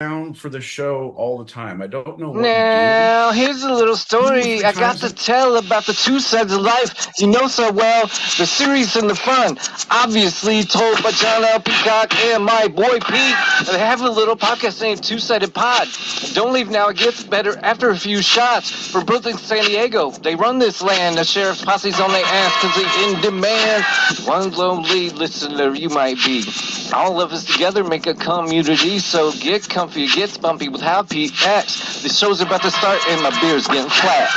down for the show all the time. I don't know what you do. Now, here's a little Two or story three I got times. to tell about the two sides of life you know so well. The series and the fun, obviously told by John L. Peacock and my boy Pete. And they have a little podcast named Two-Sided Pod. And don't leave now, it gets better after a few shots. For Brooklyn, San Diego, they run this land. The sheriff's posse's on their ass because they in demand. One lonely listener you might be. All of us together make a community, so get comfy, it gets bumpy with how Pete acts. The show's about to start and my beer's getting flat.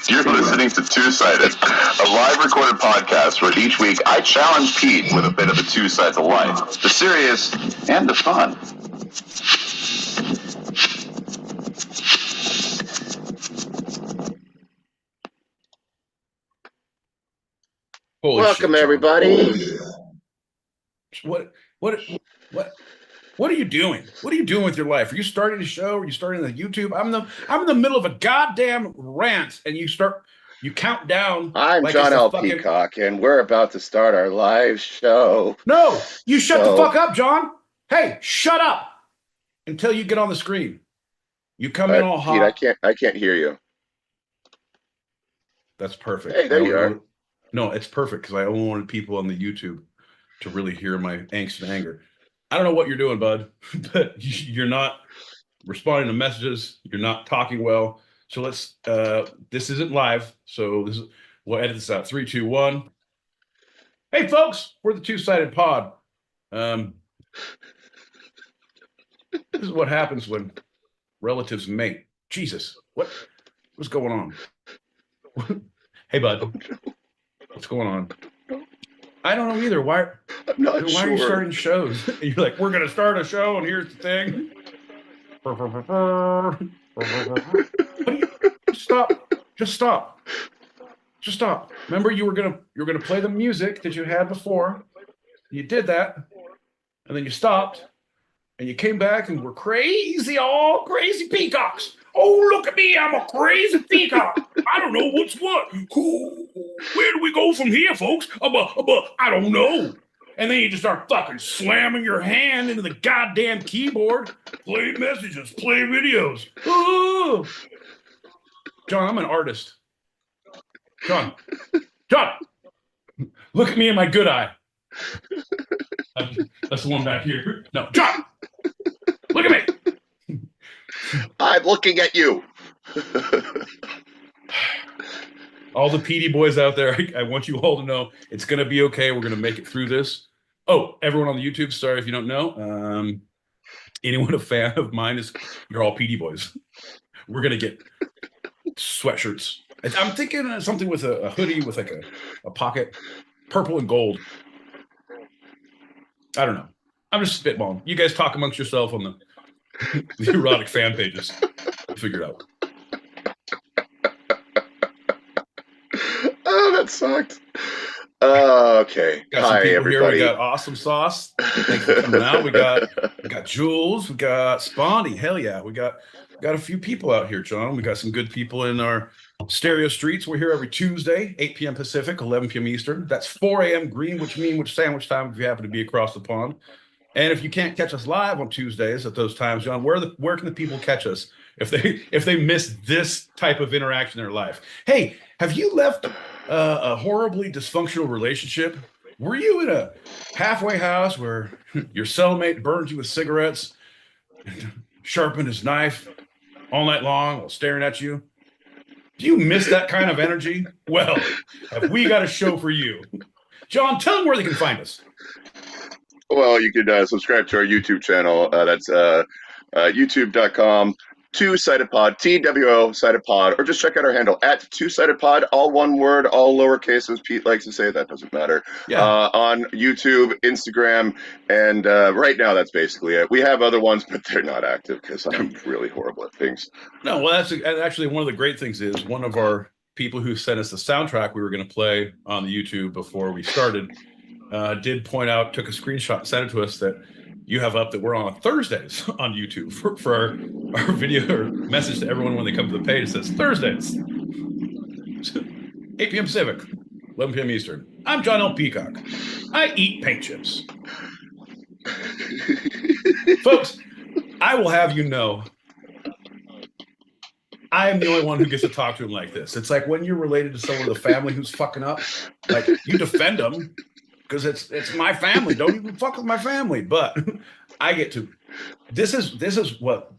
You're listening to Two-Sided, a live recorded podcast where each week I challenge Pete with a bit of the two sides of life, the serious and the fun. Holy Welcome, shit, everybody. What are you doing? What are you doing with your life? Are you starting a show? Are you starting the YouTube? I'm in the middle of a goddamn rant, and you count down. I'm like John L. Peacock, and we're about to start our live show. No, you shut the fuck up, John. Hey, shut up until you get on the screen. You come in all hot. Pete, I can't hear you. That's perfect. Hey, there you are. No, it's perfect because I only wanted people on the YouTube to really hear my angst and anger. I don't know what you're doing, bud, but you're not responding to messages. You're not talking well. So let's, this isn't live. So we'll edit this out. 3, 2, 1. Hey, folks, we're the Two-Sided Pod. This is what happens when relatives mate. Jesus, what's going on? Hey, bud, what's going on? I don't know either. Why are you starting shows? And you're like, we're going to start a show, and here's the thing. Just stop. Remember, you were gonna play the music that you had before. You did that, and then you stopped, and you came back, and we're crazy, all crazy peacocks. Oh, look at me, I'm a crazy peacock. I don't know what's what. Where do we go from here, folks? I don't know. And then you just start fucking slamming your hand into the goddamn keyboard. Play messages, play videos. Oh. John, I'm an artist. John, look at me in my good eye. That's the one back here. No, John, look at me. I'm looking at you. All the PD boys out there, I want you all to know it's going to be okay. We're going to make it through this. Oh, everyone on the YouTube, sorry if you don't know. Anyone a fan of mine you're all PD boys. We're going to get sweatshirts. I'm thinking of something with a hoodie with like a pocket, purple and gold. I don't know. I'm just spitballing. You guys talk amongst yourself on the erotic fan pages. We'll figure it out. Oh, that sucked. Okay. Hi, everybody. Here. We got Awesome Sauce. Thanks for coming out. We got Jules. We got Spondy. Hell yeah. We got a few people out here, John. We got some good people in our stereo streets. We're here every Tuesday, 8 p.m. Pacific, 11 p.m. Eastern. That's 4 a.m. Greenwich sandwich time if you happen to be across the pond. And if you can't catch us live on Tuesdays at those times, John, where can the people catch us if they miss this type of interaction in their life? Hey, have you left a horribly dysfunctional relationship? Were you in a halfway house where your cellmate burned you with cigarettes, sharpened his knife all night long while staring at you? Do you miss that kind of energy? Well, have we got a show for you? John, tell them where they can find us. Well, you could subscribe to our YouTube channel. That's youtube.com. Two-Sided Pod, TWO Sided Pod, or just check out our handle at Two-Sided Pod, all one word, all lowercase, as Pete likes to say. That doesn't matter. Yeah. On YouTube, Instagram, and right now that's basically it. We have other ones, but they're not active because I'm really horrible at things. No, well, that's actually one of the great things is one of our people who sent us the soundtrack we were going to play on the YouTube before we started did point out, took a screenshot, sent it to us that you have up that we're on Thursdays on YouTube for our video or message to everyone when they come to the page. It says Thursdays, 8 p.m. Pacific. 11 p.m. Eastern. I'm John L. Peacock. I eat paint chips. Folks, I will have you know, I am the only one who gets to talk to him like this. It's like when you're related to someone in the family who's fucking up, like you defend them because it's my family. Don't even fuck with my family. But I get to. This is what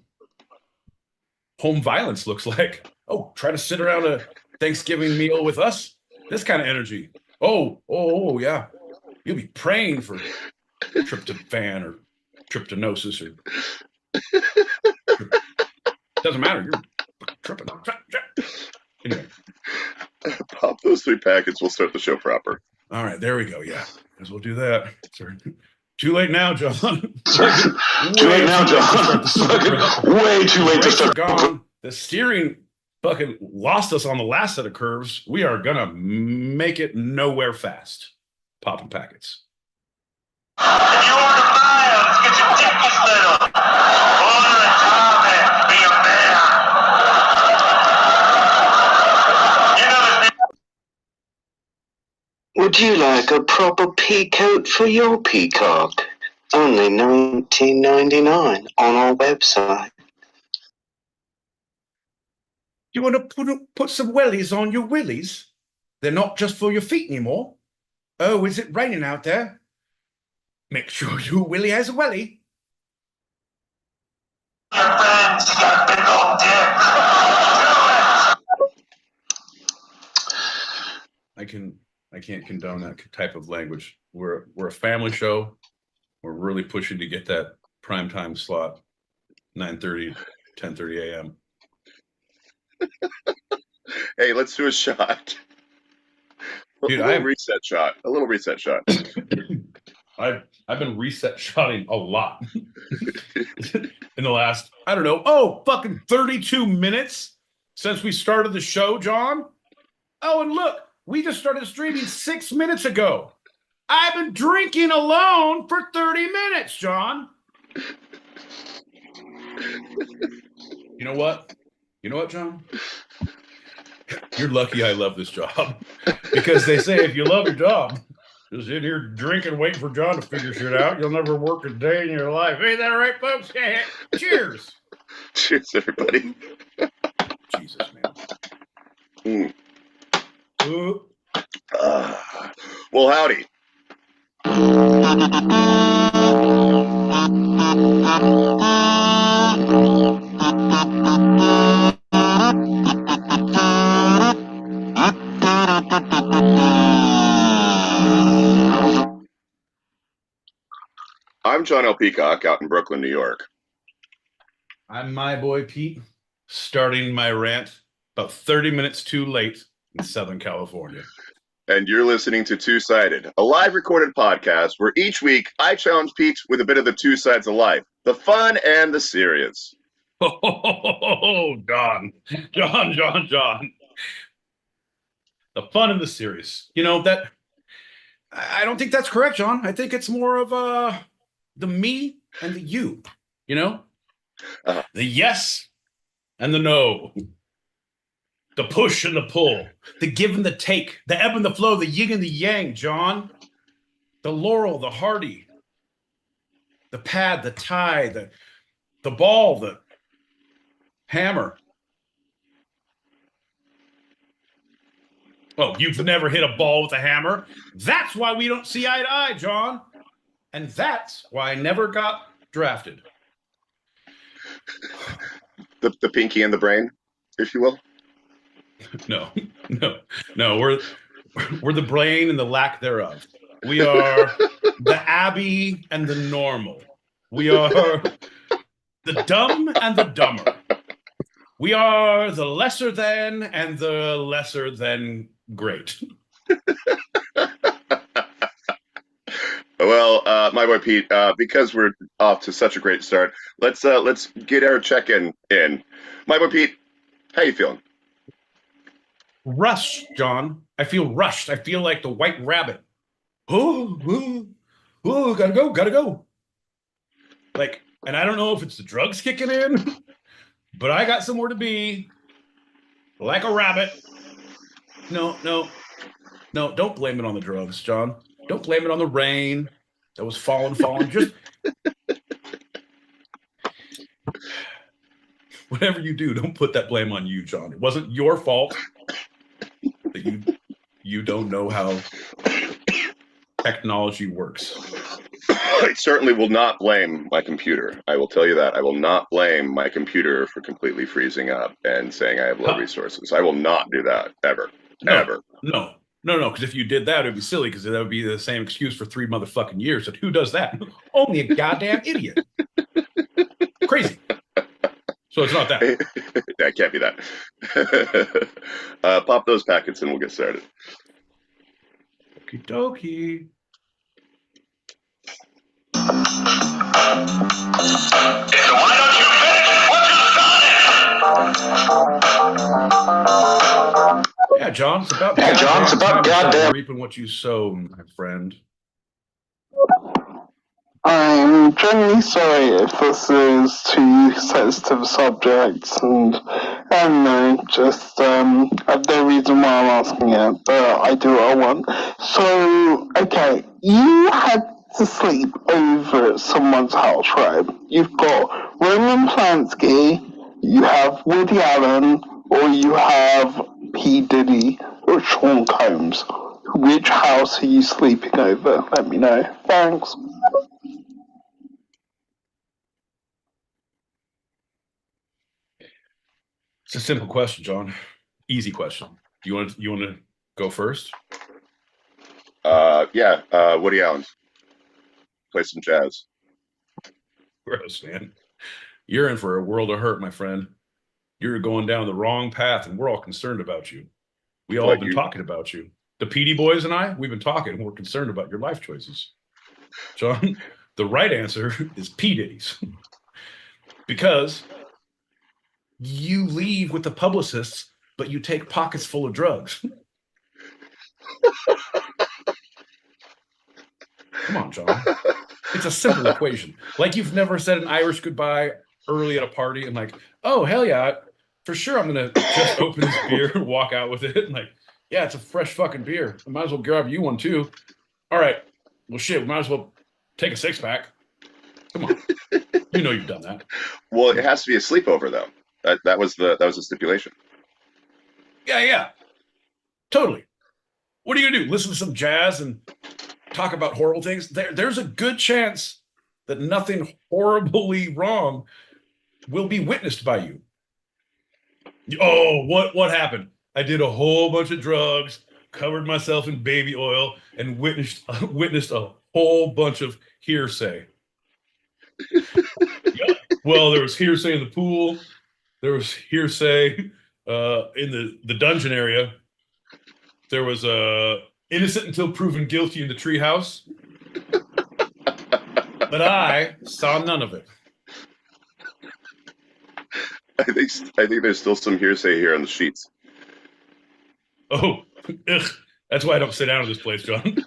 home violence looks like. Oh, try to sit around a Thanksgiving meal with us. This kind of energy. Oh, yeah. You'll be praying for tryptophan or tryptanosis or doesn't matter. You're tripping. Anyway. Pop those 3 packets. We'll start the show proper. All right, there we go. Yeah, because we'll do that. Sorry. Too late now, John. Too late now, John. Way too late to start. Gone. The steering fucking lost us on the last set of curves. We are gonna make it nowhere fast. Popping packets. If you want to fire, let's get your tickets little. Order a job and be a man. You know this. Would you like a proper peacoat for your peacock? Only $19.99 on our website. You want to put some wellies on your willies? They're not just for your feet anymore. Oh, is it raining out there? Make sure your willy has a welly. Your friends got big old dick. I can't condone that type of language. We're a family show. We're really pushing to get that primetime slot, 9:30, 10:30 a.m. Hey, let's do a shot. Dude, a little reset shot. I've been reset shotting a lot in the last, I don't know, fucking 32 minutes since we started the show, John. Oh, and look, we just started streaming 6 minutes ago. I've been drinking alone for 30 minutes, John. You know what? You know what, John? You're lucky I love this job. Because they say if you love your job, just in here drinking, waiting for John to figure shit out, you'll never work a day in your life. Ain't that right, folks? Cheers. Cheers, everybody. Jesus, man. Well, howdy. I'm John L. Peacock out in Brooklyn, New York. I'm my boy Pete, starting my rant about 30 minutes too late in Southern California. And you're listening to Two Sided, a live recorded podcast where each week I challenge Pete with a bit of the two sides of life, the fun and the serious. Oh, John. The fun and the serious. You know, that I don't think that's correct, John. I think it's more of the me and the you, you know? The yes and the no. The push and the pull, the give and the take, the ebb and the flow, the yin and the yang, John. The laurel, the hardy, the pad, the tie, the ball, the hammer. Oh, you've never hit a ball with a hammer? That's why we don't see eye to eye, John. And that's why I never got drafted. The pinky and the brain, if you will. No. We're the brain and the lack thereof. We are the Abbey and the normal. We are the dumb and the dumber. We are the lesser than and the lesser than great. Well, my boy Pete, because we're off to such a great start, let's get our check-in in. My boy Pete, how you feeling? Rushed, John. I feel rushed. I feel like the white rabbit. Oh, gotta go. Like, and I don't know if it's the drugs kicking in, but I got somewhere to be, like a rabbit. No. No, don't blame it on the drugs, John. Don't blame it on the rain that was falling. Just whatever you do, don't put that blame on you, John. It wasn't your fault that you don't know how technology works. I certainly will not blame my computer. I will tell you that. I will not blame my computer for completely freezing up and saying I have low resources. I will not do that, ever. Ever. No, because if you did that, it would be silly, because that would be the same excuse for 3 motherfucking years. And who does that? Only a goddamn idiot. Crazy. So it's not that. That can't be that. Pop those packets and we'll get started. Okie dokie. So why don't you finish what you started? Yeah, John, it's about goddamn reaping what you sow, my friend. I'm genuinely sorry if this is too sensitive a subject, and I don't know, just I've no reason why I'm asking it, but I do what I want. So, okay, you had to sleep over at someone's house, right? You've got Roman Polanski, you have Woody Allen, or you have P. Diddy, or Sean Combs. Which house are you sleeping over? Let me know. Thanks. It's a simple question, John. Easy question. Do you want to go first? Yeah, Woody Allen's. Play some jazz. Gross, man. You're in for a world of hurt, my friend. You're going down the wrong path, and we're all concerned about you. We all have been talking about you. The PD boys and I, we've been talking, and we're concerned about your life choices. John, the right answer is P. Diddy's. Because you leave with the publicists, but you take pockets full of drugs. Come on, John. It's a simple equation. Like you've never said an Irish goodbye early at a party and like, oh, hell yeah, for sure I'm going to just open this beer and walk out with it. And like, yeah, it's a fresh fucking beer. I might as well grab you one too. All right. Well, shit, we might as well take a 6-pack. Come on. You know you've done that. Well, it has to be a sleepover, though. That was the stipulation. Yeah. Totally. What are you going to do? Listen to some jazz and talk about horrible things? There's a good chance that nothing horribly wrong will be witnessed by you. Oh, what happened? I did a whole bunch of drugs, covered myself in baby oil, and witnessed a whole bunch of hearsay. Yeah. Well, there was hearsay in the pool. There was hearsay in the dungeon area. There was innocent until proven guilty in the treehouse. But I saw none of it. I think there's still some hearsay here on the sheets. Oh, ugh. That's why I don't sit down in this place, John.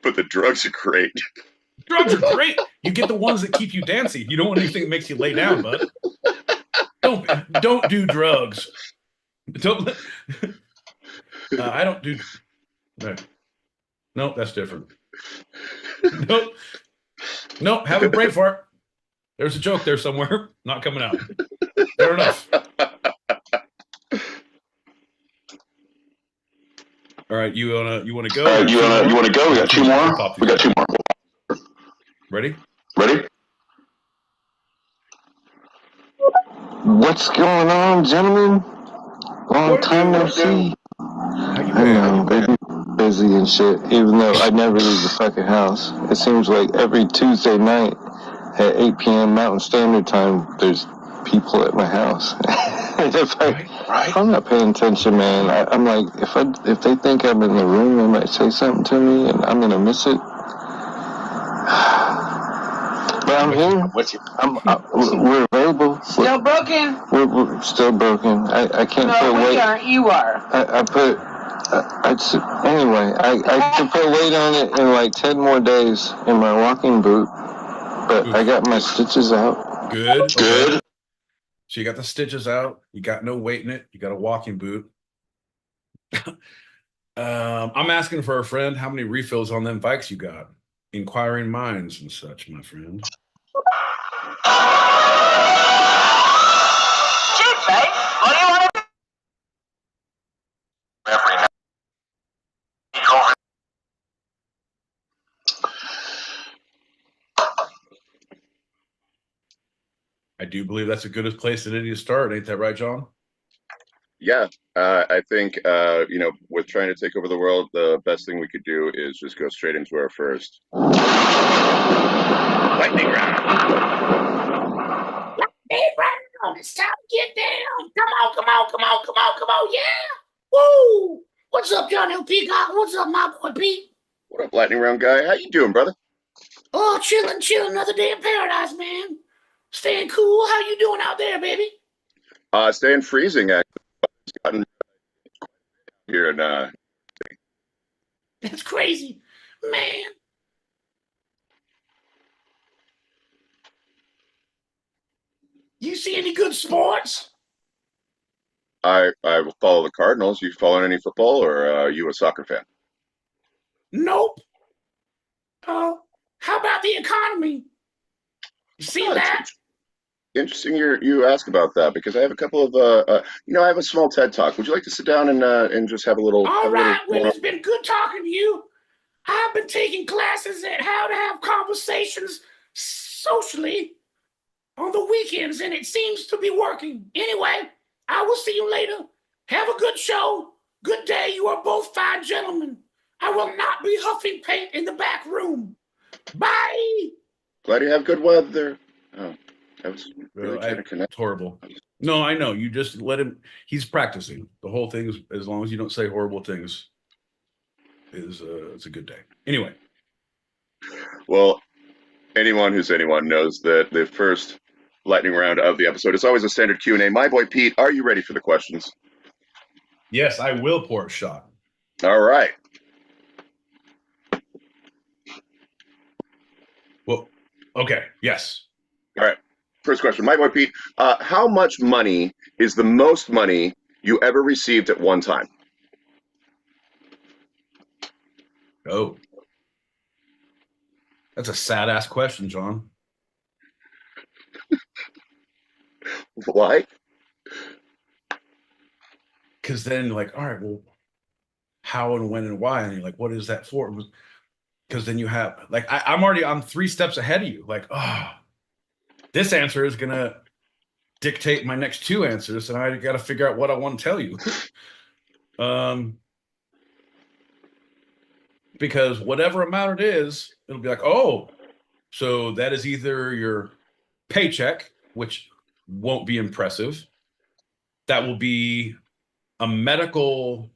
But the drugs are great. Drugs are great. You get the ones that keep you dancing. You don't want anything that makes you lay down, bud. Don't do drugs. Don't. I don't do. No, that's different. Nope. Have a brain fart. There's a joke there somewhere. Not coming out. Fair enough. All right, you wanna go? You wanna go? We got two more. We got two more. Ready? What's going on, gentlemen? Long time no see. I know, baby, busy and shit, even though I never leave the fucking house. It seems like every Tuesday night at 8 p.m. Mountain Standard Time, there's people at my house. If I'm not paying attention, man, I'm like, if they think I'm in the room, they might say something to me, and I'm gonna miss it. But I'm here. We're available. Still broken? We're still broken. I can't put weight. No, we aren't. You are. Anyway, I can put weight on it in like 10 more days in my walking boot. But I got my stitches out. Good. So you got the stitches out. You got no weight in it. You got a walking boot. I'm asking for a friend how many refills on them bikes you got. Inquiring minds and such, my friend. Cheap, mate. What do you want to do? Every night. I do believe that's a good place than any to start. Ain't that right, John? Yeah, I think with trying to take over the world, the best thing we could do is just go straight into our first lightning round. Lightning round. It's time to get down. Come on, yeah. Woo! What's up, John L. Peacock? What's up, my boy Pete? What up, lightning round guy? How you doing, brother? Oh, chilling. Another day in paradise, man. Staying cool. How you doing out there, baby? Staying freezing. Actually, it's gotten here in That's crazy, man. You see any good sports? I will follow the Cardinals. You following any football, or are you a soccer fan? Nope. How about the economy? You see Oh, that? interesting. You ask about that because I have a couple of I have a small TED talk. Would you like to sit down and just have a little? All right. Well, more- it's been good talking to you. I've been taking classes at how to have conversations socially on the weekends, and it seems to be working. Anyway, I will see you later. Have a good show. Good day. You are both fine gentlemen. I will not be huffing paint in the back room. Bye. Glad you have good weather. Oh, I was really trying to It's connect. horrible. No, I know. You just let him. He's practicing. The whole thing is, as long as you don't say horrible things, it's a good day. Anyway. Well, anyone who's anyone knows that the first lightning round of the episode is always a standard Q&A. My boy Pete, are you ready for the questions? Yes, I will pour a shot. All right. Well, okay. Yes. All right. First question. My boy Pete, how much money is the most money you ever received at one time? Oh. That's a sad ass question, John. Why? Because then, like, all right, well, how and when and why? And you're like, what is that for? Because then you have, like, I'm already on 3 steps ahead of you. Like, this answer is going to dictate my next 2 answers, and I got to figure out what I want to tell you. Because whatever amount it is, it'll be like, oh, so that is either your paycheck, which won't be impressive. That will be a medical,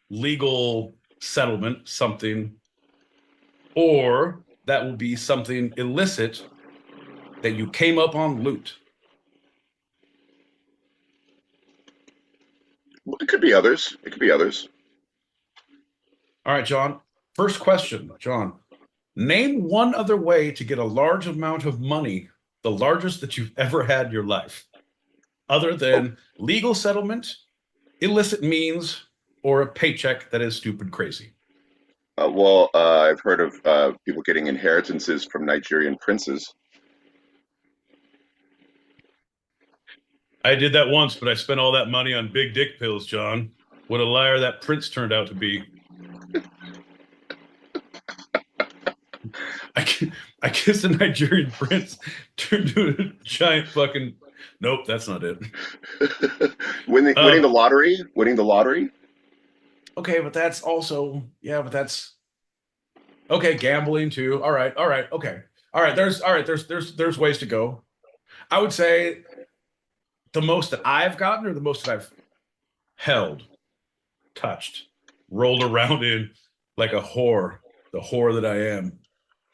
legal settlement, something, or that will be something illicit that you came up on loot. It could be others. It could be others. All right, John. First question, John. Name one other way to get a large amount of money, the largest that you've ever had in your life, other than legal settlement, illicit means, or a paycheck that is stupid crazy. I've heard of people getting inheritances from Nigerian princes. I did that once, but I spent all that money on big dick pills, John. What a liar that prince turned out to be. I guess a Nigerian prince turned into a giant fucking. Nope, that's not it. Winning the lottery. Winning the lottery. Okay, but that's also but that's okay. Gambling too. All right. Okay. All right. There's ways to go. I would say the most that I've gotten, or the most that I've held, touched, rolled around in like a whore, the whore that I am.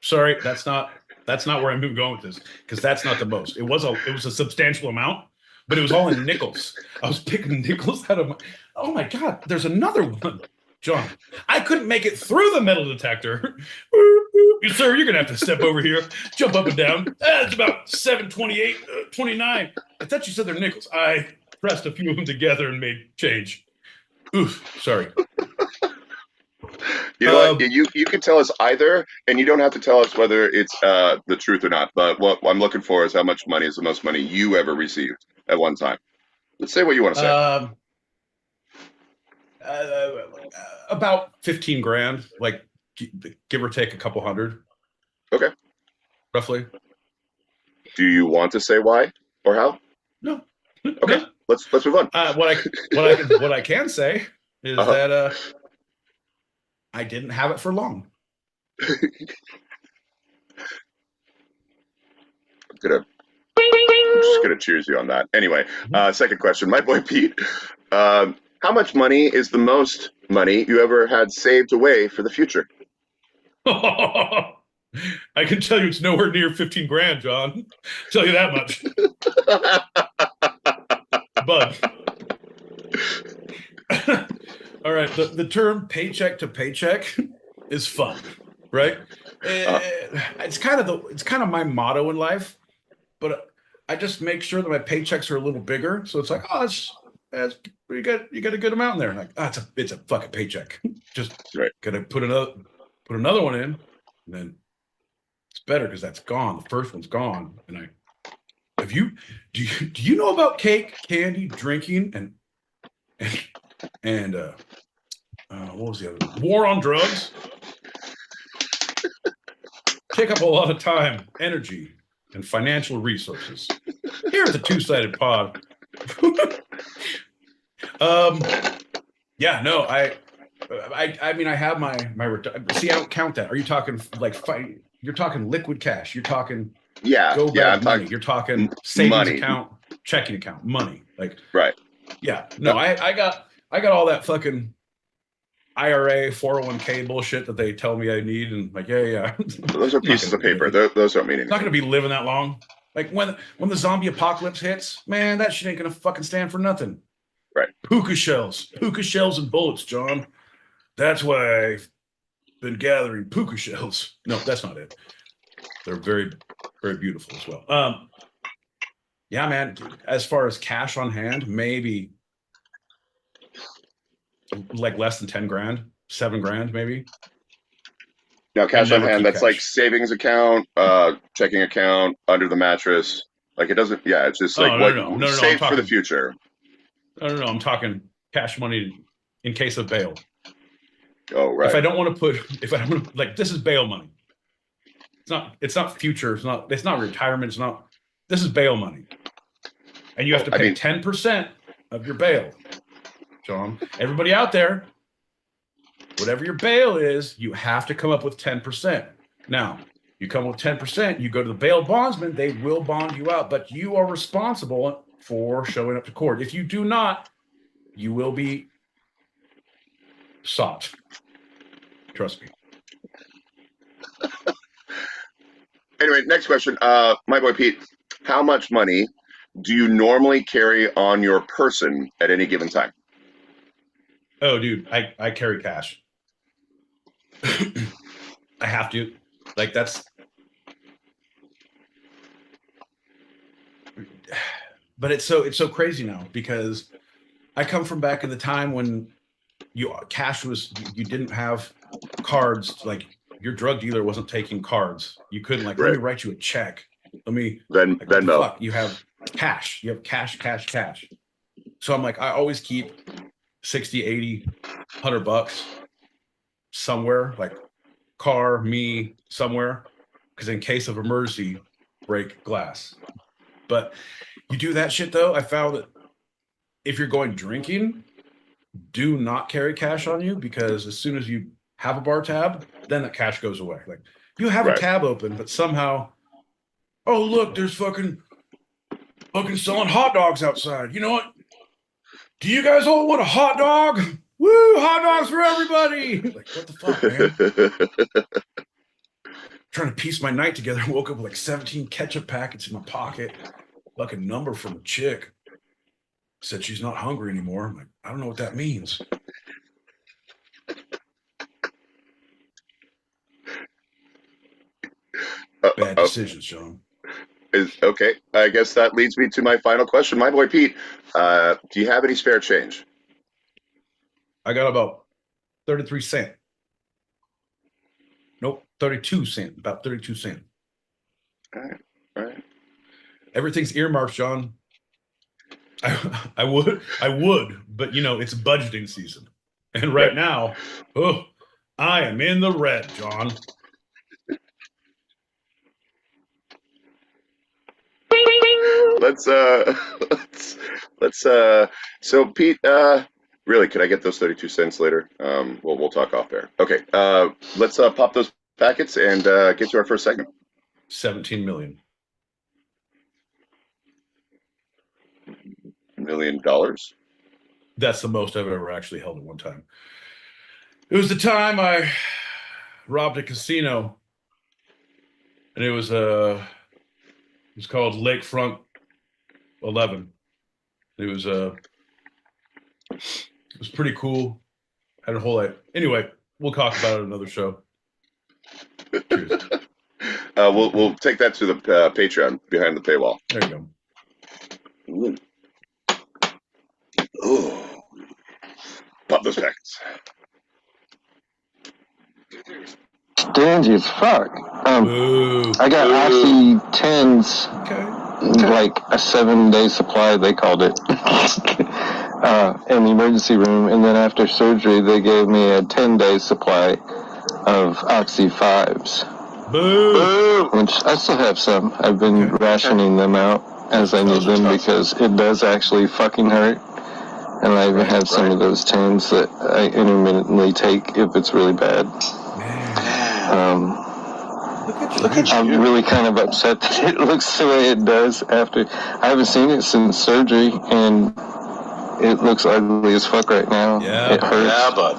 Sorry, that's not where I'm going with this, because that's not the most. It was a substantial amount, but it was all in nickels. I was picking nickels out of my. Oh my God, there's another one, John. I couldn't make it through the metal detector. Sir, you're gonna have to step over here, jump up and down. It's about 728, 29. I thought you said they're nickels. I pressed a few of them together and made change. Oof, sorry. You know what? You can tell us either, and you don't have to tell us whether it's the truth or not. But what I'm looking for is how much money is the most money you ever received at one time. Let's say what you want to say. About 15 grand, like give or take a couple hundred. Okay. Roughly. Do you want to say why or how? No. Okay. No. Let's move on. What I can say is that I didn't have it for long. I'm just gonna cheers you on that. Anyway, second question, my boy Pete. How much money is the most money you ever had saved away for the future? I can tell you it's nowhere near 15 grand, John. Tell you that much. But all right, the term paycheck to paycheck is fun, right? It's kind of my motto in life, but I just make sure that my paychecks are a little bigger. So it's like, oh, that's you got a good amount in there. Like, it's a fucking paycheck. Just gotta put another one in, and then it's better because that's gone. The first one's gone. And do you know about cake, candy, drinking, and what was the other one? War on drugs? Take up a lot of time, energy, and financial resources. Here at the Two-Sided Pod. Yeah, no, I mean, I have my see, I don't count that. Are you talking like you're talking liquid cash? You're talking I'm money. You're talking savings account, checking account, money. Like yeah, no, I got all that fucking IRA, 401k bullshit that they tell me I need, and like yeah. Those are pieces of paper. Those don't mean anything. Not gonna be living that long. Like when the zombie apocalypse hits, man, that shit ain't gonna fucking stand for nothing. Right. Puka shells and bullets, John. That's why I've been gathering puka shells. No, that's not it. They're very, very beautiful as well. Yeah, man. As far as cash on hand, maybe like less than 10 grand, 7 grand, maybe. Now, cash on hand, that's like savings account, checking account, under the mattress. Like it doesn't. Yeah, it's just like no, saved for the future. No, I'm talking cash money in case of bail. Oh, right. If I don't want to like, this is bail money. It's not future. It's not retirement. This is bail money. And you have to pay 10% of your bail, John. Everybody out there, whatever your bail is, you have to come up with 10%. Now, you come with 10%, you go to the bail bondsman, they will bond you out, but you are responsible for showing up to court. If you do not, you will be sought. Trust me. Anyway, next question. My boy Pete, how much money do you normally carry on your person at any given time? Oh, dude, I carry cash. I have to. Like that's. But it's so crazy now because I come from back in the time when cash was you didn't have cards. Like your drug dealer wasn't taking cards. You couldn't let me write you a check. Let me Venmo. Fuck, you have cash. You have cash. So I'm like, I always keep 60, 80, $100 somewhere, like car, me, somewhere, because in case of emergency, break glass. But you do that shit though, I found that if you're going drinking, do not carry cash on you, because as soon as you have a bar tab, then that cash goes away. Like you have a tab open, but somehow, oh look, there's fucking selling hot dogs outside. You know what? Do you guys all want a hot dog? Woo, hot dogs for everybody. Like, what the fuck, man? Trying to piece my night together. I woke up with like 17 ketchup packets in my pocket. Fucking number from a chick. Said she's not hungry anymore. I'm like, I don't know what that means. Bad decisions, John. Okay. I guess that leads me to my final question. My boy Pete, do you have any spare change? I got about 33 cents. Nope, 32 cents. About 32 cents. All right. All right. Everything's earmarked, John. I would, but you know, it's budgeting season. And right now, I am in the red, John. let's so Pete, really, could I get those 32 cents later? We'll talk off there. Okay. Let's pop those packets and get to our first segment. 17 million. $1 million. That's the most I've ever actually held at one time. It was the time I robbed a casino, and it was called Lakefront 11. It was pretty cool. Had a whole lot. Anyway, we'll talk about it another show. Cheers. We'll take that to the Patreon behind the paywall. There you go. Ooh. Pop those packets. Dandy as fuck. Ooh. I got actually 10s, Okay. like a 7-day supply, they called it, in the emergency room. And then after surgery, they gave me a 10-day supply of Oxy 5s. Boo. Which I still have some. I've been rationing them out as I need them because it does actually fucking hurt. And I even have some of those 10s that I intermittently take if it's really bad. Look at you. I'm really kind of upset that it looks the way it does after. I haven't seen it since surgery, and it looks ugly as fuck right now. Yeah, it hurts. Yeah, bud.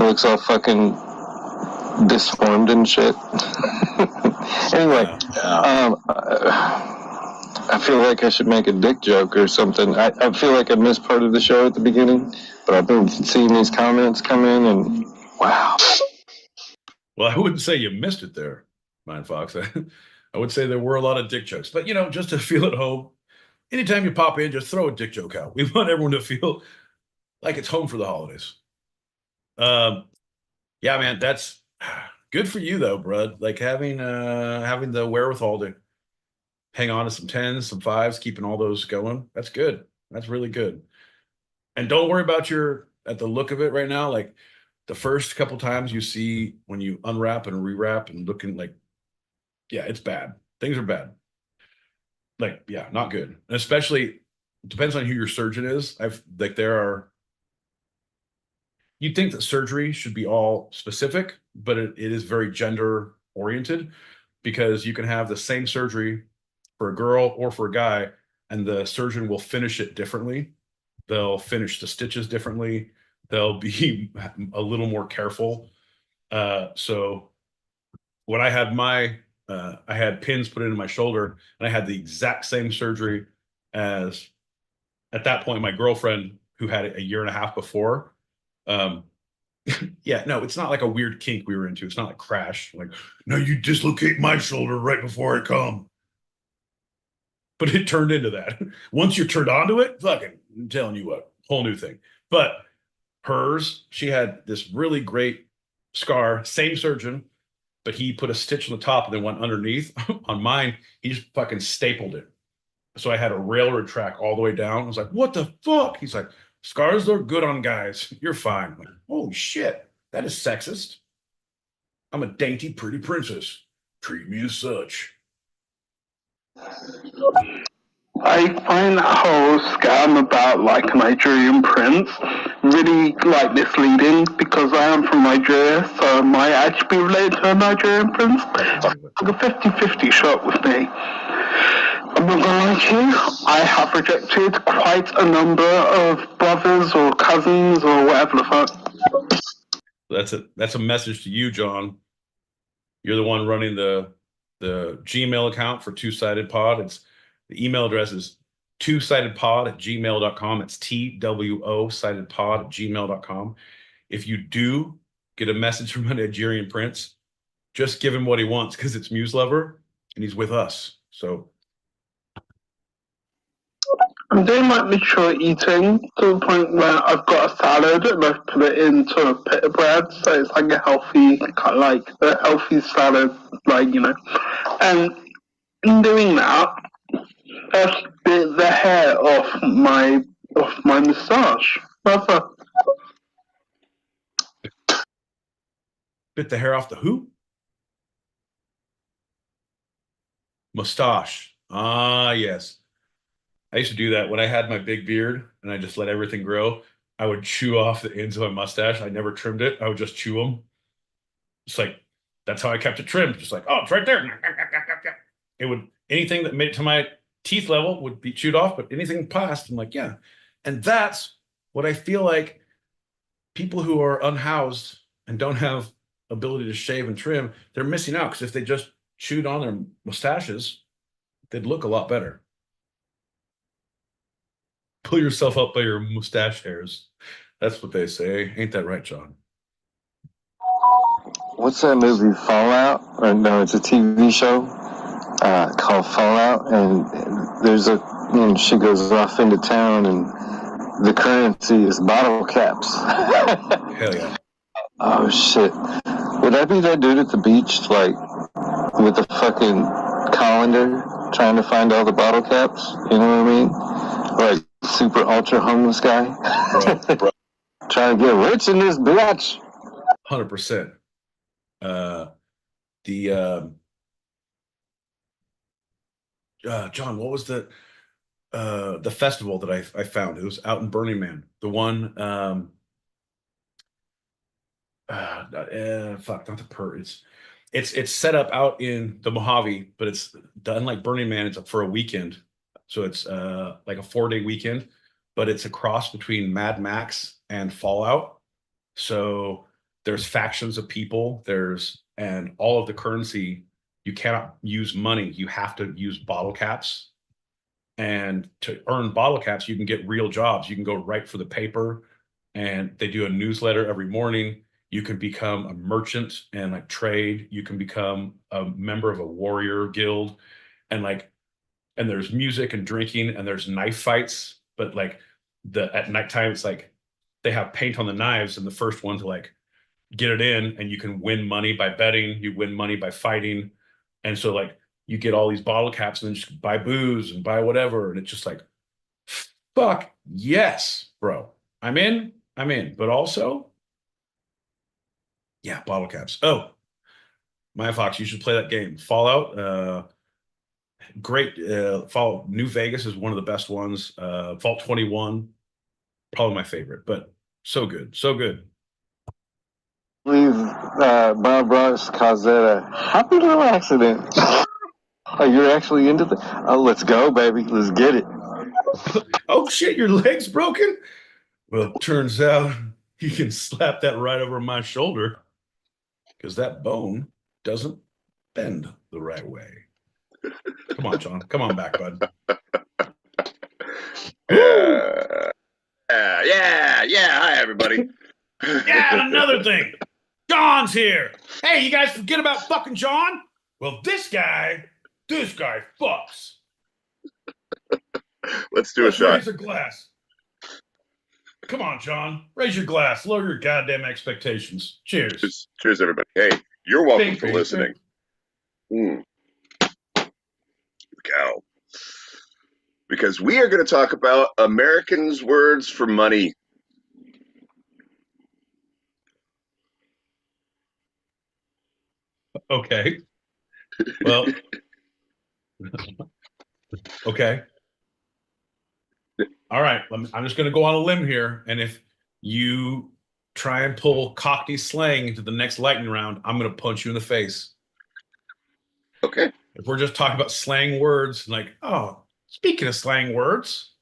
It looks all fucking disformed and shit. Anyway, I feel like I should make a dick joke or something. I feel like I missed part of the show at the beginning, but I've been seeing these comments come in, and wow. Well, I wouldn't say you missed it there, Mind Fox. I would say there were a lot of dick jokes, but you know, just to feel at home, anytime you pop in, just throw a dick joke out. We want everyone to feel like it's home for the holidays. Yeah, man, that's good for you though, bud. Like having the wherewithal to hang on to some 10s, some 5s, keeping all those going. That's good. That's really good. And don't worry about at the look of it right now, like the first couple times you see when you unwrap and rewrap and looking like, yeah, it's bad. Things are bad. Like, yeah, not good. And especially depends on who your surgeon is. You'd think that surgery should be all specific, but it is very gender oriented because you can have the same surgery for a girl or for a guy, and the surgeon will finish it differently. They'll finish the stitches differently. They'll be a little more careful. So when I had I had pins put into my shoulder, and I had the exact same surgery as, at that point, my girlfriend, who had it a year and a half before. Yeah, no, it's not like a weird kink we were into. It's not like Crash. Like, no, you dislocate my shoulder right before I come. But it turned into that. Once you're turned onto it, fucking, I'm telling you what, whole new thing. But hers, she had this really great scar, same surgeon, but he put a stitch on the top and then went underneath. On mine, he just fucking stapled it. So I had a railroad track all the way down. I was like, what the fuck? He's like, scars are good on guys. You're fine. I'm like, holy shit, that is sexist. I'm a dainty, pretty princess. Treat me as such. I find that whole scam about like Nigerian prince really like misleading because I am from Nigeria, so I might actually be related to a Nigerian prince. It's like a 50-50 shot with me. I'm not gonna lie to you, I have rejected quite a number of brothers or cousins or whatever the fuck. That's a message to you, John. You're the one running the Gmail account for Two-Sided Pod. The email address is twosidedpod@gmail.com. It's TWO sidedpod@gmail.com. If you do get a message from a Nigerian prince, just give him what he wants because it's Muse Lover and he's with us. So I'm doing like mature eating to the point where I've got a salad and I've put it into a pita bread, so it's like a healthy, kind of like a healthy salad, And in doing that, I've bit the hair off my moustache. Bit the hair off the who? Mustache. Ah, yes. I used to do that when I had my big beard and I just let everything grow. I would chew off the ends of my mustache. I never trimmed it. I would just chew them. It's like that's how I kept it trimmed. Just like, oh, it's right there. It would anything that made it to my teeth level would be chewed off, but anything past, I'm like, yeah. And that's what I feel like people who are unhoused and don't have ability to shave and trim, they're missing out because if they just chewed on their mustaches, they'd look a lot better. Pull yourself up by your mustache hairs. That's what they say. Ain't that right, John? What's that movie, Fallout? Or no, it's a TV show called Fallout, and there's she goes off into town, and the currency is bottle caps. Hell yeah. Oh shit! Would I be that dude at the beach, like with the fucking colander, trying to find all the bottle caps? You know what I mean? Like super ultra homeless guy, Bro. trying to get rich in this bitch. 100%. John, what was the festival that I found? It was out in Burning Man. The one fuck, not the per. It's set up out in the Mojave, but it's done like Burning Man. It's up for a weekend, so it's like a 4-day weekend, but it's a cross between Mad Max and Fallout. So there's factions of people. And all of the currency. You cannot use money. You have to use bottle caps. And to earn bottle caps, you can get real jobs. You can go write for the paper, and they do a newsletter every morning. You can become a merchant and like trade. You can become a member of a warrior guild, and there's music and drinking and there's knife fights. But like at nighttime, it's like they have paint on the knives, and the first one to like get it in, and you can win money by betting. You win money by fighting, and so like you get all these bottle caps and then just buy booze and buy whatever, and it's just like, fuck yes, bro. I'm in. But also, yeah, bottle caps. Oh, my Fox, you should play that game. Fallout. Great. Fallout New Vegas is one of the best ones. Vault 21, probably my favorite, but so good. So good. I believe Bob Ross caused that a happy little accident. Oh, you're actually into the... Oh, let's go, baby. Let's get it. Oh, shit, your leg's broken? Well, turns out you can slap that right over my shoulder because that bone doesn't bend the right way. Come on, John. Come on back, bud. Yeah. Hi, everybody. Yeah, and another thing. John's here. Hey, you guys forget about fucking John? Well, this guy fucks. Let's do a shot. Raise a glass. Come on, John. Raise your glass. Lower your goddamn expectations. Cheers. Cheers, everybody. Hey, you're welcome Thank for you. listening. Cow. Because we are going to talk about Americans' words for money. Okay. Well, okay. All right. I'm just going to go on a limb here. And if you try and pull Cockney slang into the next lightning round, I'm going to punch you in the face. Okay. If we're just talking about slang words, like, oh, speaking of slang words.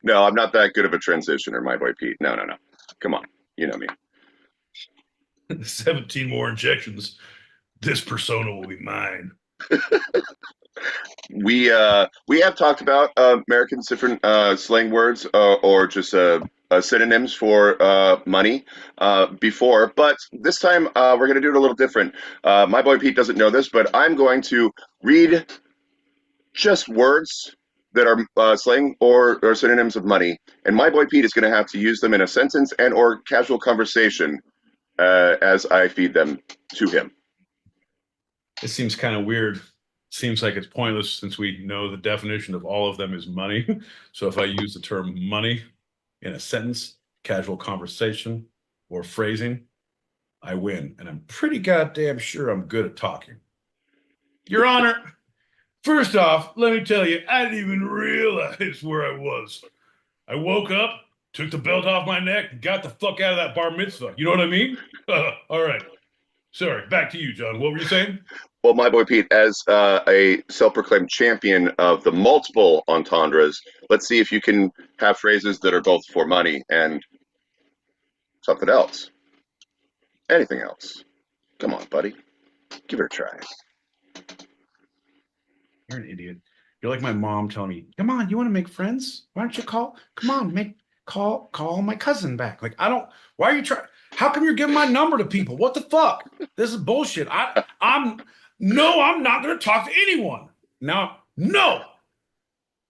No, I'm not that good of a transitioner, my boy Pete. No. Come on. You know me. 17 more injections. This persona will be mine. We have talked about Americans' different slang words or just synonyms for money before, but this time we're going to do it a little different. My boy Pete doesn't know this, but I'm going to read just words that are slang or synonyms of money, and my boy Pete is going to have to use them in a sentence and or casual conversation as I feed them to him. It seems kind of weird. Seems like it's pointless since we know the definition of all of them is money. So if I use the term money in a sentence, casual conversation, or phrasing, I win. And I'm pretty goddamn sure I'm good at talking. Your Honor, first off, let me tell you, I didn't even realize where I was. I woke up, took the belt off my neck, and got the fuck out of that bar mitzvah. You know what I mean? All right. Sorry, back to you, John. What were you saying? Well, my boy Pete, as a self-proclaimed champion of the multiple entendres, let's see if you can have phrases that are both for money and something else. Anything else. Come on, buddy. Give it a try. You're an idiot. You're like my mom telling me, come on, you want to make friends? Why don't you come on, call my cousin back. Like, why are you trying? How come you're giving my number to people? What the fuck? This is bullshit. I'm not going to talk to anyone. Now, no.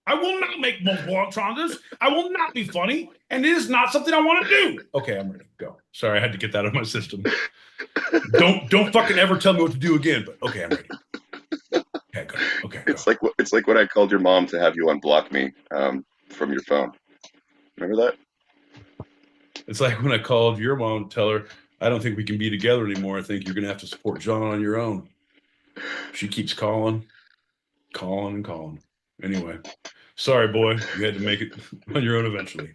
I will not make multiple entendres. I will not be funny. And it is not something I want to do. Okay, I'm ready. Go. Sorry, I had to get that out of my system. Don't fucking ever tell me what to do again, but okay, I'm ready. Okay, go. Okay, go. It's like when I called your mom to have you unblock me from your phone. Remember that? It's like when I called your mom to tell her, I don't think we can be together anymore. I think you're going to have to support John on your own. She keeps calling. Anyway, sorry, boy. You had to make it on your own eventually.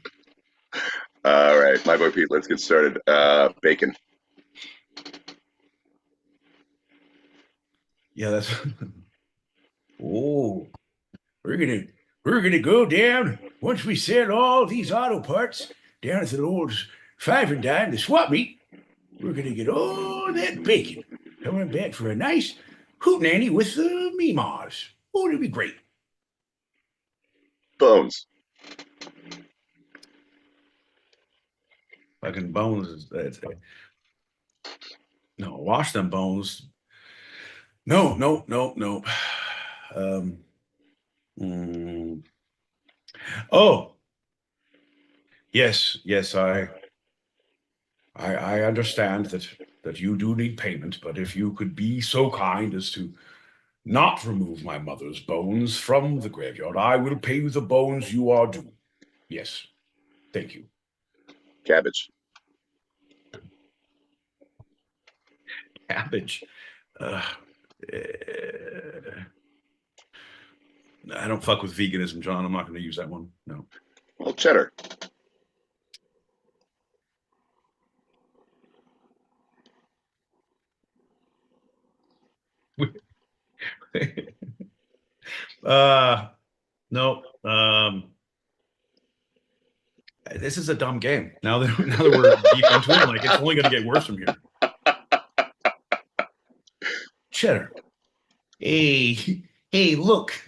All right, my boy Pete, let's get started. Bacon. Yeah, that's... Oh, we're gonna go down, once we sell all these auto parts, down at the old Five and Dime, the swap meet. We're gonna get all that bacon. Coming back for a nice hootenanny with the meemaws. Oh, it'll be great. Bones. Fucking bones. No, wash them bones. No. Oh, yes. I understand that you do need payment, but if you could be so kind as to not remove my mother's bones from the graveyard, I will pay you the bones you are due. Yes, thank you. Cabbage. Cabbage. I don't fuck with veganism, John. I'm not going to use that one. No. Well, cheddar. No. This is a dumb game. Now that we're deep into it, like, it's only going to get worse from here. Cheddar. Hey, look.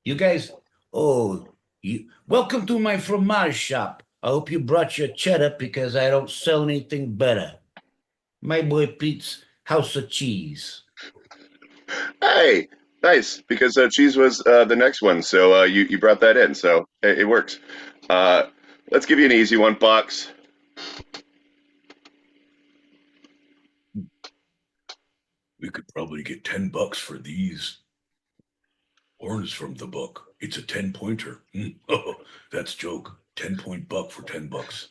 You guys, welcome to my fromage shop. I hope you brought your cheddar because I don't sell anything better. My boy Pete's House of Cheese. Hey, nice, because cheese was the next one, so you brought that in, so it works. Let's give you an easy one, Box. We could probably get $10 for these. Horns from the book. It's a 10-pointer. Oh, that's joke. 10-point buck for $10.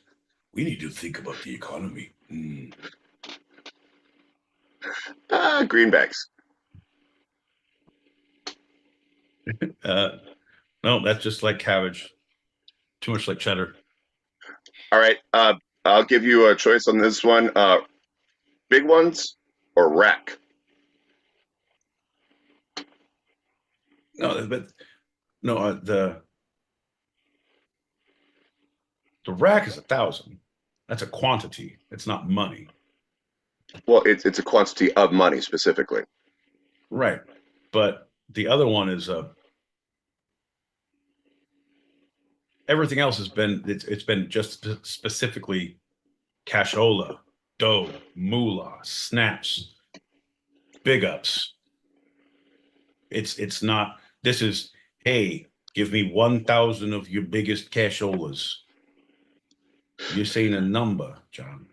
We need to think about the economy. Greenbacks. No, that's just like cabbage. Too much like cheddar. All right, I'll give you a choice on this one. Big ones or rack? No, but no, the rack is 1,000. That's a quantity. It's not money. Well, it's a quantity of money specifically. Right, but the other one is everything else has been it's been just specifically cashola, dough, moolah, snaps, big ups. It's not. This is, hey, give me 1,000 of your biggest casholas. You're saying a number, John.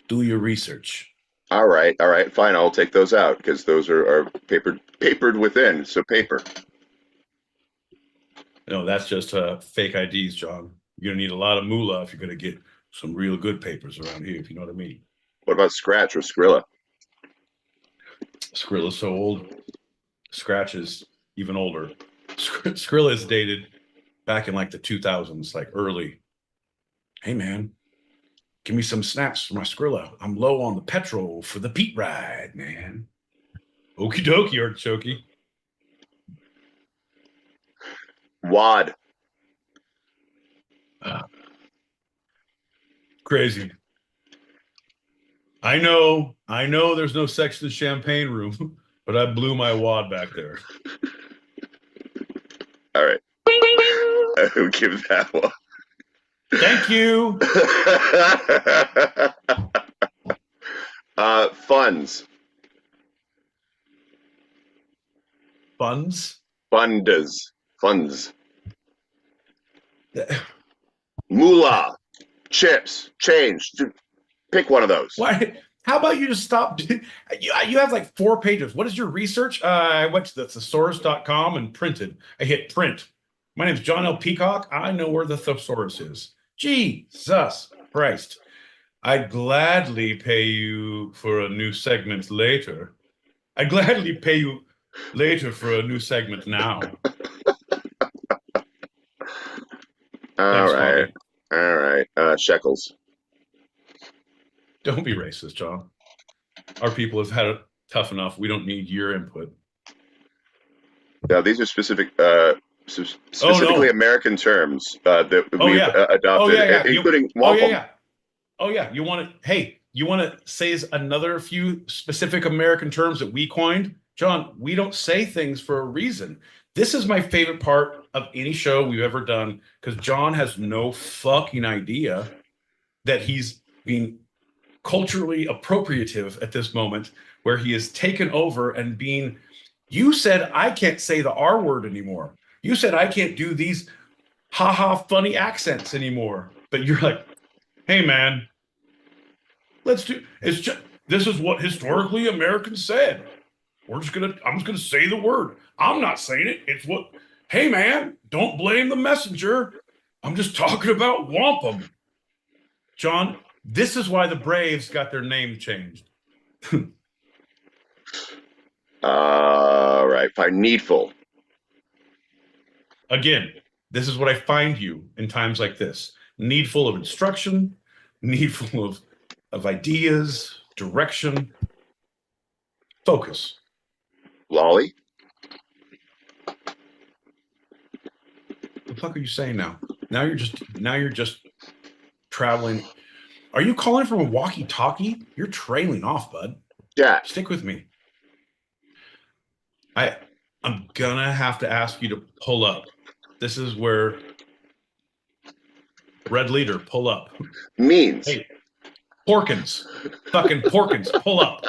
Do your research. All right, fine. I'll take those out because those are papered within. So paper. No, that's just fake IDs, John. You're gonna need a lot of moolah if you're gonna get some real good papers around here, if you know what I mean. What about Scratch or Skrilla? Skrilla's so old. Scratch is even older. Skrilla is dated back in like the 2000s, like early. Hey man, give me some snaps for my Skrilla. I'm low on the petrol for the Pete ride, man. Okie dokie, artichoke. Wad. Crazy. I know there's no sex in the champagne room, but I blew my wad back there. All right. Who give that one? Thank you. Funds. Funds. Funds. Moolah. Chips. Change. Pick one of those. Why? How about you just stop? You have like 4 pages. What is your research? I went to the thesaurus.com and printed. I hit print. My name's John L. Peacock. I know where the thesaurus is. Jesus Christ. I'd gladly pay you for a new segment later. I'd gladly pay you later for a new segment now. All Thanks, right. Shekels. Don't be racist, John. Our people have had it tough enough. We don't need your input. Now, these are specifically American terms that we've adopted, including wampum. Oh yeah. You want to say another few specific American terms that we coined? John, we don't say things for a reason. This is my favorite part of any show we've ever done because John has no fucking idea that he's being culturally appropriative at this moment where he is taken over and being, you said I can't say the R word anymore. You said I can't do these funny accents anymore. But you're like, hey man, this is what historically Americans said. I'm just gonna say the word. I'm not saying it. It's what, hey man, don't blame the messenger. I'm just talking about wampum. John, this is why the Braves got their name changed. All right, fine. Needful. Again, this is what I find you in times like this. Needful of instruction, needful of ideas, direction, focus. Lolly. What the fuck are you saying now? Now you're just traveling. Are you calling from a walkie-talkie? You're trailing off, bud. Yeah. Stick with me. I'm gonna have to ask you to pull up. This is where Red Leader, pull up. Means. Hey, Porkins. Fucking Porkins, pull up.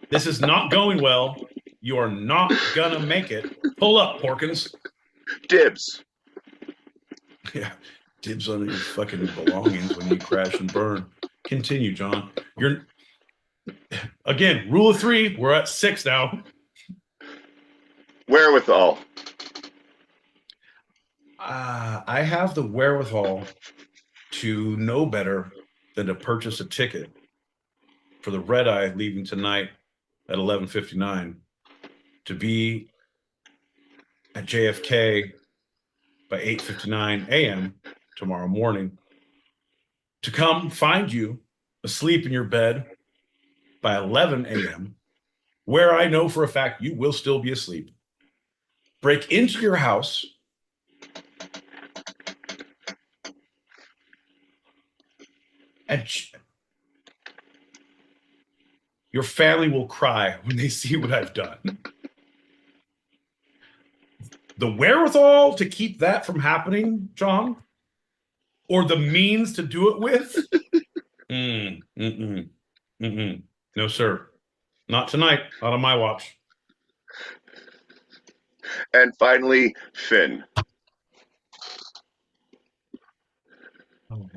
This is not going well. You are not gonna make it. Pull up, Porkins. Dibs. Yeah, dibs on your fucking belongings when you crash and burn. Continue, John. Again, rule of 3. We're at 6 now. Wherewithal. I have the wherewithal to know better than to purchase a ticket for the red eye leaving tonight at 11:59 to be at JFK by 8:59 a.m. tomorrow morning, to come find you asleep in your bed by 11 a.m., where I know for a fact you will still be asleep, break into your house, and your family will cry when they see what I've done. The wherewithal to keep that from happening, John, or the means to do it with? No, sir. Not tonight. Not on my watch. And finally, Finn. Oh,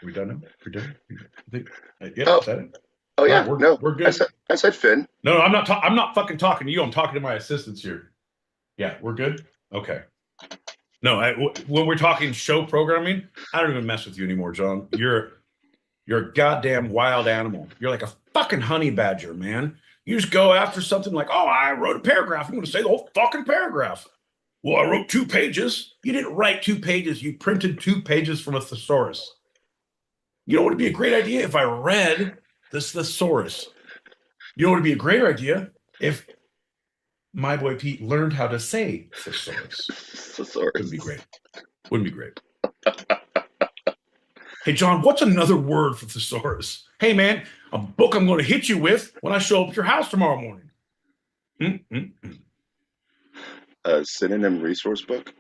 we done now? We're done? Yep, Oh, is that it? oh All yeah, right, no, we're good. I said Finn. No, I'm not. I'm not fucking talking to you. I'm talking to my assistants here. Yeah, we're good. Okay. No, when we're talking show programming, I don't even mess with you anymore, John. You're a goddamn wild animal. You're like a fucking honey badger, man. You just go after something like, oh, I wrote a paragraph. I'm going to say the whole fucking paragraph. Well, I wrote 2 pages. You didn't write 2 pages. You printed 2 pages from a thesaurus. You know what would be a great idea if I read this thesaurus? You know what would be a great idea if my boy Pete learned how to say thesaurus. Wouldn't be great. Wouldn't be great. Hey, John, what's another word for thesaurus? Hey, man, a book I'm going to hit you with when I show up at your house tomorrow morning. A synonym resource book?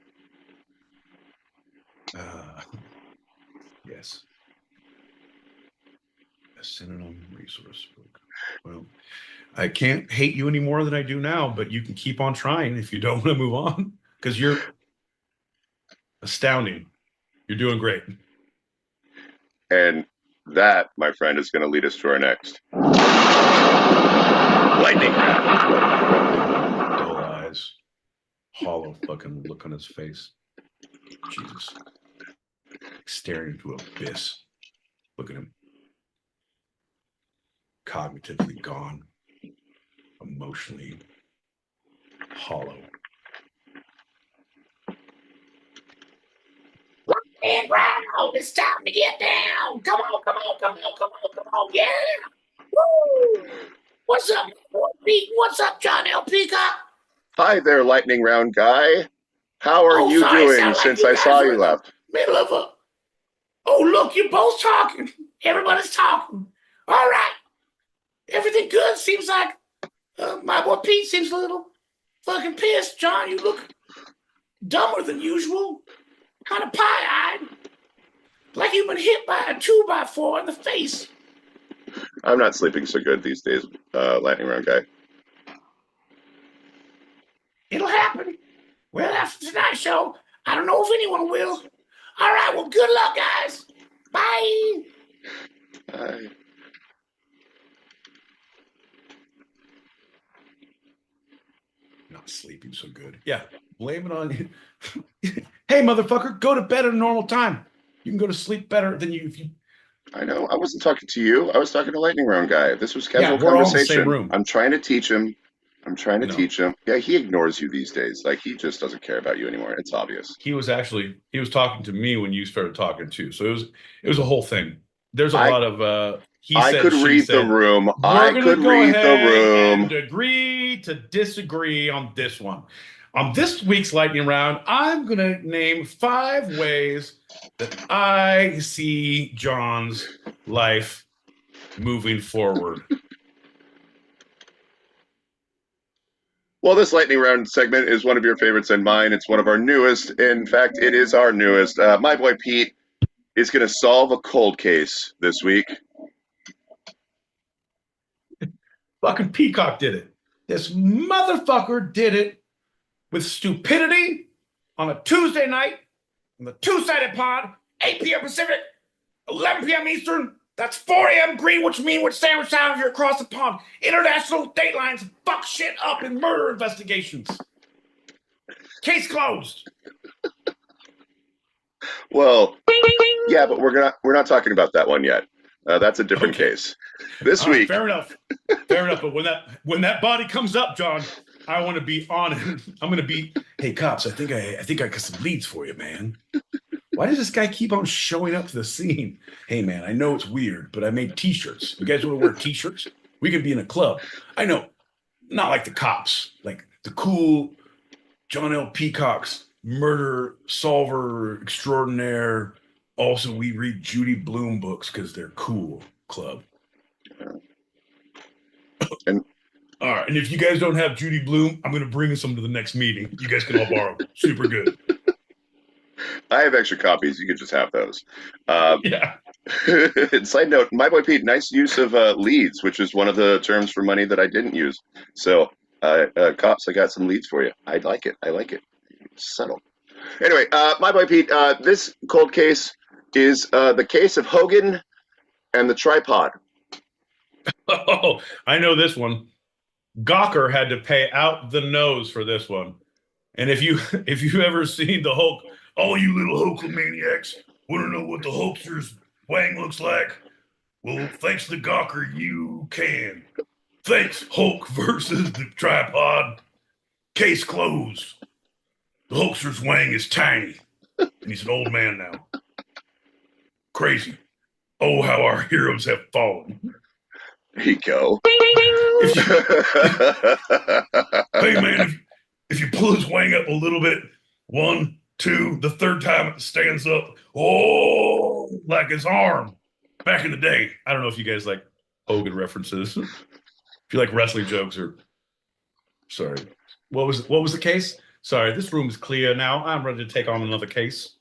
Yes. A synonym resource book. Well, I can't hate you any more than I do now, but you can keep on trying if you don't want to move on, because you're astounding. You're doing great. And that, my friend, is going to lead us to our next lightning round. Dull eyes, hollow fucking look on his face. Jesus. Staring into abyss. Look at him. Cognitively gone. Emotionally hollow. And round, it's time to get down. Come on, come on, come on, come on, come on, yeah. Woo! What's up, Pete? What's up, John L. Peacock? Hi there, lightning round guy. How are you sorry, doing sound like since you I guys saw are you in the left? Middle of a. Oh, look, you're both talking. Everybody's talking. All right. Everything good? Seems like my boy Pete seems a little fucking pissed. John, you look dumber than usual. Kind of pie-eyed. Like you've been hit by a 2x4 in the face. I'm not sleeping so good these days, lightning round guy. It'll happen. Well, after tonight's show, I don't know if anyone will. All right, well, good luck, guys. Bye. Bye. Not sleeping so good. Yeah, blame it on you. Hey, motherfucker, go to bed at a normal time. You can go to sleep better than you if you. I know. I wasn't talking to you. I was talking to lightning round guy. This was casual Yeah, we're all in the conversation. same room. I'm trying to teach him. No. Teach him. Yeah, he ignores you these days. Like, he just doesn't care about you anymore. It's obvious. He was talking to me when you started talking too. So it was a whole thing. There's a lot of I could read the room. I could read the room. And agree to disagree on this one. On this week's lightning round, I'm going to name 5 ways that I see John's life moving forward. Well, this lightning round segment is one of your favorites and mine. It's one of our newest. In fact, it is our newest. My boy Pete is going to solve a cold case this week. Fucking Peacock did it. This motherfucker did it with stupidity on a Tuesday night on the two-sided pod, 8 p.m. Pacific, 11 p.m. Eastern. That's 4 a.m. Greenwich, Meanwich, Sandwich Town if you're across the pond. International date lines fuck shit up in murder investigations. Case closed. Well, yeah, but we're not talking about that one yet. That's a different case. This week. Fair enough. Fair enough. But when that body comes up, John, I want to be on it. I'm going to be. Hey, cops! I think I got some leads for you, man. Why does this guy keep on showing up to the scene? Hey, man, I know it's weird, but I made T-shirts. You guys want to wear T-shirts? We could be in a club. I know, not like the cops, like the cool John L. Peacock's murder solver extraordinaire. Also, we read Judy Blume books because they're cool club. And all right, and if you guys don't have Judy Blume, I'm going to bring some to the next meeting. You guys can all borrow. Super good. I have extra copies. You could just have those. Yeah. Side note, my boy Pete, nice use of leads, which is one of the terms for money that I didn't use. So, cops, I got some leads for you. I like it. I like it. Subtle. Anyway, my boy Pete, this cold case is the case of Hogan and the tripod. Oh, I know this one. Gawker had to pay out the nose for this one. And if you ever seen the Hulk, all you little Hulkamaniacs want to know what the Hulkster's wang looks like? Well, thanks to Gawker, you can. Thanks, Hulk versus the tripod. Case closed. The Hulkster's wang is tiny, and he's an old man now. Crazy. Oh, how our heroes have fallen. There you go. Hey, man, if you pull his wang up a little bit, 1, 2, the third time it stands up, oh, like his arm. Back in the day. I don't know if you guys like Hogan references. If you like wrestling jokes or... Sorry. What was the case? Sorry, this room is clear now. I'm ready to take on another case.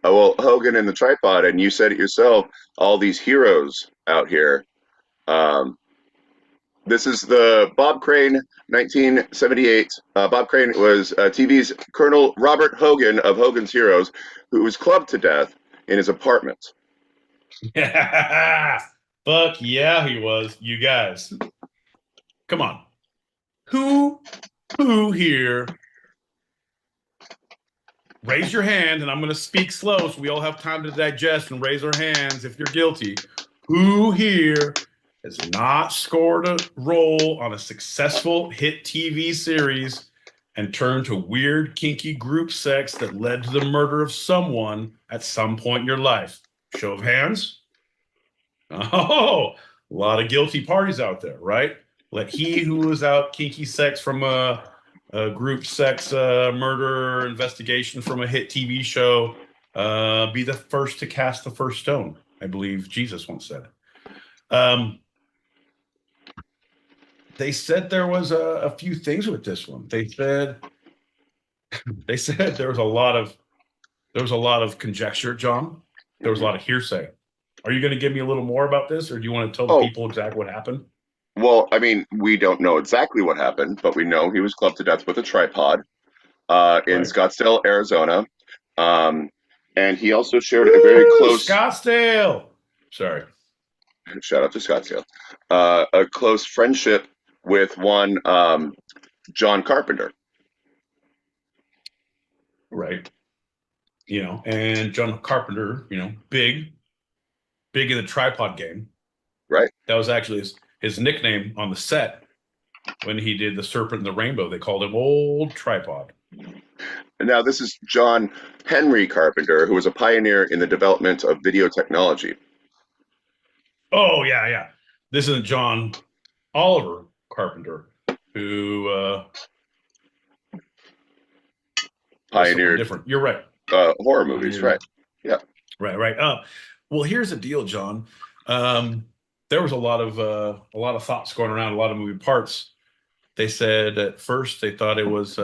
Oh, well, Hogan and the tripod, and you said it yourself, all these heroes out here. This is the Bob Crane, 1978. Bob Crane was TV's Colonel Robert Hogan of Hogan's Heroes, who was clubbed to death in his apartment. Fuck yeah, he was. You guys. Come on. Who here? Raise your hand, and I'm going to speak slow so we all have time to digest and raise our hands if you're guilty. Who here has not scored a role on a successful hit TV series and turned to weird, kinky group sex that led to the murder of someone at some point in your life? Show of hands. Oh, a lot of guilty parties out there, right? Let he who was out kinky sex from a group sex murder investigation from a hit TV show be the first to cast the first stone. I believe Jesus once said. They said there was a few things with this one. They said there was a lot of conjecture, John. There was a lot of hearsay. Are you going to give me a little more about this, or do you want to tell the people exactly what happened? Well, I mean, we don't know exactly what happened, but we know he was clubbed to death with a tripod in Scottsdale, Arizona. And he also shared a very close... Scottsdale! Sorry. Shout out to Scottsdale. A close friendship with one John Carpenter. Right. You know, and John Carpenter, you know, big in the tripod game. Right. That was actually his nickname on the set when he did The Serpent and the Rainbow. They called him Old Tripod. Now, this is John Henry Carpenter, who was a pioneer in the development of video technology. Oh, yeah. This isn't John Oliver Carpenter, who pioneered different. You're right. Horror movies, right? Yeah. Right. Well, here's the deal, John. There was a lot of thoughts going around, a lot of moving parts. They said at first they thought it was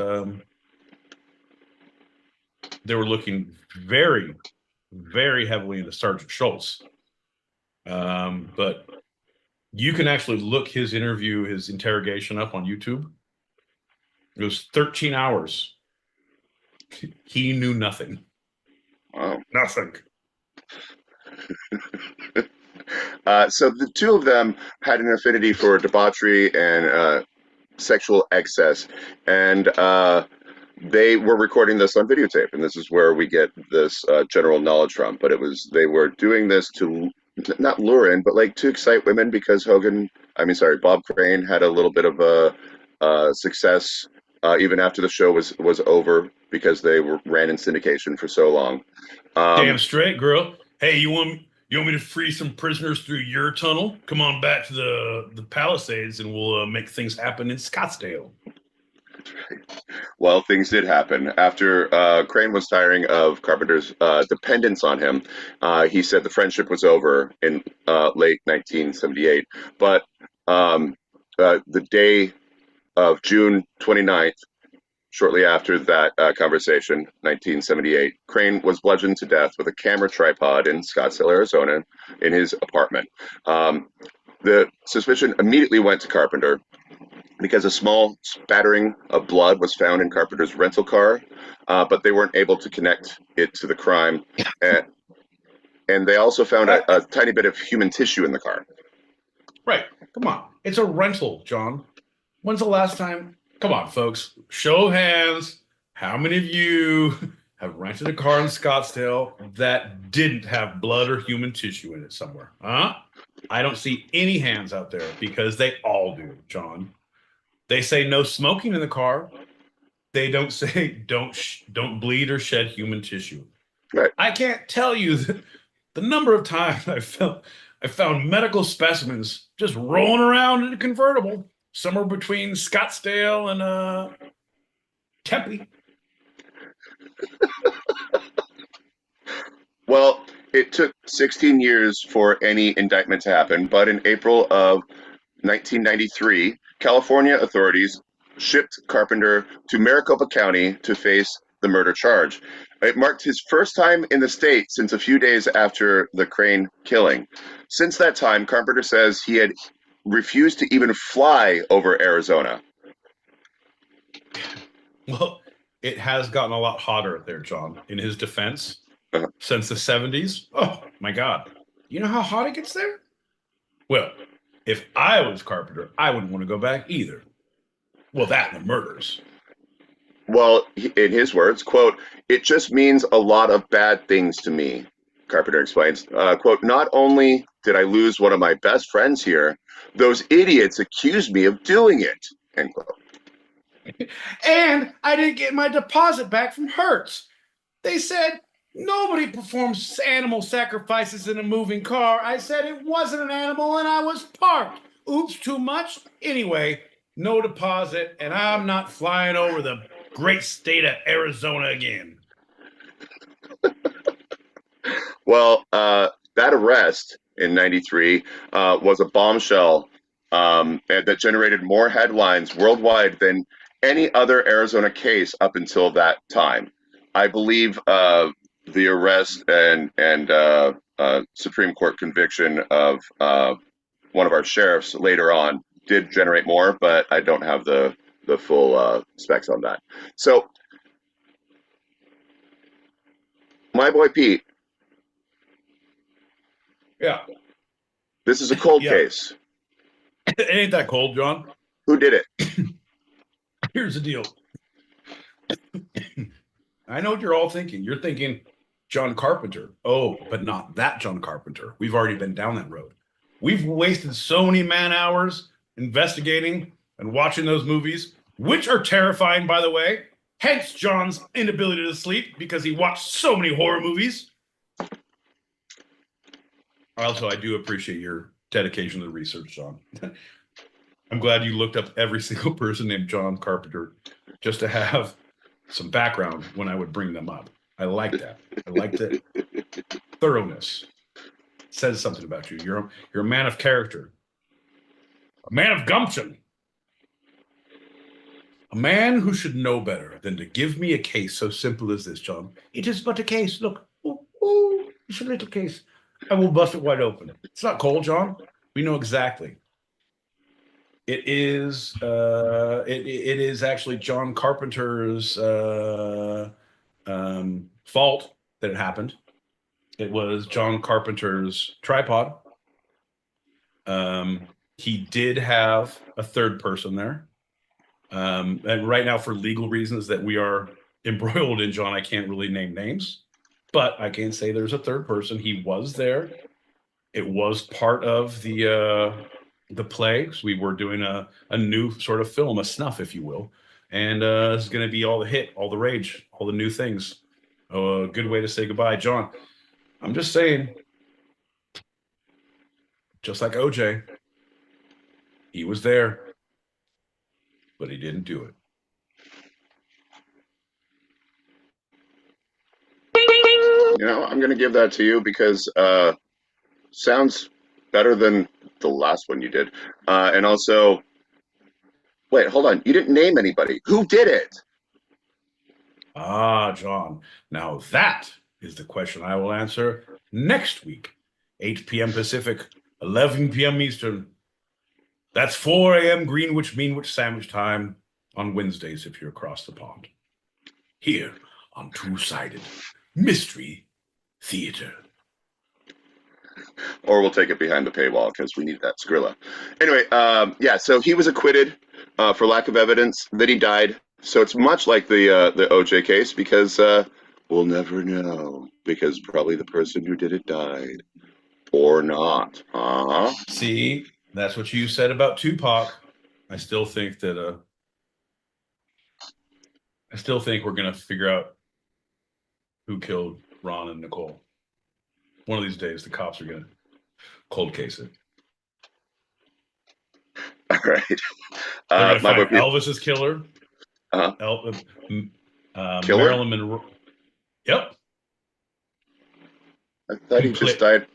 they were looking very, very heavily into Sergeant Schultz. But you can actually look his interview, his interrogation up on YouTube. It was 13 hours. He knew nothing. Wow. Nothing. So the two of them had an affinity for debauchery and sexual excess, and they were recording this on videotape, and this is where we get this general knowledge from. But they were doing this to not lure in, but like to excite women, because Bob Crane had a little bit of a success even after the show was over, because they ran in syndication for so long. Damn straight, girl. Hey, you want me to free some prisoners through your tunnel? Come on back to the Palisades, and we'll make things happen in Scottsdale. Well, things did happen. After Crane was tiring of Carpenter's dependence on him, he said the friendship was over in late 1978. But the day of June 29th, shortly after that conversation, 1978, Crane was bludgeoned to death with a camera tripod in Scottsdale, Arizona, in his apartment. The suspicion immediately went to Carpenter because a small spattering of blood was found in Carpenter's rental car, but they weren't able to connect it to the crime. And they also found a tiny bit of human tissue in the car. Right. Come on. It's a rental, John. When's the last time? Come on, folks. Show of hands. How many of you have rented a car in Scottsdale that didn't have blood or human tissue in it somewhere? Huh? I don't see any hands out there because they all do, John. They say no smoking in the car. They don't say don't bleed or shed human tissue. Right. I can't tell you the number of times I found medical specimens just rolling around in a convertible somewhere between Scottsdale and Tempe. Well, it took 16 years for any indictment to happen, but in April of 1993, California authorities shipped Carpenter to Maricopa County to face the murder charge. It marked his first time in the state since a few days after the Crane killing. Since that time, Carpenter says he had refused to even fly over Arizona. Well, it has gotten a lot hotter there, John, in his defense, Uh-huh. since the 70s. Oh, my God. You know how hot it gets there? Well, if I was Carpenter, I wouldn't want to go back either. Well, that and the murders. Well, in his words, quote, "It just means a lot of bad things to me," Carpenter explains. Quote, "Not only did I lose one of my best friends here, those idiots accused me of doing it," end quote. And I didn't get my deposit back from Hertz. They said nobody performs animal sacrifices in a moving car. I said it wasn't an animal and I was parked. Oops, too much? Anyway, no deposit, and I'm not flying over the great state of Arizona again. Well, that arrest in 93 was a bombshell that generated more headlines worldwide than any other Arizona case up until that time. I believe the arrest and Supreme Court conviction of one of our sheriffs later on did generate more, but I don't have the full specs on that. So, my boy Pete, Yeah. this is a cold Yeah. case. It ain't that cold, John. Who did it? Here's the deal. I know what you're all thinking. You're thinking John Carpenter. Oh, but not that John Carpenter. We've already been down that road. We've wasted so many man hours investigating and watching those movies, which are terrifying, by the way. Hence John's inability to sleep because he watched so many horror movies. Also, I do appreciate your dedication to the research, John. I'm glad you looked up every single person named John Carpenter just to have some background when I would bring them up. I like that. I like the thoroughness. It says something about you. You're a man of character, a man of gumption, a man who should know better than to give me a case so simple as this, John. It is but a case. Look, it's a little case. I will bust it wide open. It's not cold, John. We know exactly. It is. It is actually John Carpenter's fault that it happened. It was John Carpenter's tripod. He did have a third person there, and right now, for legal reasons that we are embroiled in, John, I can't really name names. But I can say there's a third person. He was there. It was part of the play. So we were doing a new sort of film, a snuff, if you will. And it's going to be all the hit, all the rage, all the new things. A good way to say goodbye. John, I'm just saying, just like OJ, he was there, but he didn't do it. You know, I'm going to give that to you because sounds better than the last one you did. And also, wait, hold on. You didn't name anybody. Who did it? Ah, John. Now that is the question I will answer next week, 8 p.m. Pacific, 11 p.m. Eastern. That's 4 a.m. Greenwich Meanwich Sandwich time on Wednesdays if you're across the pond. Here on Two-Sided Mystery Theater. Or we'll take it behind the paywall because we need that Skrilla. Anyway, yeah, so he was acquitted for lack of evidence. Then he died. So it's much like the OJ case because we'll never know because probably the person who did it died or not. See, that's what you said about Tupac. I still think that we're gonna figure out who killed Ron and Nicole. One of these days, the cops are gonna cold case it. All right. They're gonna my find boy, Elvis's killer. Killer? Marilyn Monroe. Yep. I thought he just died.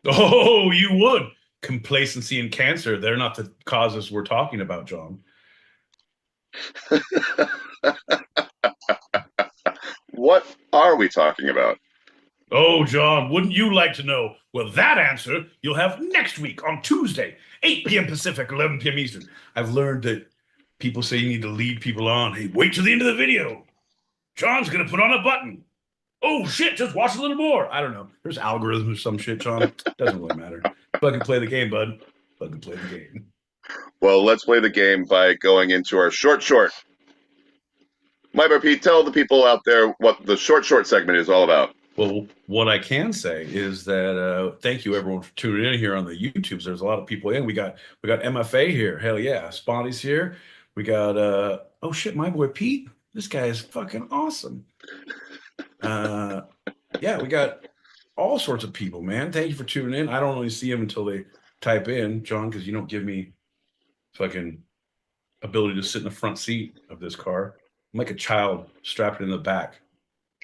Oh, you would. Complacency and cancer. They're not the causes we're talking about, John. What are we talking about? Oh, John, wouldn't you like to know? Well, that answer you'll have next week on Tuesday, 8 p.m. Pacific, 11 p.m. Eastern. I've learned that people say you need to lead people on. Hey, wait till the end of the video. John's going to put on a button. Oh, shit, just watch a little more. I don't know. There's algorithms or some shit, John. Doesn't really matter. Fucking play the game, bud. Fucking play the game. Well, let's play the game by going into our short. My boy Pete, tell the people out there what the short segment is all about. Well, what I can say is that thank you everyone for tuning in here on the YouTubes. There's a lot of people in. We got MFA here. Hell yeah. Spotty's here. We got oh shit, my boy Pete. This guy is fucking awesome. Yeah, we got all sorts of people, man. Thank you for tuning in. I don't really see them until they type in, John, because you don't give me fucking ability to sit in the front seat of this car. I'm like a child strapped in the back.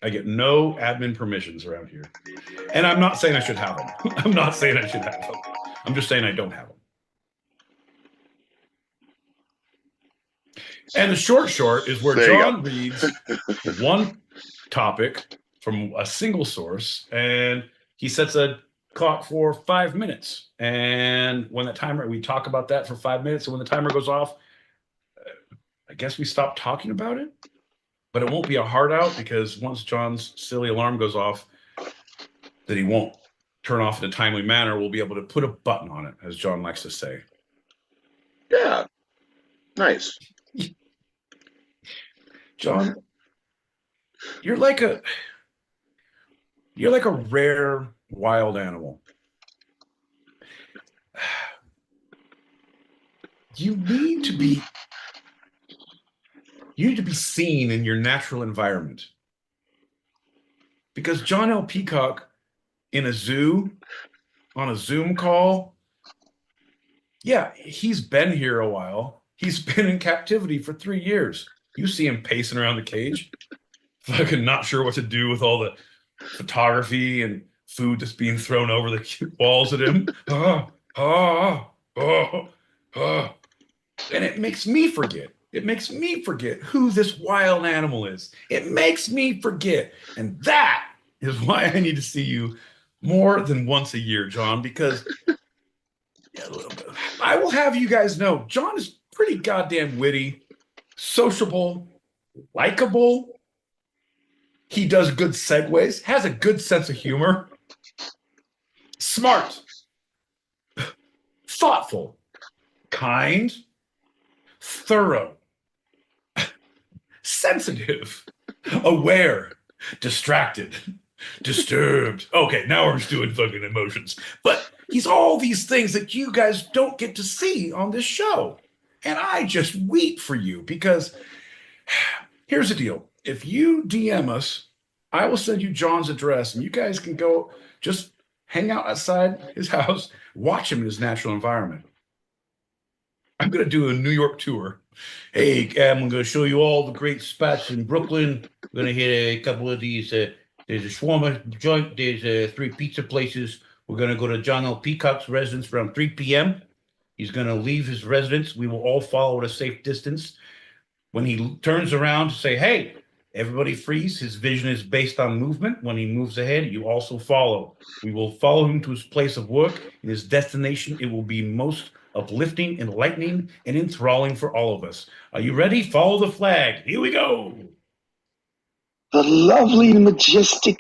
I get no admin permissions around here. And I'm not saying I should have them. I'm not saying I should have them. I'm just saying I don't have them. And the short is where John reads one topic from a single source, and he sets a clock for 5 minutes. And when the timer, we talk about that for 5 minutes, and when the timer goes off, I guess we stop talking about it. But it won't be a hard out because once John's silly alarm goes off that he won't turn off in a timely manner, we'll be able to put a button on it, as John likes to say. Yeah. Nice. John, you're like a rare wild animal. You need to be seen in your natural environment. Because John L. Peacock in a zoo, on a Zoom call, yeah, he's been here a while. He's been in captivity for 3 years. You see him pacing around the cage, fucking not sure what to do with all the photography and food that's being thrown over the walls at him. And it makes me forget. It makes me forget who this wild animal is. It makes me forget. And that is why I need to see you more than once a year, John, because I will have you guys know John is pretty goddamn witty, sociable, likable. He does good segues, has a good sense of humor, smart, thoughtful, kind, thorough, sensitive, aware, distracted, disturbed. Okay, now we're just doing fucking emotions. But he's all these things that you guys don't get to see on this show. And I just weep for you because here's the deal. If you DM us, I will send you John's address and you guys can go just hang out outside his house, watch him in his natural environment. I'm going to do a New York tour. Hey, I'm going to show you all the great spots in Brooklyn. We're going to hit a couple of these. There's a shawarma joint. There's 3 pizza places. We're going to go to John L. Peacock's residence around 3 p.m. He's going to leave his residence. We will all follow at a safe distance. When he turns around to say, hey, Everybody freeze. His vision is based on movement. When he moves ahead, you also follow. We will follow him to his place of work. In his destination, it will be most uplifting, enlightening, and enthralling for all of us. Are you ready? Follow the flag. Here we go. The lovely, majestic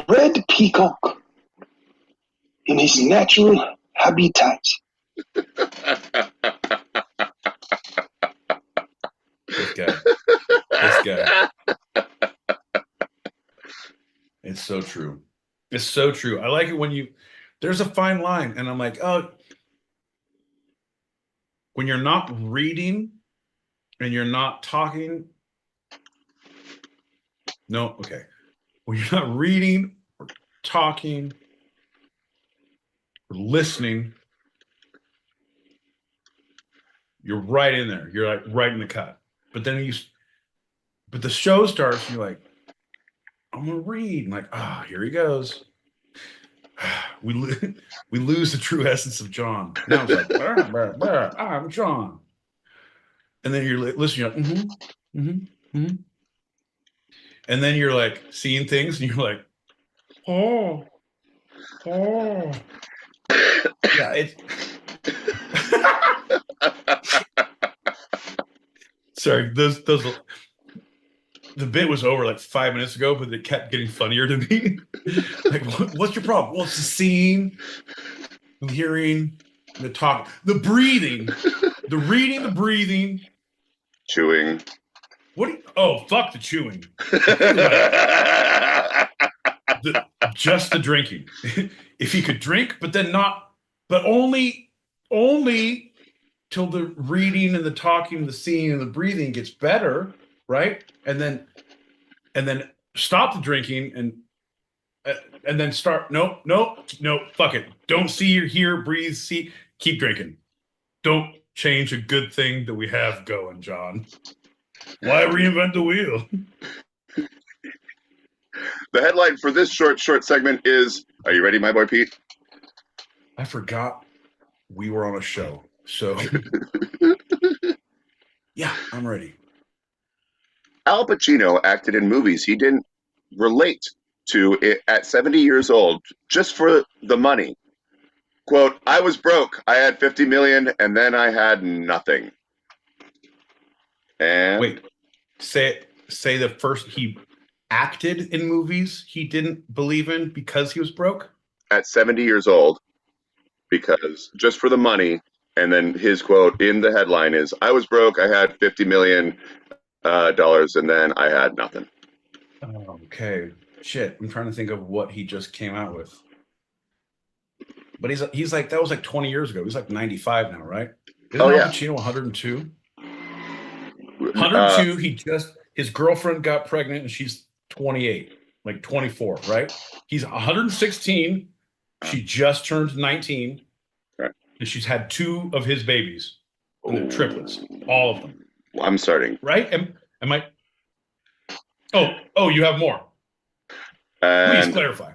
red peacock in his natural habitat. This guy. This guy. It's so true. It's so true. I like it when there's a fine line, and I'm like, oh, when you're not reading and you're not talking. No, okay. When you're not reading or talking or listening, you're right in there. You're like right in the cut. But then but the show starts, and you're like, I'm gonna read. And like, here he goes. We lose the true essence of John. Now it's like, bah, bah, bah, I'm John. And then you're listening, you're like, and then you're like seeing things, and you're like, oh. Yeah, it's sorry, those the bit was over like 5 minutes ago, but it kept getting funnier to me. Like, what's your problem? Well, it's the scene, the hearing, the talk, the breathing, the reading, the breathing, Chewing. Fuck the chewing. Just the drinking. If he could drink, but only till the reading and the talking, the seeing and the breathing gets better, right? And then stop the drinking and then start. No, fuck it. Don't see or hear, breathe, see. Keep drinking. Don't change a good thing that we have going, John. Why reinvent the wheel? The headline for this short segment is, are you ready, my boy Pete? I forgot we were on a show. So, yeah, I'm ready. Al Pacino acted in movies he didn't relate to at 70 years old just for the money. Quote, I was broke. I had 50 million and then I had nothing. And wait, say the first he acted in movies he didn't believe in because he was broke? At 70 years old, because just for the money. And then his quote in the headline is, I was broke. I had $50 million and then I had nothing. Okay. Shit. I'm trying to think of what he just came out with. But he's like, that was like 20 years ago. He's like 95 now, right? Isn't Al Pacino 102? 102, his girlfriend got pregnant and she's 28, like 24, right? He's 116. She just turned 19. Right. And she's had 2 of his babies. And they're triplets. All of them. I'm starting. Right? Am I? Oh, you have more. Please clarify.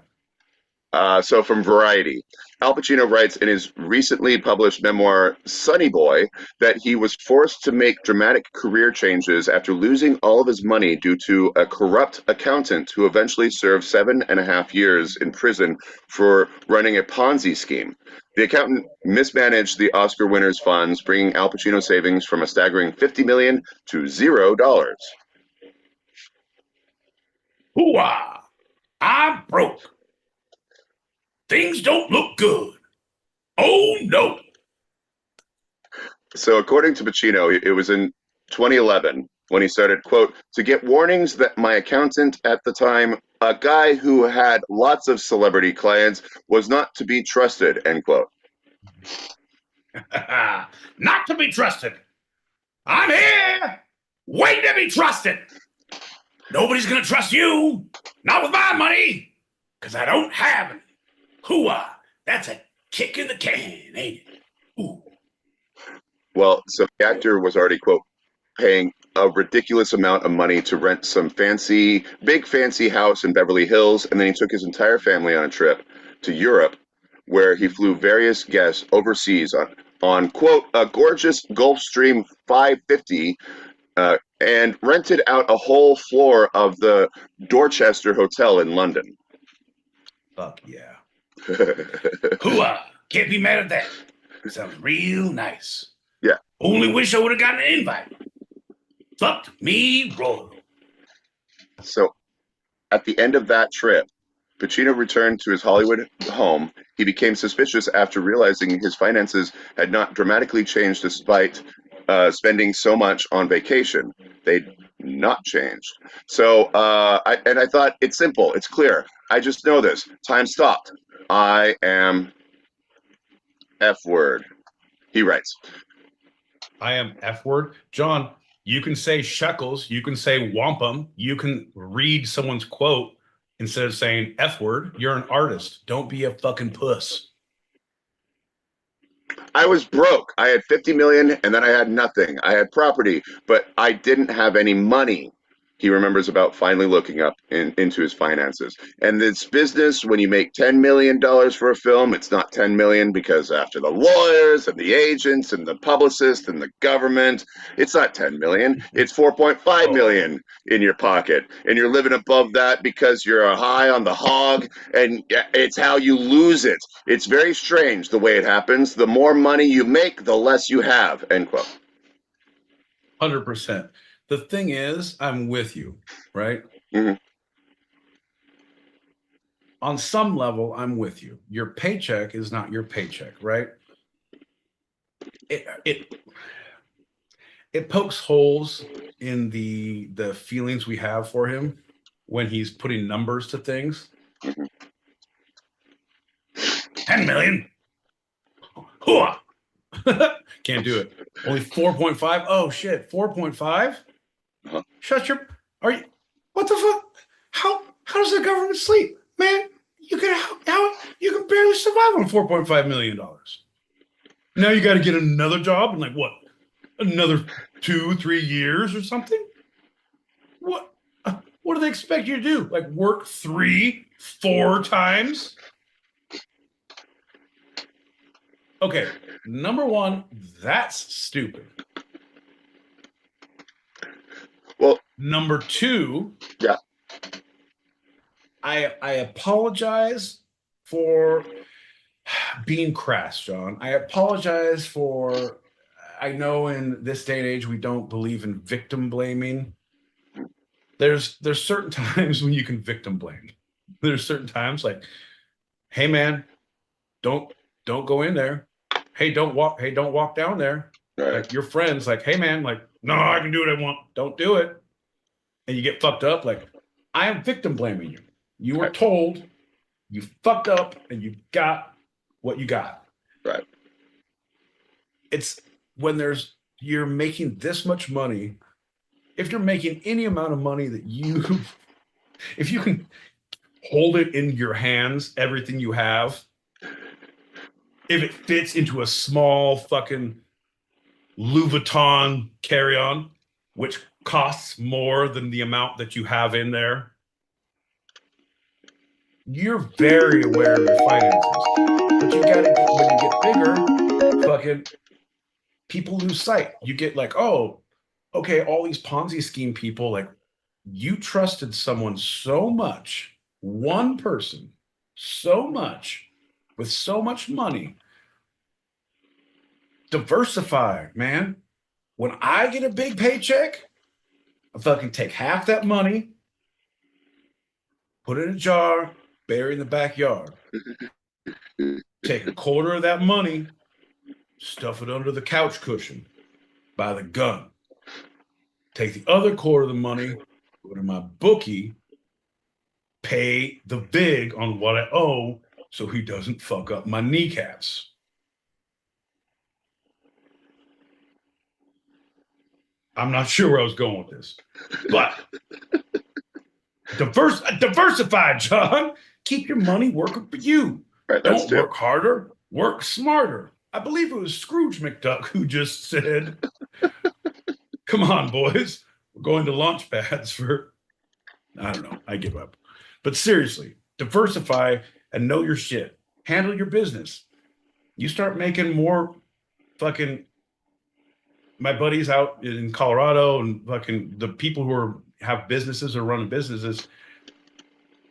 So from Variety, Al Pacino writes in his recently published memoir, Sonny Boy, that he was forced to make dramatic career changes after losing all of his money due to a corrupt accountant who eventually served 7.5 years in prison for running a Ponzi scheme. The accountant mismanaged the Oscar winner's funds, bringing Al Pacino's savings from a staggering $50 million to $0. Hooah! I'm broke. Things don't look good. Oh, no. So according to Pacino, it was in 2011 when he started, quote, to get warnings that my accountant at the time, a guy who had lots of celebrity clients, was not to be trusted, end quote. Not to be trusted. I'm here waiting to be trusted. Nobody's going to trust you. Not with my money, because I don't have any. Hooah! That's a kick in the can, ain't it? Ooh. Well, so the actor was already, quote, paying a ridiculous amount of money to rent some big fancy house in Beverly Hills, and then he took his entire family on a trip to Europe, where he flew various guests overseas on quote, a gorgeous Gulfstream 550 and rented out a whole floor of the Dorchester Hotel in London. Fuck yeah. Hooah! Can't be mad at that. Sounds real nice. Yeah. Only wish I would have gotten an invite. Fucked me royal. So at the end of that trip, Pacino returned to his Hollywood home. He became suspicious after realizing his finances had not dramatically changed despite spending so much on vacation. They'd not changed. So I thought, it's simple. It's clear. I just know this. Time stopped. I am F word. He writes. I am F word. John, you can say shekels. You can say wampum. You can read someone's quote instead of saying F word. You're an artist. Don't be a fucking puss. I was broke. I had 50 million and then I had nothing. I had property, but I didn't have any money. He remembers about finally looking up into his finances. And this business, when you make $10 million for a film, it's not 10 million because after the lawyers and the agents and the publicists and the government, it's not 10 million. It's 4.5 million in your pocket. And you're living above that because you're high on the hog, and it's how you lose it. It's very strange the way it happens. The more money you make, the less you have, end quote. 100%. The thing is, I'm with you, right? Mhm. On some level, I'm with you. Your paycheck is not your paycheck, right? It pokes holes in the feelings we have for him when he's putting numbers to things. 10 million. Hooah! Can't do it. Only 4.5. Oh shit, 4.5? Uh-huh. Shut your. Are you? What the fuck? How does the government sleep, man? You can barely survive on $4.5 million. Now you got to get another job in like what? Another 2-3 years or something? What do they expect you to do? Like work 3-4 times? Okay, number one, that's stupid. Well, number two, yeah. I apologize for being crass, John. I apologize for, I know in this day and age we don't believe in victim blaming. There's certain times when you can victim blame. There's certain times like, hey man, don't go in there. Hey, don't walk down there. Right. Like your friends, like, hey man, like, no, I can do what I want. Don't do it. And you get fucked up. Like, I am victim blaming you. You were told, you fucked up, and you got what you got. Right. It's when you're making this much money. If you're making any amount of money that if you can hold it in your hands, everything you have, if it fits into a small fucking Louis Vuitton carry-on, which costs more than the amount that you have in there, you're very aware of your finances. But you gotta get, when you get bigger, fucking people lose sight. You get like, oh, okay, all these Ponzi scheme people, like you trusted someone so much, one person, so much, with so much money. Diversify, man. When I get a big paycheck, I fucking take half that money, put it in a jar, bury in the backyard. Take a quarter of that money, stuff it under the couch cushion, buy the gun. Take the other quarter of the money, go to my bookie, pay the big on what I owe so he doesn't fuck up my kneecaps. I'm not sure where I was going with this, but diversify, John. Keep your money working for you. Right, Don't work harder, work smarter. I believe it was Scrooge McDuck who just said, come on, boys. We're going to launch pads for, I don't know, I give up. But seriously, diversify and know your shit. Handle your business. You start making more fucking my buddies out in Colorado and fucking the people who have businesses or running businesses,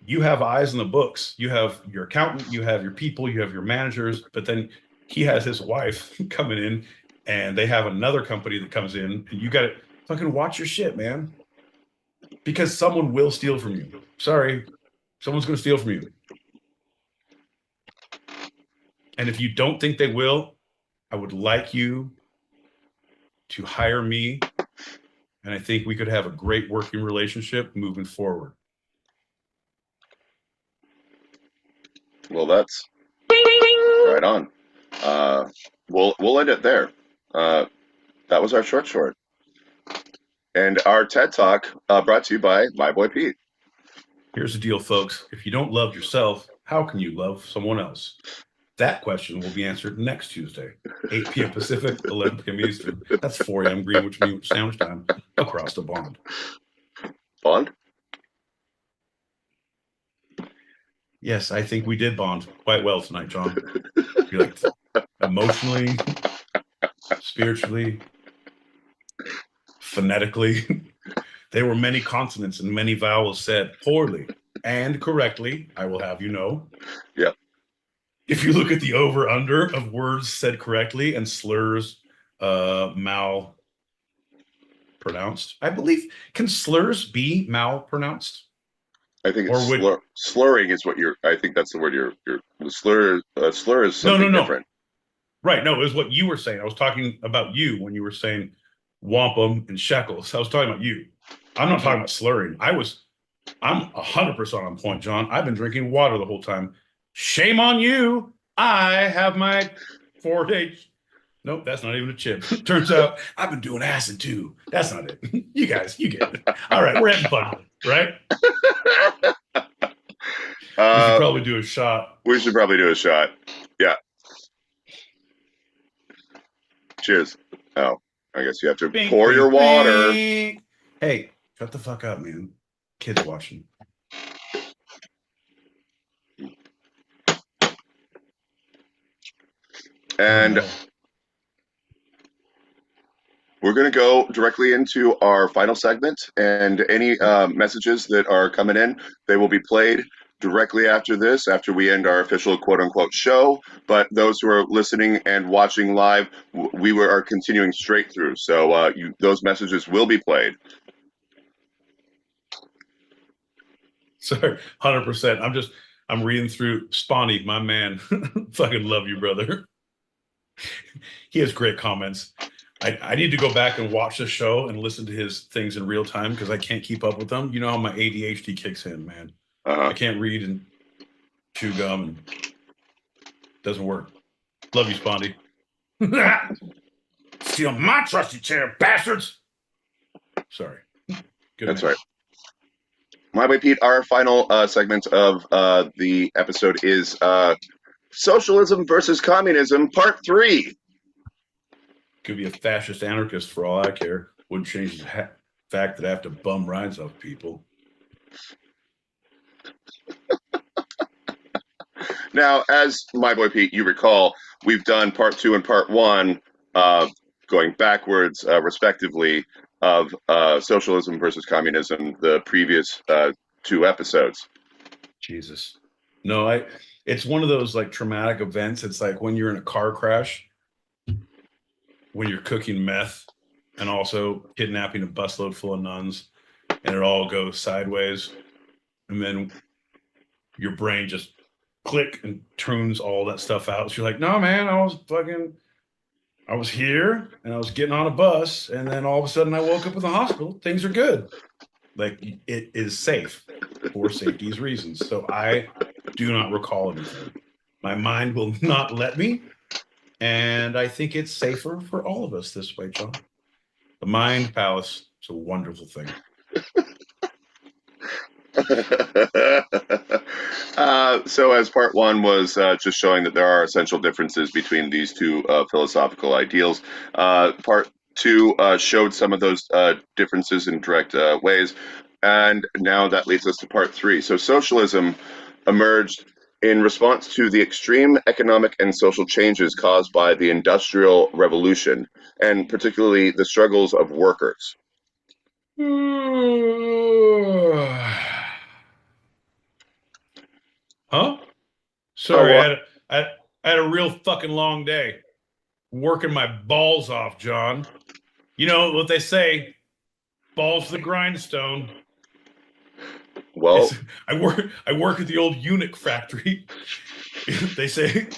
you have eyes in the books. You have your accountant, you have your people, you have your managers, but then he has his wife coming in and they have another company that comes in, and you got to fucking watch your shit, man. Because someone will steal from you. Sorry, someone's going to steal from you. And if you don't think they will, I would like you to hire me. And I think we could have a great working relationship moving forward. Well, that's right on. We'll end it there. That was our short. And our TED Talk brought to you by my boy Pete. Here's the deal, folks. If you don't love yourself, how can you love someone else? That question will be answered next Tuesday, 8 p.m. Pacific, 11 p.m. Eastern. That's 4 a.m. Greenwich Mean Sandwich Time across the bond. Bond? Yes, I think we did bond quite well tonight, John. You're like emotionally, spiritually, phonetically. There were many consonants and many vowels said poorly and correctly, I will have you know. Yep. If you look at the over-under of words said correctly and slurs mal pronounced, I believe, can slurs be mal-pronounced? I think it's slurring is what I think that's the word the slur is something different. Right, no, it was what you were saying. I was talking about you when you were saying wampum and shekels. I was talking about you. I'm not talking about slurring. I'm 100% on point, John. I've been drinking water the whole time. Shame on you. I have my 4-day. Nope, that's not even a chip. Turns out I've been doing acid too. That's not it. You guys, you get it. All right, we're having fun, right? We should probably do a shot. We should probably do a shot. Yeah. Cheers. Oh, I guess you have to pour your water. Hey, shut the fuck up, man. Kids watching. And we're going to go directly into our final segment, and any messages that are coming in, they will be played directly after this, after we end our official quote-unquote show. But those who are listening and watching live, we are continuing straight through. So those messages will be played. Sorry, 100%. I'm reading through Spawny, my man. Fucking love you, brother. He has great comments. I need to go back and watch the show and listen to his things in real time because I can't keep up with them. You know how my ADHD kicks in, man. I can't read and chew gum and doesn't work. Love you, Spondy. Steal my trusty chair, bastards. Sorry. That's right. My boy Pete, our final segment of the episode is Socialism versus Communism, Part 3. Could be a fascist anarchist for all I care. Wouldn't change the fact that I have to bum rides off people. Now, as my boy Pete, you recall, we've done Part 2 and Part 1, going backwards, respectively, of Socialism versus Communism, the previous 2 episodes. Jesus. No, it's one of those like traumatic events. It's like when you're in a car crash, when you're cooking meth and also kidnapping a busload full of nuns, and it all goes sideways. And then your brain just click and turns all that stuff out. So you're like, no, man, I was here and I was getting on a bus. And then all of a sudden I woke up in the hospital. Things are good. Like, it is safe for safety's reasons. So I do not recall anything. My mind will not let me. And I think it's safer for all of us this way, John. The mind palace is a wonderful thing. So as Part 1 was just showing that there are essential differences between these 2 philosophical ideals, Part 2 showed some of those differences in direct ways, and now that leads us to Part 3. So socialism emerged in response to the extreme economic and social changes caused by the Industrial Revolution, and particularly the struggles of workers. Huh? Sorry, well- I had a real fucking long day. Working my balls off, John. You know what they say, balls to the grindstone. Well, I work at the old eunuch factory. They say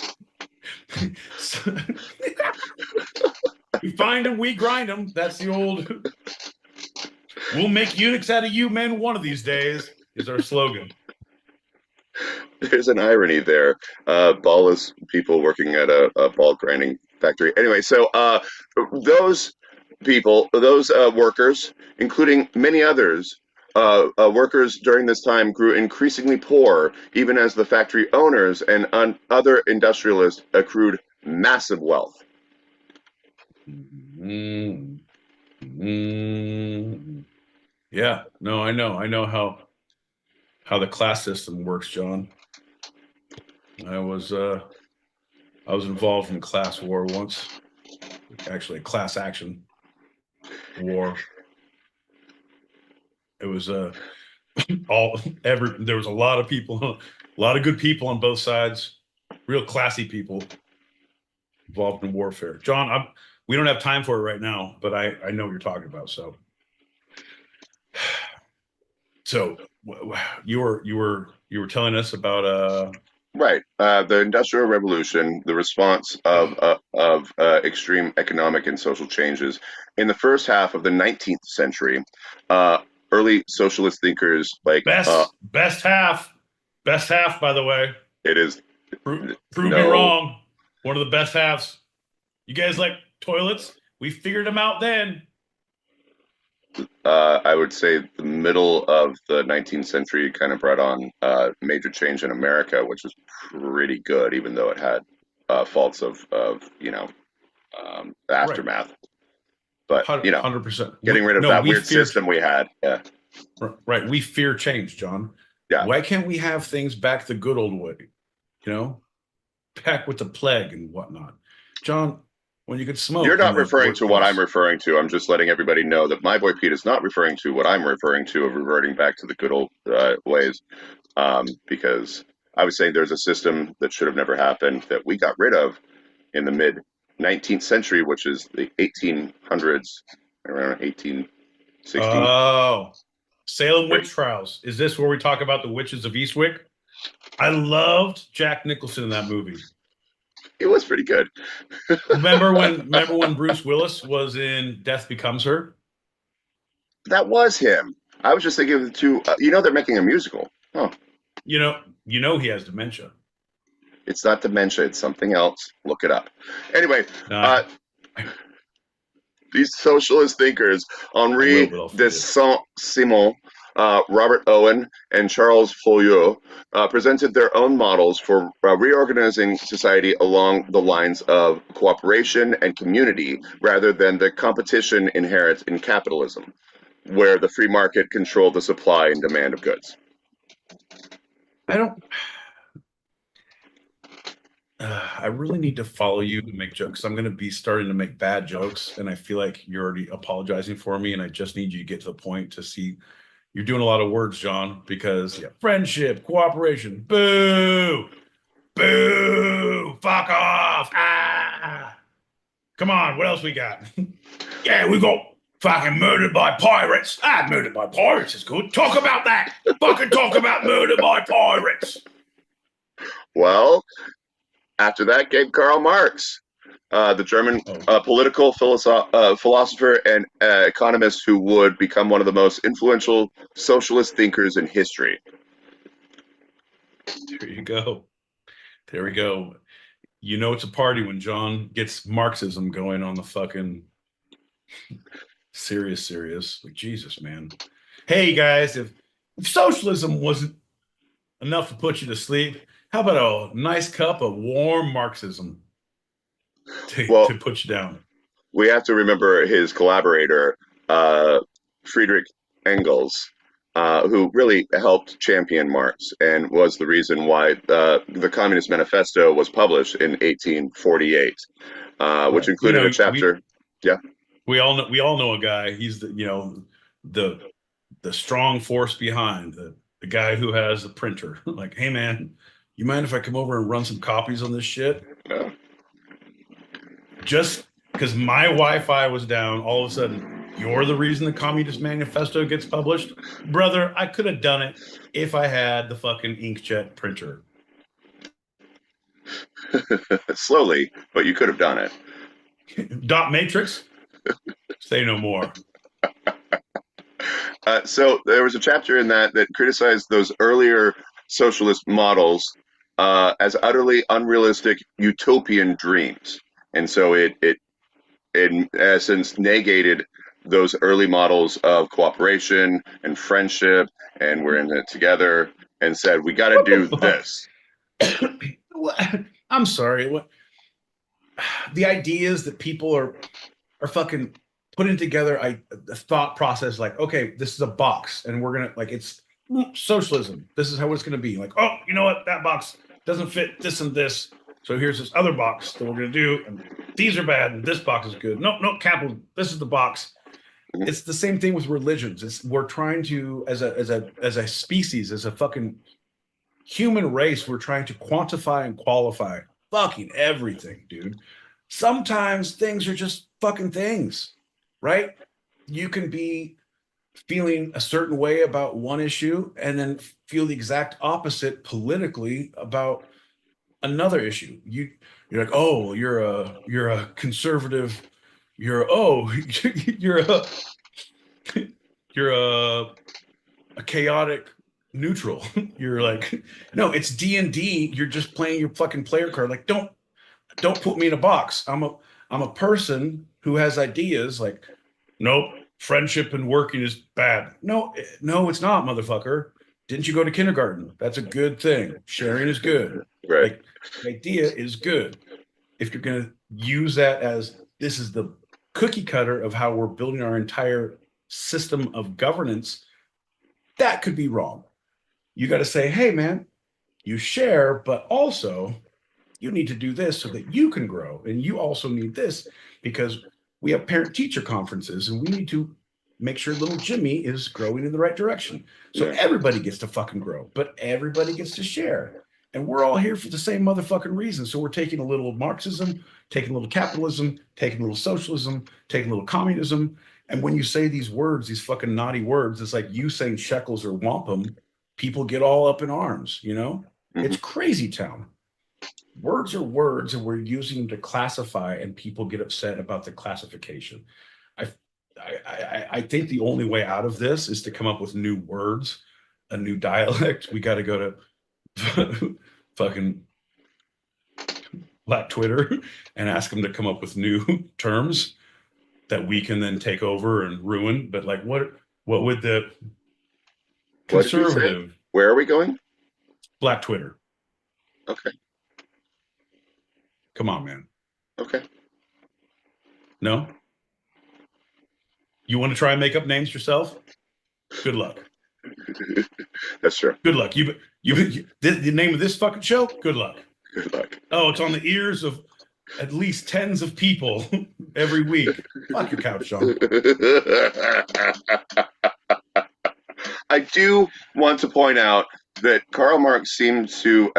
we find them, we grind them. That's the old we'll make eunuchs out of you men one of these days is our slogan. there's an irony there. Ballless people working at a ball grinding factory. Anyway, so those people, those workers, including many others, workers during this time grew increasingly poor, even as the factory owners and other industrialists accrued massive wealth. Yeah, no, I know how the class system works, John. I was involved in class war once, actually a class action war. It was there was a lot of people, a lot of good people on both sides, real classy people involved in warfare. John, we don't have time for it right now, but I know what you're talking about. So you were telling us about Right. The Industrial Revolution, the response of extreme economic and social changes. In the first half of the 19th century, early socialist thinkers like best half, by the way. it is Prove me wrong. One of the best halves. You guys like toilets? We figured them out then. I would say the middle of the 19th century kind of brought on major change in America, which was pretty good, even though it had faults of the aftermath. But 100%. getting rid of that weird system we had. Yeah. Right. We fear change, John. Yeah. Why can't we have things back the good old way? Back with the plague and whatnot. John, when you could smoke. You're not referring to what I'm referring to. I'm just letting everybody know that my boy Pete is not referring to what I'm referring to of reverting back to the good old ways. Because I was saying there's a system that should have never happened that we got rid of in the mid 19th century, which is the 1800s, around 1860. Oh, Salem witch trials. Is this where we talk about the witches of Eastwick? I loved Jack Nicholson in that movie. It was pretty good. remember when Bruce Willis was in Death Becomes Her? That was him. I was just thinking of the two. They're making a musical. Oh. You know he has dementia. It's not dementia. It's something else. Look it up. Anyway, these socialist thinkers, Henri de Saint-Simon, Robert Owen, and Charles Fourier, presented their own models for reorganizing society along the lines of cooperation and community rather than the competition inherent in capitalism, where the free market controlled the supply and demand of goods. I really need to follow you to make jokes. I'm going to be starting to make bad jokes, and I feel like you're already apologizing for me, and I just need you to get to the point to see you're doing a lot of words, John, because friendship, cooperation, boo, fuck off, come on, what else we got? Yeah, we got fucking murdered by pirates. Murdered by pirates is good. Talk about that. Fucking talk about murder by pirates. Well, after that came Karl Marx, the German political philosopher and economist who would become one of the most influential socialist thinkers in history. There you go. There we go. It's a party when John gets Marxism going on the fucking serious. Like, Jesus, man. Hey, guys, if socialism wasn't enough to put you to sleep, how about a nice cup of warm Marxism to put you down? We have to remember his collaborator, Friedrich Engels, who really helped champion Marx and was the reason why the Communist Manifesto was published in 1848, which Right. included a chapter. Yeah. We all know a guy. He's the the strong force behind the guy who has the printer. Like, hey man, you mind if I come over and run some copies on this shit? Yeah. Just because my Wi-Fi was down, all of a sudden, you're the reason the Communist Manifesto gets published? Brother, I could have done it if I had the fucking inkjet printer. Slowly, but you could have done it. Dot matrix? Say no more. So there was a chapter in that criticized those earlier socialist models as utterly unrealistic utopian dreams, and so it in essence negated those early models of cooperation and friendship, and we're in it together, and said we got to do this. I'm sorry. What the idea is that people are fucking putting together a thought process like, okay, this is a box, and we're gonna like it's socialism. This is how it's gonna be. Like, oh, you know what? That box doesn't fit this and this. So here's this other box that we're gonna do, and these are bad, and this box is good. No, capital. This is the box. It's the same thing with religions. We're trying to, as a species, as a fucking human race, we're trying to quantify and qualify fucking everything, dude. Sometimes things are just fucking things, right? You can be feeling a certain way about one issue and then feel the exact opposite politically about another issue. You're like, oh, you're a conservative. You're a chaotic neutral. You're like, no, it's D&D. You're just playing your fucking player card. Like, don't put me in a box. I'm a person who has ideas. Like, nope, friendship and working is bad. No, it's not, motherfucker. Didn't you go to kindergarten? That's a good thing. Sharing is good. Right. Like, the idea is good. If you're going to use that as this is the cookie cutter of how we're building our entire system of governance, that could be wrong. You got to say, hey, man, you share, but also you need to do this so that you can grow. And you also need this because we have parent-teacher conferences and we need to make sure little Jimmy is growing in the right direction. So everybody gets to fucking grow, but everybody gets to share. And we're all here for the same motherfucking reason. So we're taking a little Marxism, taking a little capitalism, taking a little socialism, taking a little communism. And when you say these words, these fucking naughty words, it's like you saying shekels or wampum, people get all up in arms, you know? Mhm. It's crazy town. Words are words, and we're using them to classify, and people get upset about the classification. I think the only way out of this is to come up with new words, a new dialect. We got to go to fucking Black Twitter and ask them to come up with new terms that we can then take over and ruin. But like, what would the What did you say? conservative Where are we going? Black Twitter? Okay. Come on, man. Okay. No? You want to try and make up names yourself? Good luck. That's true. Good luck. The name of this fucking show? Good luck. Good luck. Oh, it's on the ears of at least tens of people every week. Fuck your couch, Sean. I do want to point out that Karl Marx seemed to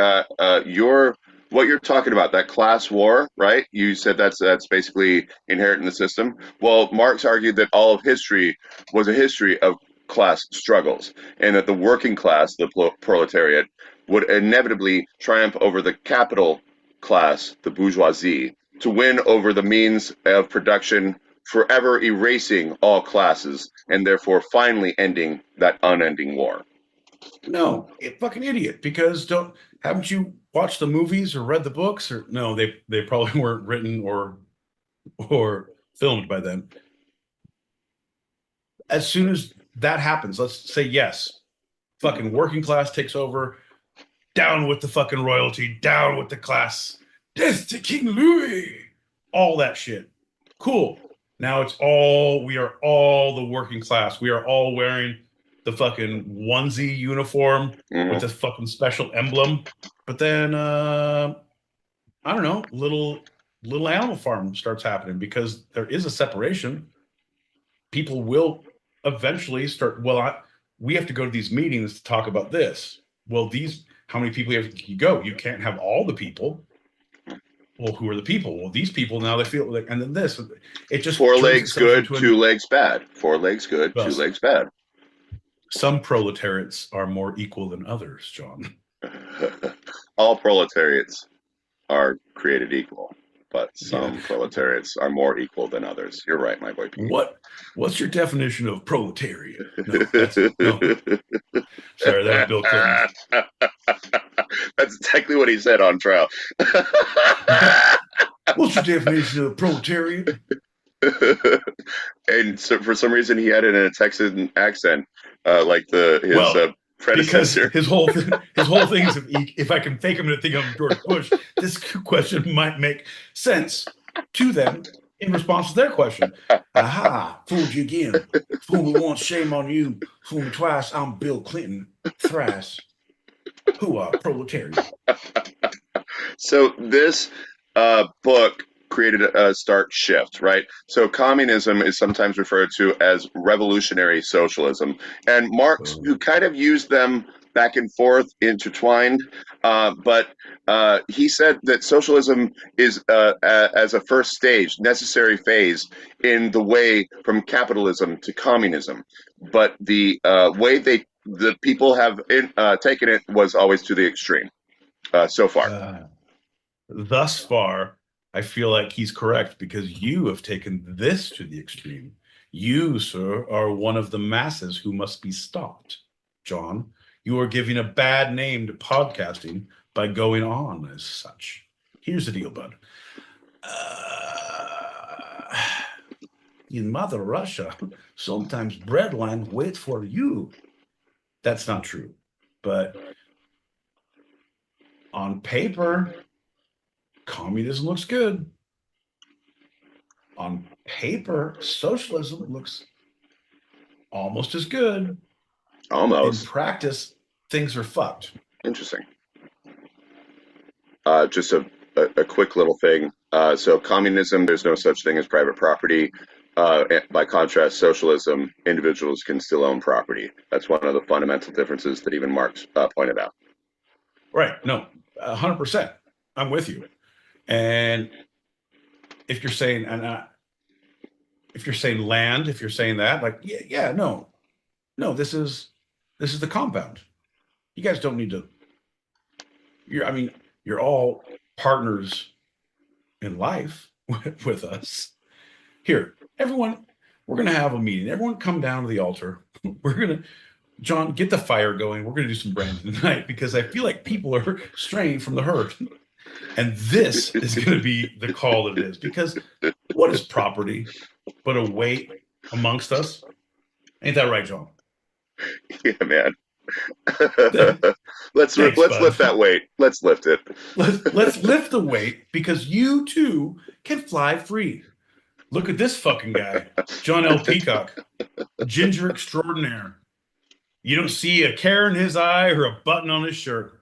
what you're talking about, that class war, right? You said that's basically inherent in the system. Well, Marx argued that all of history was a history of class struggles, and that the working class, the proletariat, would inevitably triumph over the capital class, the bourgeoisie, to win over the means of production, forever erasing all classes, and therefore finally ending that unending war. No, fucking idiot. Because haven't you watched the movies or read the books? Or no, they probably weren't written or filmed by then. As soon as that happens, let's say yes, fucking working class takes over. Down with the fucking royalty, down with the class, death to King Louis, all that shit. Cool. Now we are all the working class. We are all wearing the fucking onesie uniform with this fucking special emblem. But then I don't know, little Animal Farm starts happening because there is a separation. People will eventually start. Well, we have to go to these meetings to talk about this. Well, how many people have you go? You can't have all the people. Well, who are the people? Well, these people now they feel like, and then this. It just 4 turns legs itself good, into 2 legs bad. 4 legs good, 2 Thus. legs bad. Some proletariats are more equal than others, John. All proletariats are created equal, but some proletariats are more equal than others. You're right, my boy Pete. What's your definition of proletariat? No. Sorry, that was Bill Clinton. That's exactly what he said on trial. What's your definition of proletariat? And so for some reason he had it in a Texan accent, like his predecessor. Because his whole thing is if I can fake him to think I'm George Bush, this question might make sense to them in response to their question. Aha, fooled you again. Fool me once, shame on you. Fool me twice, I'm Bill Clinton. Thrice. Who are proletariat? So this book created a stark shift, right? So communism is sometimes referred to as revolutionary socialism. And Marx, who kind of used them back and forth, intertwined, but he said that socialism is, as a first stage, necessary phase in the way from capitalism to communism. But the way the people have taken it was always to the extreme so far. Thus far, I feel like he's correct because you have taken this to the extreme. You, sir, are one of the masses who must be stopped. John, you are giving a bad name to podcasting by going on as such. Here's the deal, bud. In Mother Russia, sometimes breadline waits for you. That's not true. But on paper, communism looks good. On paper, socialism looks almost as good. Almost. In practice, things are fucked. Interesting. Just a quick little thing. So communism, there's no such thing as private property. By contrast, socialism, individuals can still own property. That's one of the fundamental differences that even Marx pointed out. Right. No, 100%. I'm with you. And if you're saying, if you're saying land, if you're saying that, like, no, this is the compound. You guys don't need to. You're all partners in life with us. Here, everyone, we're gonna have a meeting. Everyone, come down to the altar. John, get the fire going. We're gonna do some branding tonight because I feel like people are straying from the herd. And this is going to be the call that it is, because what is property but a weight amongst us? Ain't that right, John? Yeah, man. Let's lift that weight. Let's lift it. Let's lift the weight because you too can fly free. Look at this fucking guy, John L. Peacock, ginger extraordinaire. You don't see a care in his eye or a button on his shirt.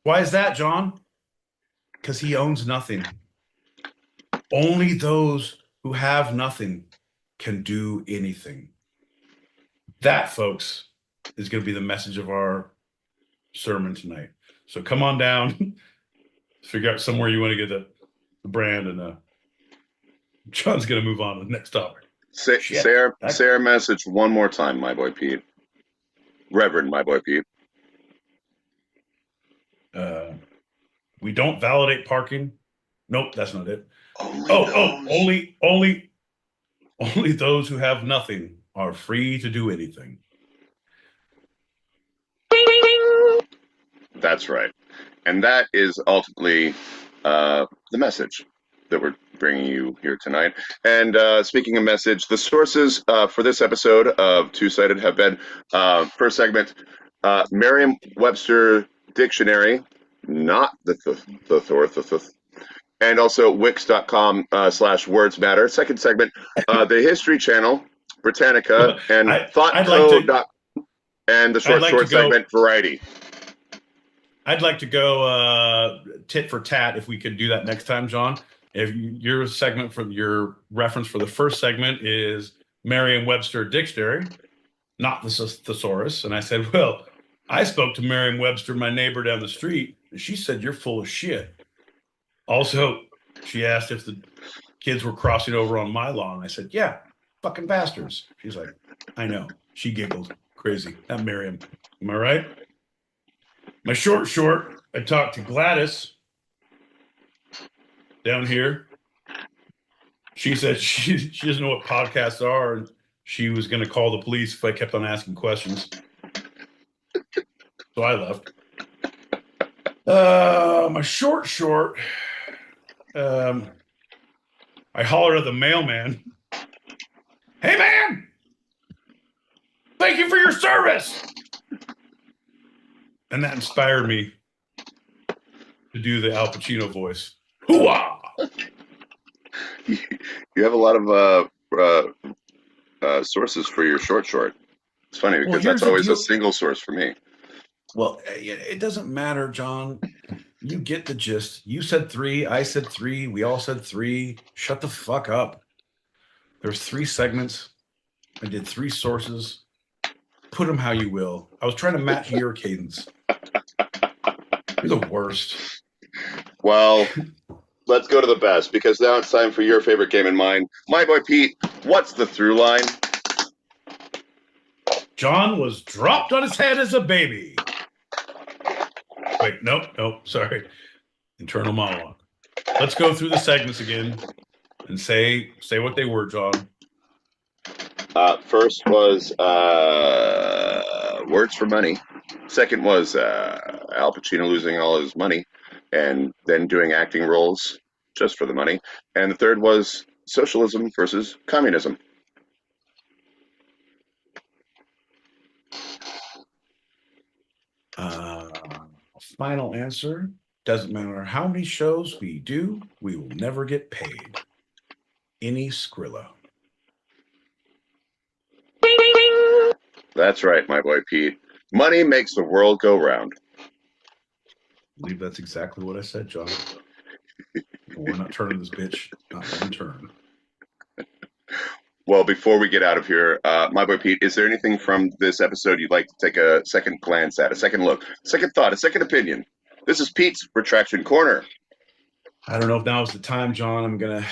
Why is that, John? Because he owns nothing. Only those who have nothing can do anything. That, folks, is going to be the message of our sermon tonight. So come on down, figure out somewhere you want to get the brand, and John's going to move on to the next topic. Say our message one more time, my boy Pete. Reverend, my boy Pete. We don't validate parking. Nope, that's not it. Only those who have nothing are free to do anything. That's right. And that is ultimately the message that we're bringing you here tonight. And speaking of message, the sources for this episode of Two Sided have been, first segment, Merriam-Webster Dictionary, not the Thorth, and also wix.com/words matter. Second segment, the History Channel, Britannica, and I'd like to. and the I'd like to short go- segment Variety. I'd like to go tit for tat if we could do that next time, John. If your segment for your reference for the first segment is Merriam-Webster Dictionary, not the thesaurus, and I said, well, I spoke to Merriam-Webster, my neighbor down the street, and she said you're full of shit. Also, she asked if the kids were crossing over on my lawn. I said, yeah, fucking bastards. She's like, I know. She giggled. Crazy. That Merriam. Am I right? My short, I talked to Gladys down here. She said she doesn't know what podcasts are, and she was going to call the police if I kept on asking questions. So I left. My short, I hollered at the mailman. Hey, man! Thank you for your service! And that inspired me to do the Al Pacino voice. Hoo-ah! You have a lot of sources for your short. It's funny because that's always a single source for me. Well, it doesn't matter, John. You get the gist. You said 3. I said 3. We all said 3. Shut the fuck up. There's 3 segments. I did 3 sources. Put them how you will. I was trying to match your cadence. You're the worst. Well, let's go to the best, because now it's time for your favorite game and mine. My boy Pete, what's the through line? John was dropped on his head as a baby. Wait, nope, sorry. Internal monologue. Let's go through the segments again and say what they were, John. First was Words for Money. Second was Al Pacino losing all his money and then doing acting roles just for the money. And the third was Socialism versus Communism. Final answer. Doesn't matter how many shows we do, we will never get paid. Any Skrilla. That's right, my boy Pete. Money makes the world go round. I believe that's exactly what I said, John. We're not turning this bitch. Not one turn. Well, before we get out of here, my boy Pete, is there anything from this episode you'd like to take a second glance at, a second look, second thought, a second opinion? This is Pete's Retraction Corner. I don't know if now is the time, John. I'm going to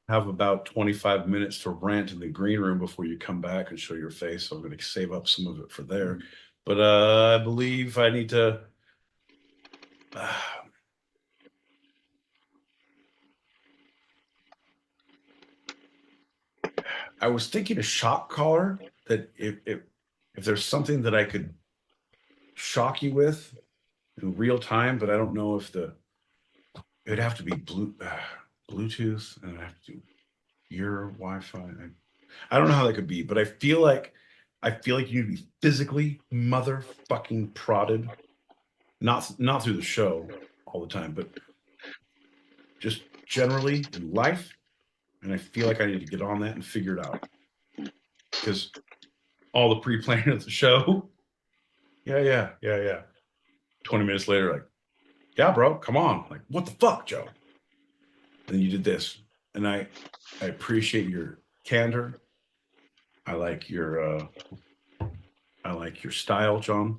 have about 25 minutes to rant in the green room before you come back and show your face. So I'm going to save up some of it for there. But I believe I need to... I was thinking a shock collar, that if there's something that I could shock you with in real time, but I don't know if it'd have to be Bluetooth, and I'd have to do your Wi-Fi. I don't know how that could be, but I feel like you need to be physically motherfucking prodded, not through the show all the time, but just generally in life. And I feel like I need to get on that and figure it out, because all the pre-planning of the show, yeah. 20 minutes later, like, yeah, bro, come on. Like, what the fuck, Joe? And then you did this. And I appreciate your candor. I like your style, John.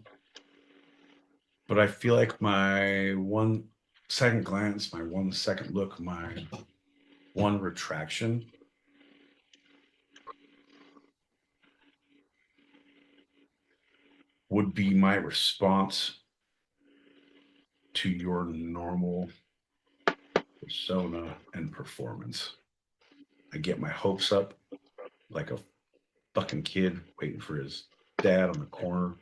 But I feel like my 1 second glance, my 1 second look, my 1 retraction would be my response to your normal persona and performance. I get my hopes up like a fucking kid waiting for his dad on the corner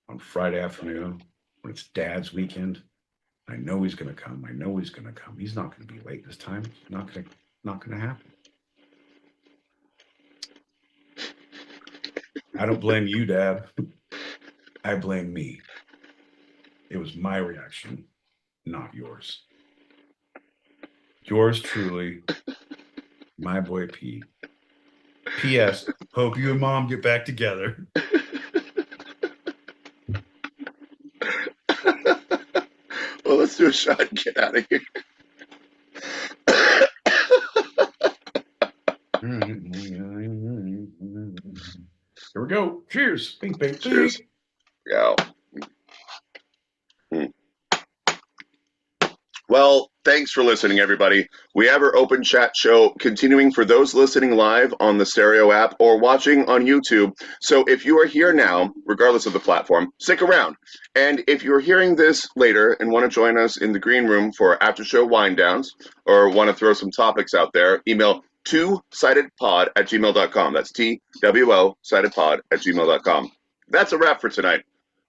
on Friday afternoon when it's dad's weekend. I know he's going to come. He's not going to be late this time. It's not going to happen. I don't blame you, Dad. I blame me. It was my reaction, not yours. Yours truly, my boy P. P.S. Hope you and Mom get back together. Well, let's do a shot and get out of here. Here we go. Cheers. Bing, bing, Cheers. bing. Yeah. Well, thanks for listening, everybody. We have our open chat show continuing for those listening live on the Stereo app or watching on YouTube. So if you are here now, regardless of the platform, stick around. And if you're hearing this later and want to join us in the green room for after-show wind-downs or want to throw some topics out there, email two-sidedpod@gmail.com. That's TWO sidedpod@gmail.com. That's a wrap for tonight.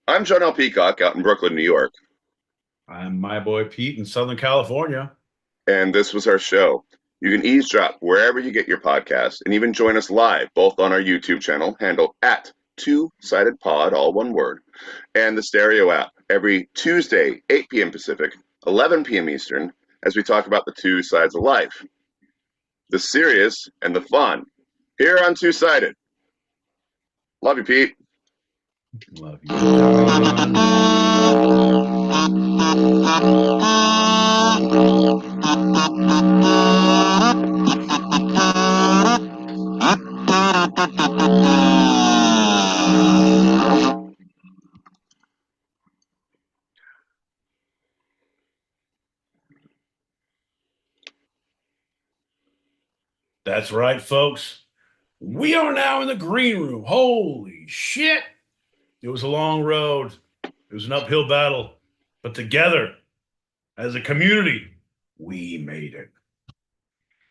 I'm John L. Peacock out in Brooklyn, New York. I'm my boy Pete in Southern California. And this was our show. You can eavesdrop wherever you get your podcasts and even join us live, both on our YouTube channel, handle at two-sided-pod, all one word, and the Stereo app every Tuesday, 8 p.m. Pacific, 11 p.m. Eastern, as we talk about the two sides of life. The serious and the fun. Here on Two-Sided. Love you, Pete. Love you, John. That's right, folks. We are now in the green room. Holy shit. It was a long road. It was an uphill battle. But together, as a community, we made it.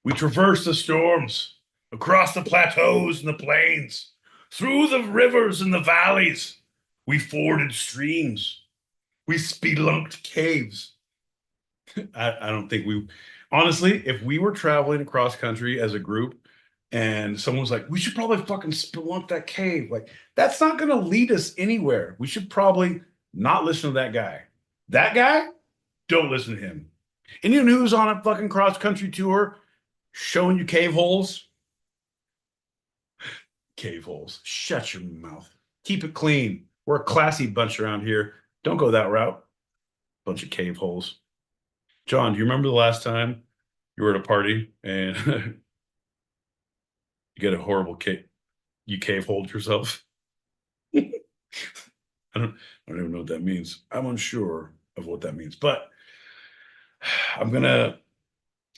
We traversed the storms, across the plateaus and the plains, through the rivers and the valleys. We forded streams. We spelunked caves. I don't think we, honestly, if we were traveling across country as a group and someone was like, we should probably fucking spelunk that cave, like, that's not going to lead us anywhere. We should probably not listen to that guy. That guy, don't listen to him. Anyone who's on a fucking cross country tour showing you cave holes, cave holes, shut your mouth. Keep it clean. We're a classy bunch around here. Don't go that route. Bunch of cave holes. John, do you remember the last time you were at a party and you get a horrible cave? You cave hold yourself? I don't even know what that means. I'm unsure of what that means, but I don't know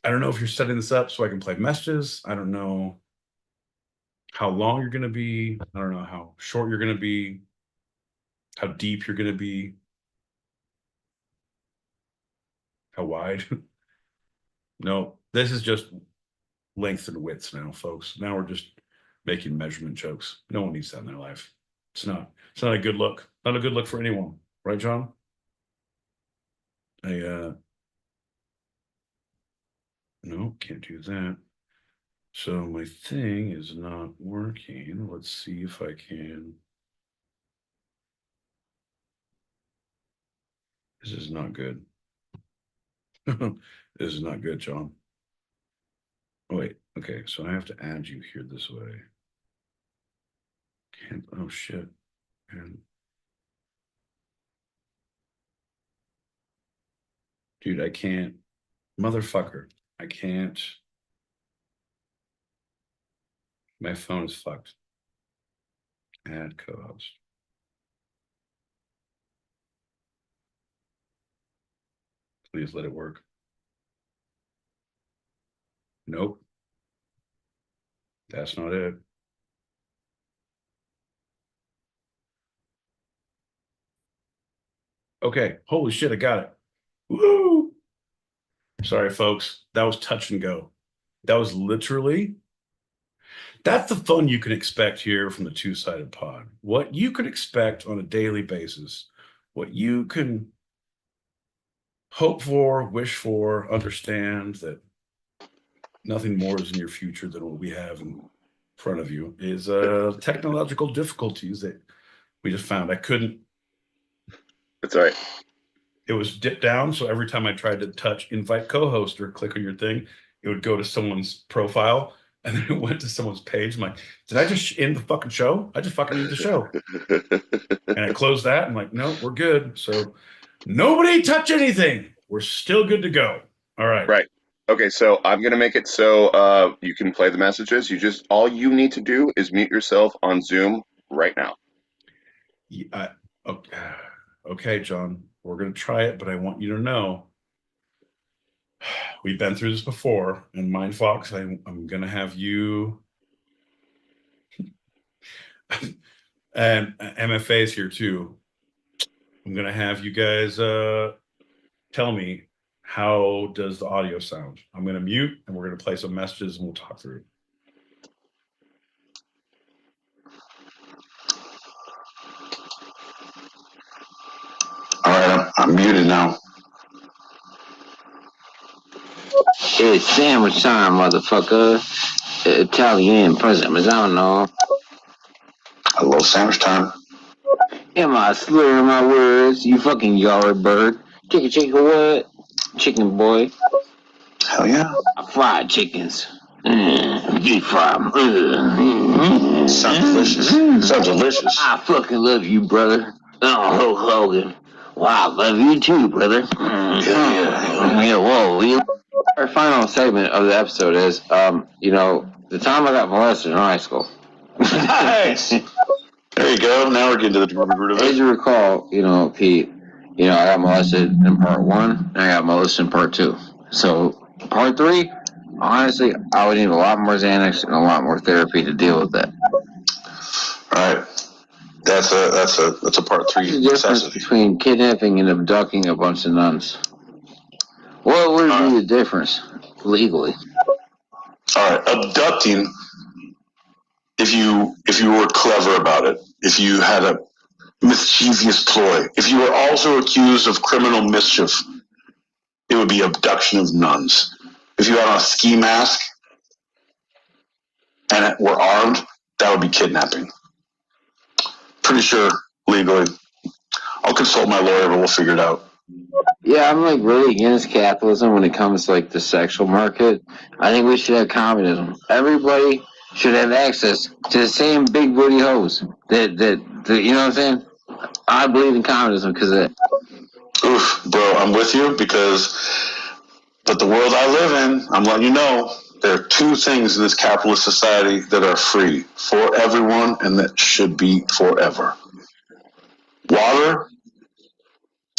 if you're setting this up so I can play messages. I don't know how long you're going to be. I don't know how short you're going to be, how deep you're going to be, how wide. No, this is just length and width now, folks. Now we're just making measurement jokes. No one needs that in their life. It's not a good look. Not a good look for anyone. Right, John? No, can't do that. So my thing is not working. Let's see if I can. This is not good. This is not good, John. Oh, wait. Okay, so I have to add you here this way. Can't. Oh shit. Man. Dude, I can't. Motherfucker. I can't. My phone is fucked. Add co-host. Please let it work. Nope. That's not it. Okay. Holy shit, I got it. Woo! Sorry, folks. That was touch and go. That was literally. That's the fun you can expect here from the Two-Sided Pod. What you can expect on a daily basis. What you can hope for, wish for, understand that nothing more is in your future than what we have in front of you is technological difficulties that we just found. I couldn't. That's all right. It was dipped down, so every time I tried to touch invite co-host or click on your thing, it would go to someone's profile And then it went to someone's page. I'm like, did I just end the fucking show? I just fucking ended the show. And I closed that. I'm like, no, we're good. So nobody touch anything. We're still good to go. All right. Right. Okay, so I'm gonna make it so you can play the messages. All you need to do is mute yourself on Zoom right now. Yeah, okay, John, we're going to try it, but I want you to know we've been through this before. And Mindfox, I'm going to have you and MFA is here too. I'm going to have you guys tell me, how does the audio sound? I'm going to mute and we're going to play some messages and we'll talk through it. All right, I'm muted now. It's sandwich time, motherfucker. Italian Parmesan. A little sandwich time. Am I slurring my words? You fucking yard bird. Chicken what? Chicken boy. Hell yeah. Fried chickens. Deep fry 'em. Sounds delicious. Sounds delicious. I fucking love you, brother. Oh, Hulk Hogan. Wow, I love you too, brother. Yeah, whoa. Our final segment of the episode is, the time I got molested in high school. Nice. There you go. Now we're getting to the root of As it. you recall, Pete, I got molested in part 1, and I got molested in part 2. So, part 3, honestly, I would need a lot more Xanax and a lot more therapy to deal with that. All right. That's a part 3 What's the difference necessity. between kidnapping and abducting a bunch of nuns? What would be the difference legally? All right. Abducting, if you were clever about it, if you had a mischievous ploy, if you were also accused of criminal mischief, it would be abduction of nuns. If you had on a ski mask and were armed, that would be kidnapping. Pretty sure legally. I'll consult my lawyer, but we'll figure it out. Yeah, I'm really against capitalism when it comes to the sexual market. I think we should have communism. Everybody should have access to the same big booty hoes. That you know what I'm saying? I believe in communism because of that. Oof, bro, I'm with you but the world I live in, I'm letting you know, there are 2 things in this capitalist society that are free for everyone and that should be forever. Water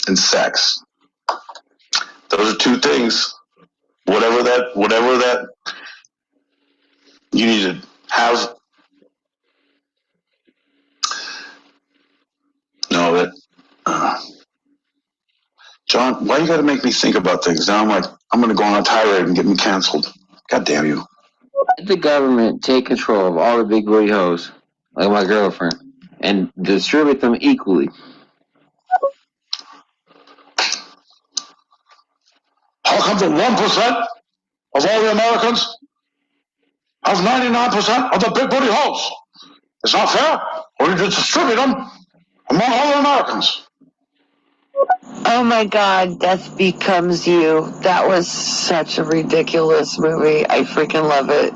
and sex. Those are 2 things. Whatever that you need to have. No, that. John, why you got to make me think about things? Now I'm going to go on a tirade and get me canceled. God damn you. Let the government take control of all the big booty hoes, like my girlfriend, and distribute them equally. How come the 1% of all the Americans have 99% of the big booty hoes? It's not fair. We need to distribute them among all the Americans. Oh my God, Death Becomes You. That was such a ridiculous movie. I freaking love it.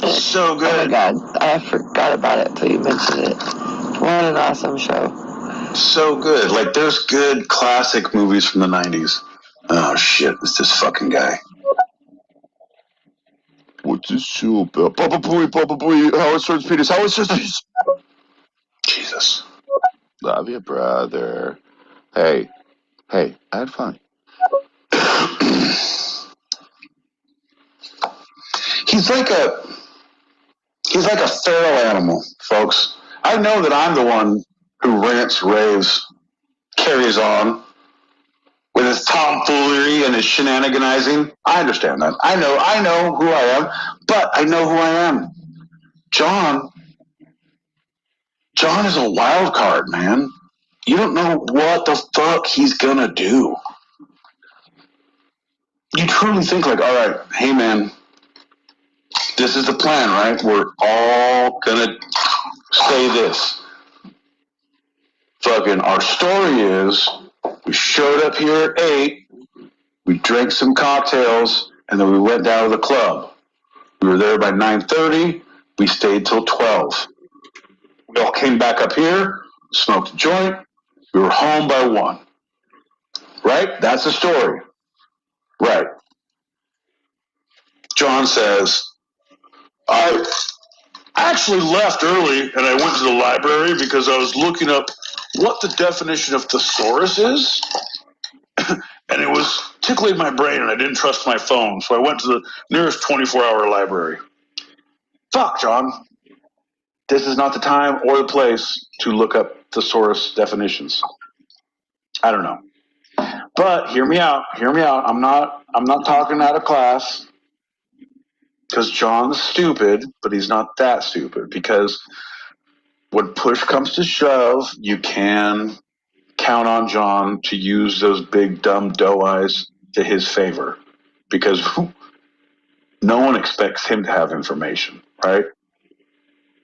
So good. Oh my God, I forgot about it until you mentioned it. What an awesome show. So good. There's good classic movies from the 90s. Oh, shit. It's this fucking guy. What's this show about? Papa Boy, Howard Stern's penis, Howard Stern's penis. Jesus. Love you, brother. Hey, I had fun. He's like a feral animal, folks. I know that I'm the one who rants, raves, carries on with his tomfoolery and his shenaniganizing. I understand that. I know who I am, but I know who I am. John is a wild card, man. You don't know what the fuck he's gonna do. You truly think all right, hey man, this is the plan, right? We're all gonna say this. Fucking our story is we showed up here at 8, we drank some cocktails, and then we went down to the club. We were there by 9:30. We stayed till 12. We all came back up here, smoked a joint. We were home by 1. Right? That's the story. Right. John says, I actually left early and I went to the library because I was looking up what the definition of thesaurus is. And it was tickling my brain and I didn't trust my phone. So I went to the nearest 24-hour library. Fuck, John. This is not the time or the place to look up thesaurus definitions. I don't know. But hear me out. Hear me out. I'm not talking out of class. Because John's stupid, but he's not that stupid. Because when push comes to shove, you can count on John to use those big dumb doe eyes to his favor. Because no one expects him to have information, right?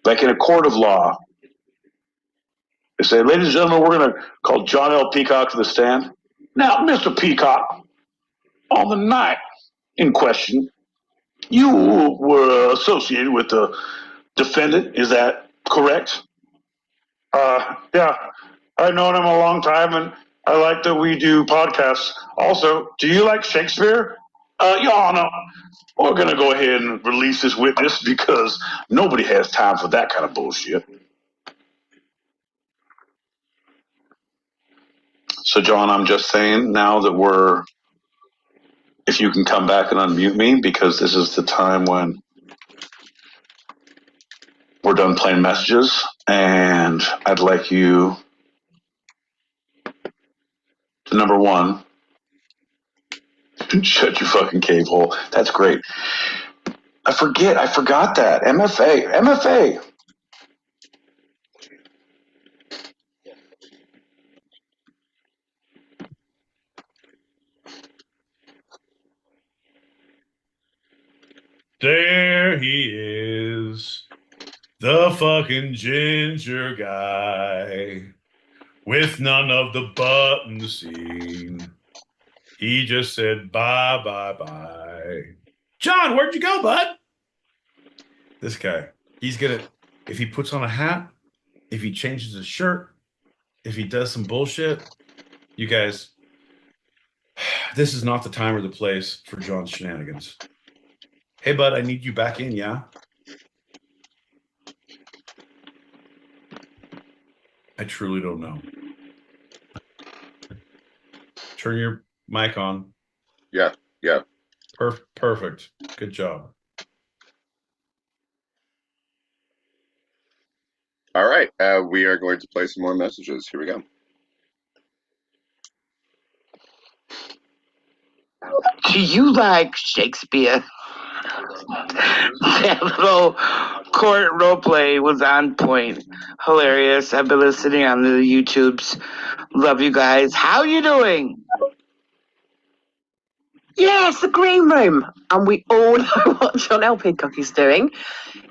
Like in a court of law, they say, ladies and gentlemen, we're going to call John L. Peacock to the stand. Now, Mr. Peacock, on the night in question, you were associated with the defendant. Is that correct? Yeah. I've known him a long time, and I like that we do podcasts. Also, do you like Shakespeare? Your Honor, we're going to go ahead and release this witness because nobody has time for that kind of bullshit. So, John, I'm just saying now that if you can come back and unmute me, because this is the time when we're done playing messages, and I'd like you to, number one, shut your fucking cave hole. That's great. I forgot that. MFA. There he is, the fucking ginger guy, with none of the buttons seen. He just said bye, bye, bye. John, where'd you go, bud? This guy, if he puts on a hat, if he changes his shirt, if he does some bullshit, you guys, this is not the time or the place for John's shenanigans. Hey, bud, I need you back in, yeah? I truly don't know. Turn your mic on. Yeah. Perfect. Good job. All right. We are going to play some more messages. Here we go. Do you like Shakespeare? That little court roleplay was on point. Hilarious. I've been listening on the YouTubes. Love you guys. How you doing? Yes, the green room. And we all know what John L. Peacock is doing.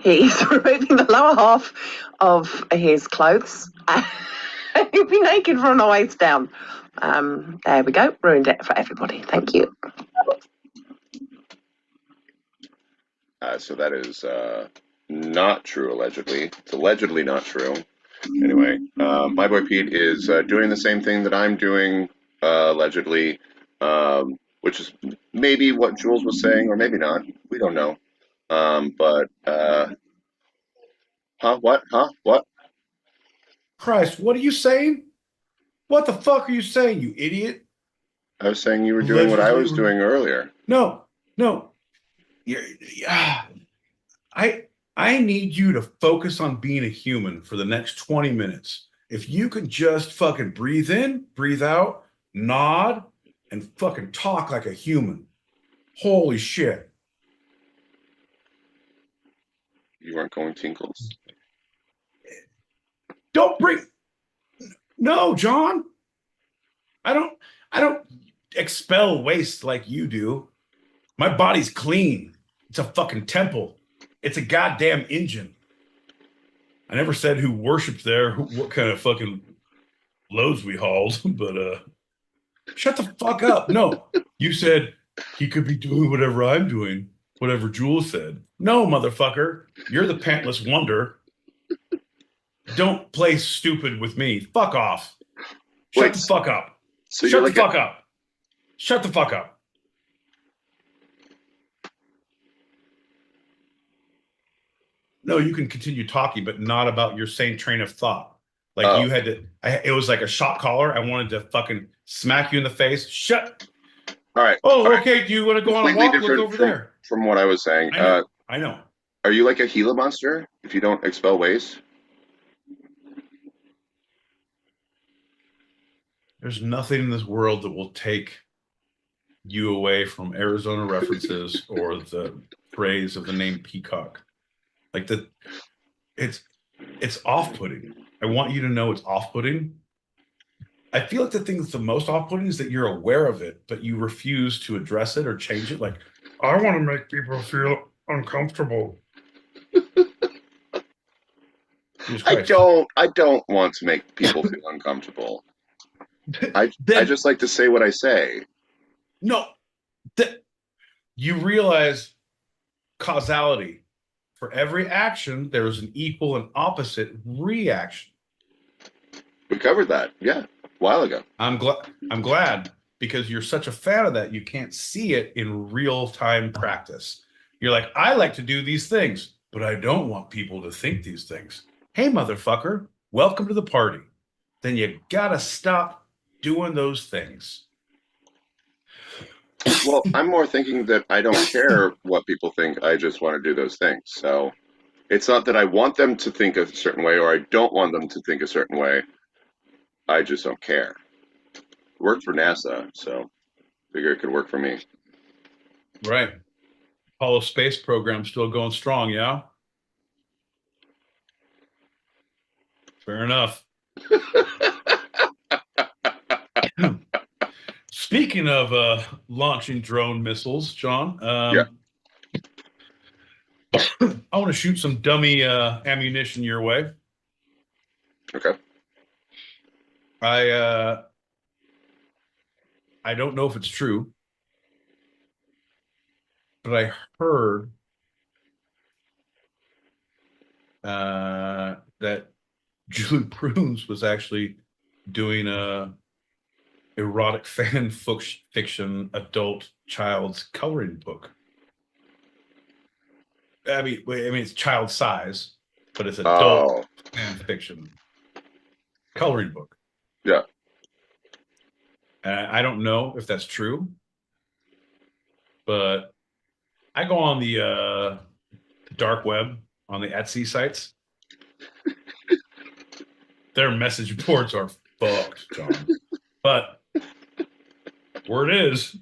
He's removing the lower half of his clothes. He'll be naked from the waist down. There we go. Ruined it for everybody. Thank you. So that is not true, allegedly. It's allegedly not true. Anyway, my boy Pete is doing the same thing that I'm doing, allegedly, which is maybe what Jules was saying, or maybe not. We don't know. What? Christ, what are you saying? What the fuck are you saying, you idiot? I was saying you were doing what I was doing earlier. No. I need you to focus on being a human for the next 20 minutes. If you could just fucking breathe in, breathe out, nod, and fucking talk like a human. Holy shit. You weren't going tinkles? No, John. I don't expel waste like you do. My body's clean. It's a fucking temple. It's a goddamn engine. I never said who worshipped there, what kind of fucking loads we hauled, but shut the fuck up. No, you said he could be doing whatever I'm doing. whatever Jules said. No, motherfucker, you're the pantless wonder. Don't play stupid with me. Fuck off. Shut the fuck up. So Shut the fuck up. Shut the fuck up. No, you can continue talking, but not about your same train of thought. Like you had to, it was like a shot caller. I wanted to fucking smack you in the face. Shut. All right. Oh, all okay. right. Do you want to go on a walk? Look over there. From what I was saying. I know. Are you like a Gila monster if you don't expel waste? There's nothing in this world that will take you away from Arizona references or the praise of the name Peacock. Like it's off-putting. I want you to know it's off-putting. I feel like the thing that's the most off-putting is that you're aware of it, but you refuse to address it or change it. Like, I want to make people feel uncomfortable. I don't want to make people feel uncomfortable. I just like to say what I say. No, you realize causality. For every action, there is an equal and opposite reaction. We covered that, yeah, a while ago. I'm glad because you're such a fan of that, you can't see it in real-time practice. You're like, I like to do these things, but I don't want people to think these things. Hey, motherfucker, welcome to the party. Then you gotta stop doing those things. Well, I'm more thinking that I don't care what people think. I just want to do those things. So it's not that I want them to think a certain way or I don't want them to think a certain way. I just don't care. Worked for NASA, so figure it could work for me. Right. Apollo space program still going strong, yeah? Fair enough. Speaking of launching drone missiles, John, Yeah. I want to shoot some dummy ammunition your way. Okay. I don't know if it's true, but I heard that Julie Prunes was actually doing a erotic fan fiction adult child's coloring book. I mean, it's child size, but it's adult fan fiction coloring book. Yeah. I don't know if that's true, but I go on the dark web on the Etsy sites. Their message boards are fucked, John. But word is,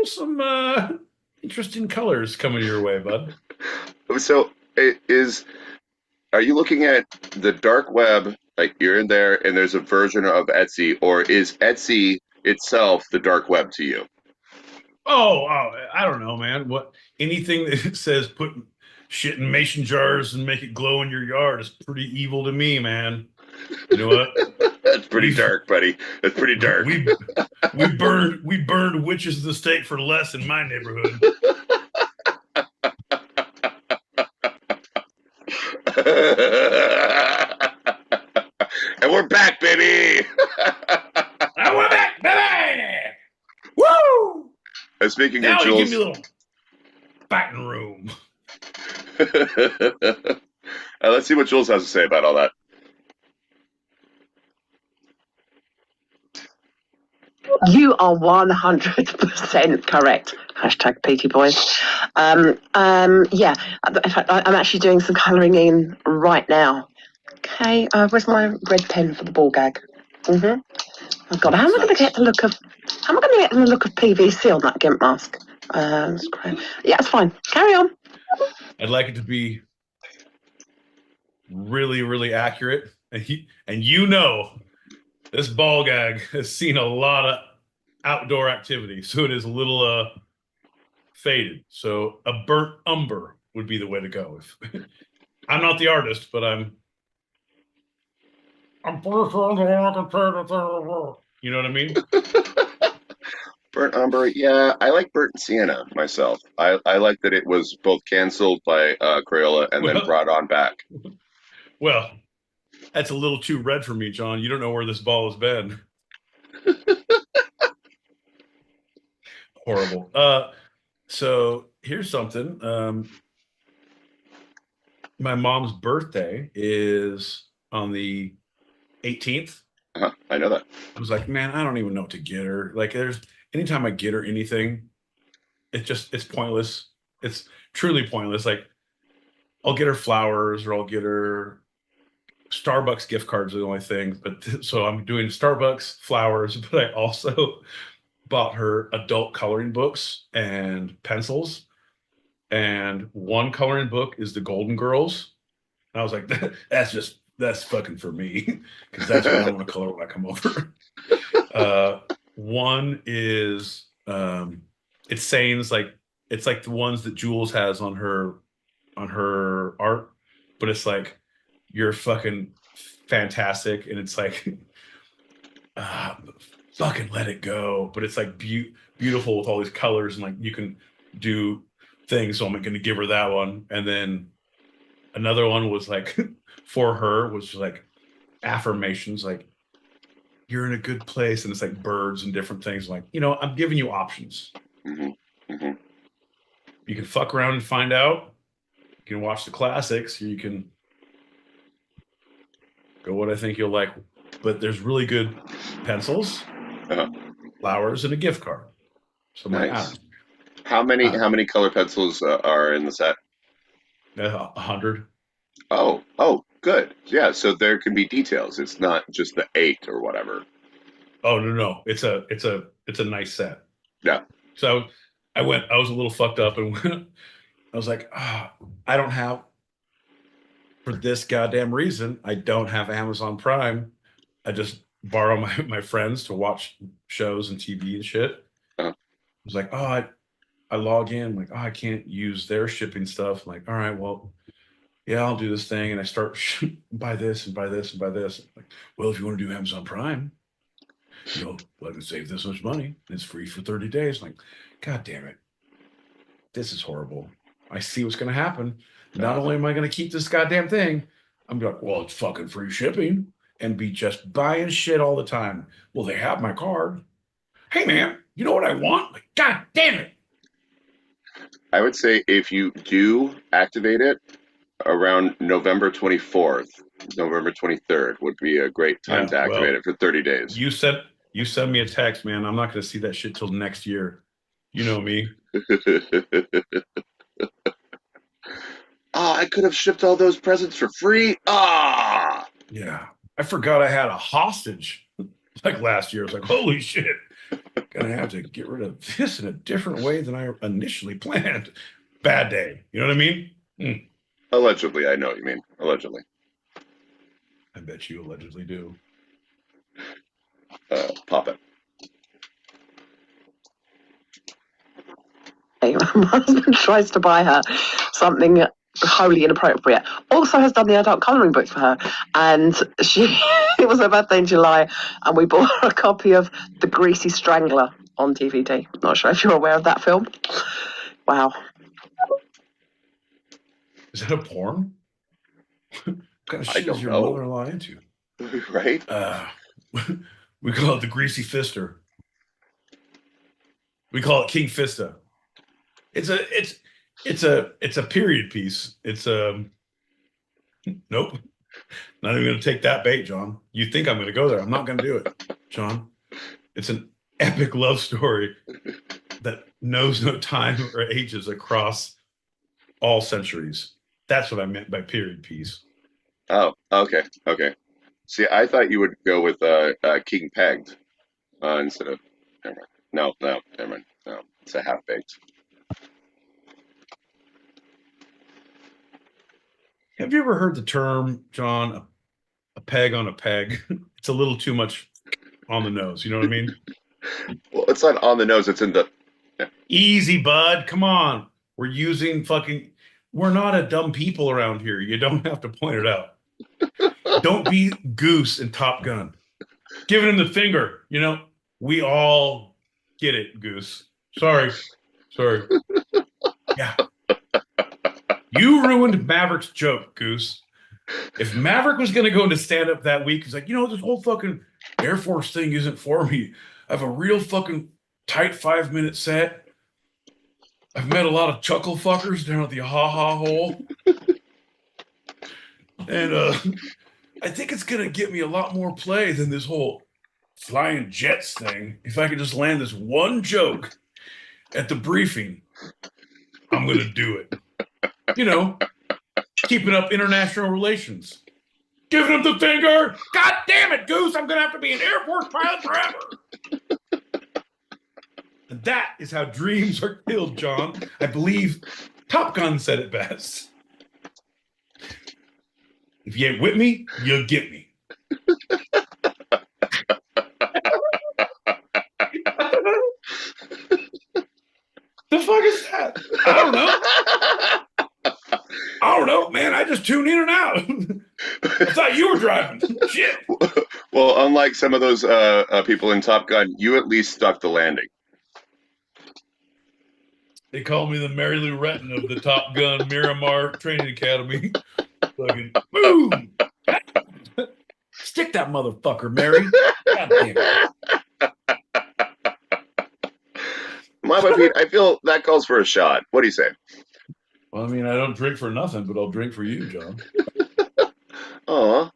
some interesting colors coming your way, bud. So are you looking at the dark web, like you're in there and there's a version of Etsy, or is Etsy itself the dark web to you? Oh, I don't know, man. What anything that says put shit in mason jars and make it glow in your yard is pretty evil to me, man. You know what? That's pretty dark, buddy. That's pretty dark. We burned witches at the stake for less in my neighborhood. And we're back, baby. And we're back, baby. Woo! And speaking Now of you Jules, give me a little fighting room. Let's see what Jules has to say about all that. You are 100% correct. Hashtag PT boys. Yeah, in fact, I'm actually doing some colouring in right now. Okay, where's my red pen for the ball gag? Oh God, how am I going to get the look of PVC on that GIMP mask? Yeah, it's fine. Carry on. I'd like it to be really, really accurate. And you know, this ball gag has seen a lot of outdoor activity, so it is a little faded. So a burnt umber would be the way to go. I'm not the artist, but I'm you know what I mean? Burnt umber, yeah, I like burnt sienna myself. I like that it was both canceled by Crayola and then Well, brought on back. well, that's a little too red for me, John. You don't know where this ball has been. Horrible. So here's something. My mom's birthday is on the 18th. I know that. I was like, man, I don't even know what to get her. Like, anytime I get her anything, it's pointless. It's truly pointless. Like, I'll get her flowers or I'll get her Starbucks gift cards are the only thing. But so I'm doing Starbucks, flowers, but I also bought her adult coloring books and pencils. And one coloring book is the Golden Girls. And I was like, that's fucking for me, because that's what I want to color when I come over. One is it's sayings like, it's like the ones that Jules has on her art, but it's like, you're fucking fantastic, and it's like fucking let it go, but it's like beautiful with all these colors, and like you can do things. So I'm going to give her that one. And then another one was like for her was like affirmations, like, you're in a good place, and it's like birds and different things. Like, I'm giving you options. Mm-hmm. You can fuck around and find out. You can watch the classics, or you can go what I think you'll like. But there's really good pencils, flowers, and a gift card. So I'm like, Nice. How many color pencils are in the set? 100. Oh, good. Yeah, so there can be details. It's not just the 8 or whatever. Oh no, it's a nice set. Yeah. So I was a little fucked up and went, I was like, I don't have, for this goddamn reason, I don't have Amazon Prime. I just borrow my friends to watch shows and TV and shit. I was like, I log in, I'm like, I can't use their shipping stuff. I'm like, all right, well, yeah, I'll do this thing. And I start buy this and buy this and buy this. Like, well, if you want to do Amazon Prime, I can save this much money. It's free for 30 days. I'm like, God damn it. This is horrible. I see what's going to happen. Not only am I going to keep this goddamn thing, I'm going to be like, well, it's fucking free shipping, and be just buying shit all the time. Well, they have my card. Hey, man, you know what I want? Like, God damn it. I would say if you do activate it around November 24th, November 23rd would be a great time to activate it for 30 days. You send me a text, man. I'm not going to see that shit till next year. You know me. I could have shipped all those presents for free. Yeah. I forgot I had a hostage like last year. I was like, holy shit. Gonna have to get rid of this in a different way than I initially planned. Bad day. You know what I mean? Allegedly, I know what you mean. Allegedly. I bet you allegedly do. Pop it. My husband tries to buy her something wholly inappropriate. Also has done the adult colouring book for her, and it was her birthday in July, and we bought her a copy of The Greasy Strangler on DVD. Not sure if you're aware of that film. Wow. Is that a porn? What kind of shit is your know. mother-in-law into? Right? We call it the Greasy Fister. We call it King Fista. It's a period piece. It's nope. Not even gonna take that bait, John. You think I'm gonna go there. I'm not gonna do it, John. It's an epic love story that knows no time or ages across all centuries. That's what I meant by period piece. Oh, okay. See, I thought you would go with King Pegged instead of. Never mind. No, never mind. No, it's a half baked. Have you ever heard the term, John, a peg on a peg? It's a little too much on the nose. You know what I mean? Well, it's not on the nose. It's in the. Yeah. Easy, bud. Come on. We're not a dumb people around here. You don't have to point it out. Don't be Goose in Top Gun. Giving him the finger. We all Get it, Goose. Sorry. Yeah. You ruined Maverick's joke, Goose. If Maverick was going to go into stand-up that week, he's like, this whole fucking Air Force thing isn't for me. I have a real fucking tight 5-minute set. I've met a lot of chuckle fuckers down at the ha-ha hole. And I think it's going to get me a lot more play than this whole flying jets thing. If I could just land this one joke at the briefing, I'm going to do it. Keeping up international relations. Giving up the finger. God damn it, Goose. I'm going to have to be an Air Force pilot forever. And that is how dreams are killed, John. I believe Top Gun said it best. If you ain't with me, you'll get me. The fuck is that? I don't know, man. I just tune in and out. I thought you were driving. Shit. Well, unlike some of those people in Top Gun, you at least stuck the landing. They call me the Mary Lou Retton of the Top Gun Miramar Training Academy. Fucking boom! Stick that motherfucker, Mary. God damn it. My boy Pete, I feel that calls for a shot. What do you say? Well, I mean, I don't drink for nothing, but I'll drink for you, John. Aw.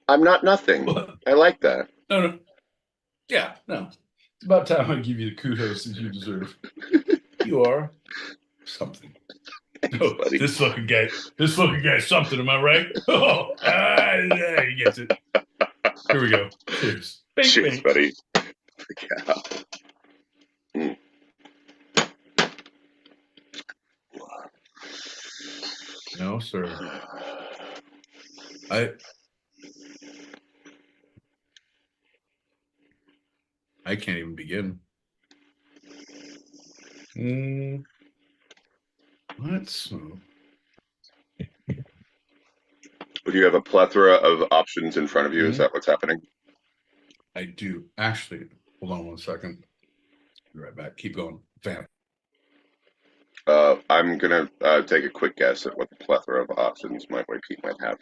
I'm not nothing. What? I like that. No. Yeah, no. It's about time I give you the kudos that you deserve. You are something. Oh, this fucking guy's something, am I right? Oh, yeah, he gets it. Here we go. Cheers. Bing, Cheers, bing. buddy. Yeah. Mm. No, sir. I can't even begin. Let's smoke. Do you have a plethora of options in front of you? Is that what's happening? I do. Actually, hold on 1 second. Be right back. Keep going. Fan. I'm going to take a quick guess at what the plethora of options my boy Pete might have.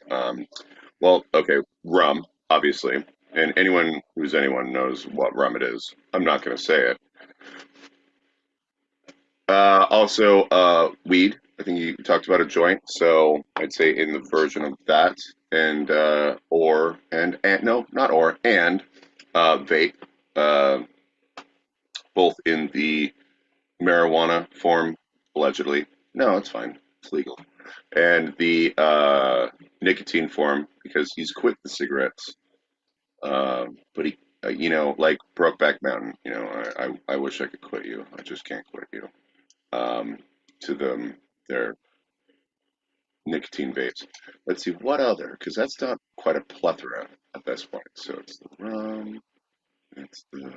Well, okay, rum, obviously. And anyone who's anyone knows what rum it is. I'm not going to say it. Also, weed. I think you talked about a joint, so I'd say in the version of that, and vape, both in the marijuana form, allegedly. No, it's fine. It's legal. And the nicotine form, because he's quit the cigarettes. But he, like Brokeback Mountain, I wish I could quit you. I just can't quit you. To them, their nicotine vapes. Let's see, what other? Because that's not quite a plethora at this point. So it's the rum, it's the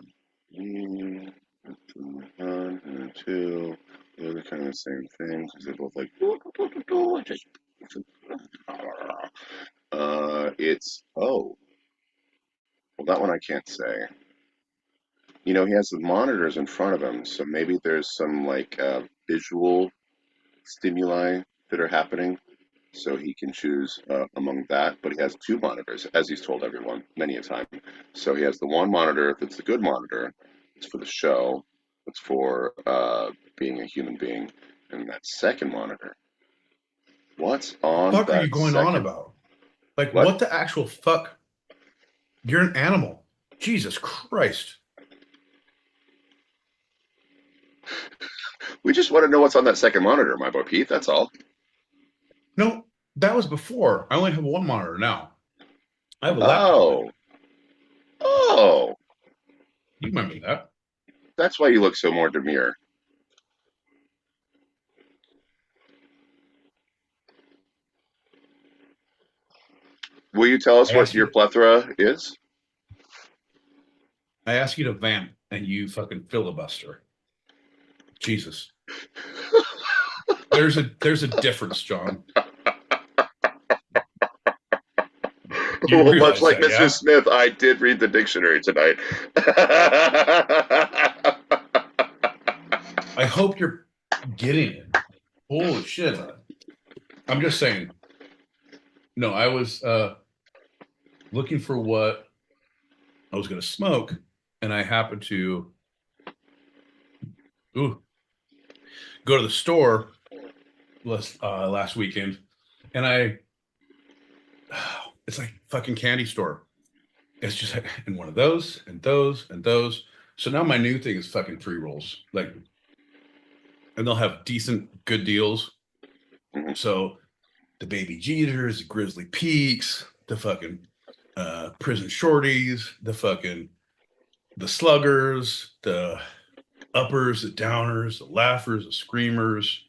weed, it's the one and the two. They're kind of the same thing because they're both like. Well, that one I can't say. He has the monitors in front of him, so maybe there's some visual stimuli that are happening, so he can choose among that. But he has two monitors, as he's told everyone many a time. So he has the one monitor that's the good monitor. It's for the show. It's for being a human being. And that second monitor. What's on What the fuck that are you going second? on about? Like, what the actual fuck? You're an animal. Jesus Christ. We just want to know what's on that second monitor, my boy Pete. That's all. No, that was before. I only have one monitor now. I have a laptop. Oh. You remember that? That's why you look so more demure. Will you tell us what your plethora is? I ask you to vamp, and you fucking filibuster. Jesus. There's a difference, John. Well, much like Mr. Smith, I did read the dictionary tonight. I hope you're getting it. Holy shit. I'm just saying. No, I was looking for what I was going to smoke, and I happened to go to the store last weekend, and it's like fucking candy store. It's just in one of those and those and those. So now my new thing is fucking pre-rolls, like, and they'll have decent, good deals. So the Baby Jeters, the Grizzly Peaks, the fucking Prison Shorties, the Sluggers, the Uppers, the Downers, the Laughers, the Screamers.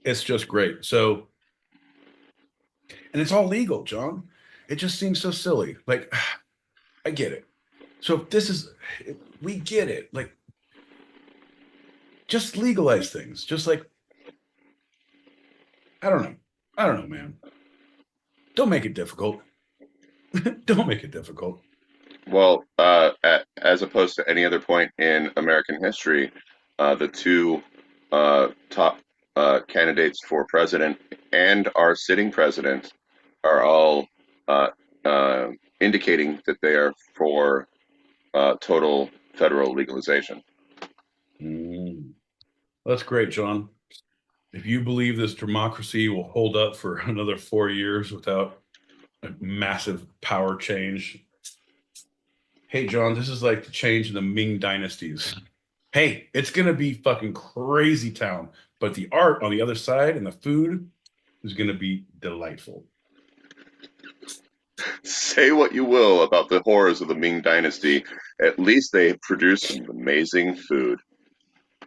It's just great. So, and it's all legal, John. It just seems so silly. Like, I get it. So we get it. Like, just legalize things. Just like, I don't know, man. Don't make it difficult. Don't make it difficult. Well, as opposed to any other point in American history, the two top candidates for president and our sitting president are all indicating that they are for total federal legalization. That's great, John. If you believe this democracy will hold up for another 4 years without a massive power change, hey, John, this is like the change in the Ming dynasties. Hey, it's going to be fucking crazy town, but the art on the other side and the food is going to be delightful. Say what you will about the horrors of the Ming dynasty, at least they produced some amazing food.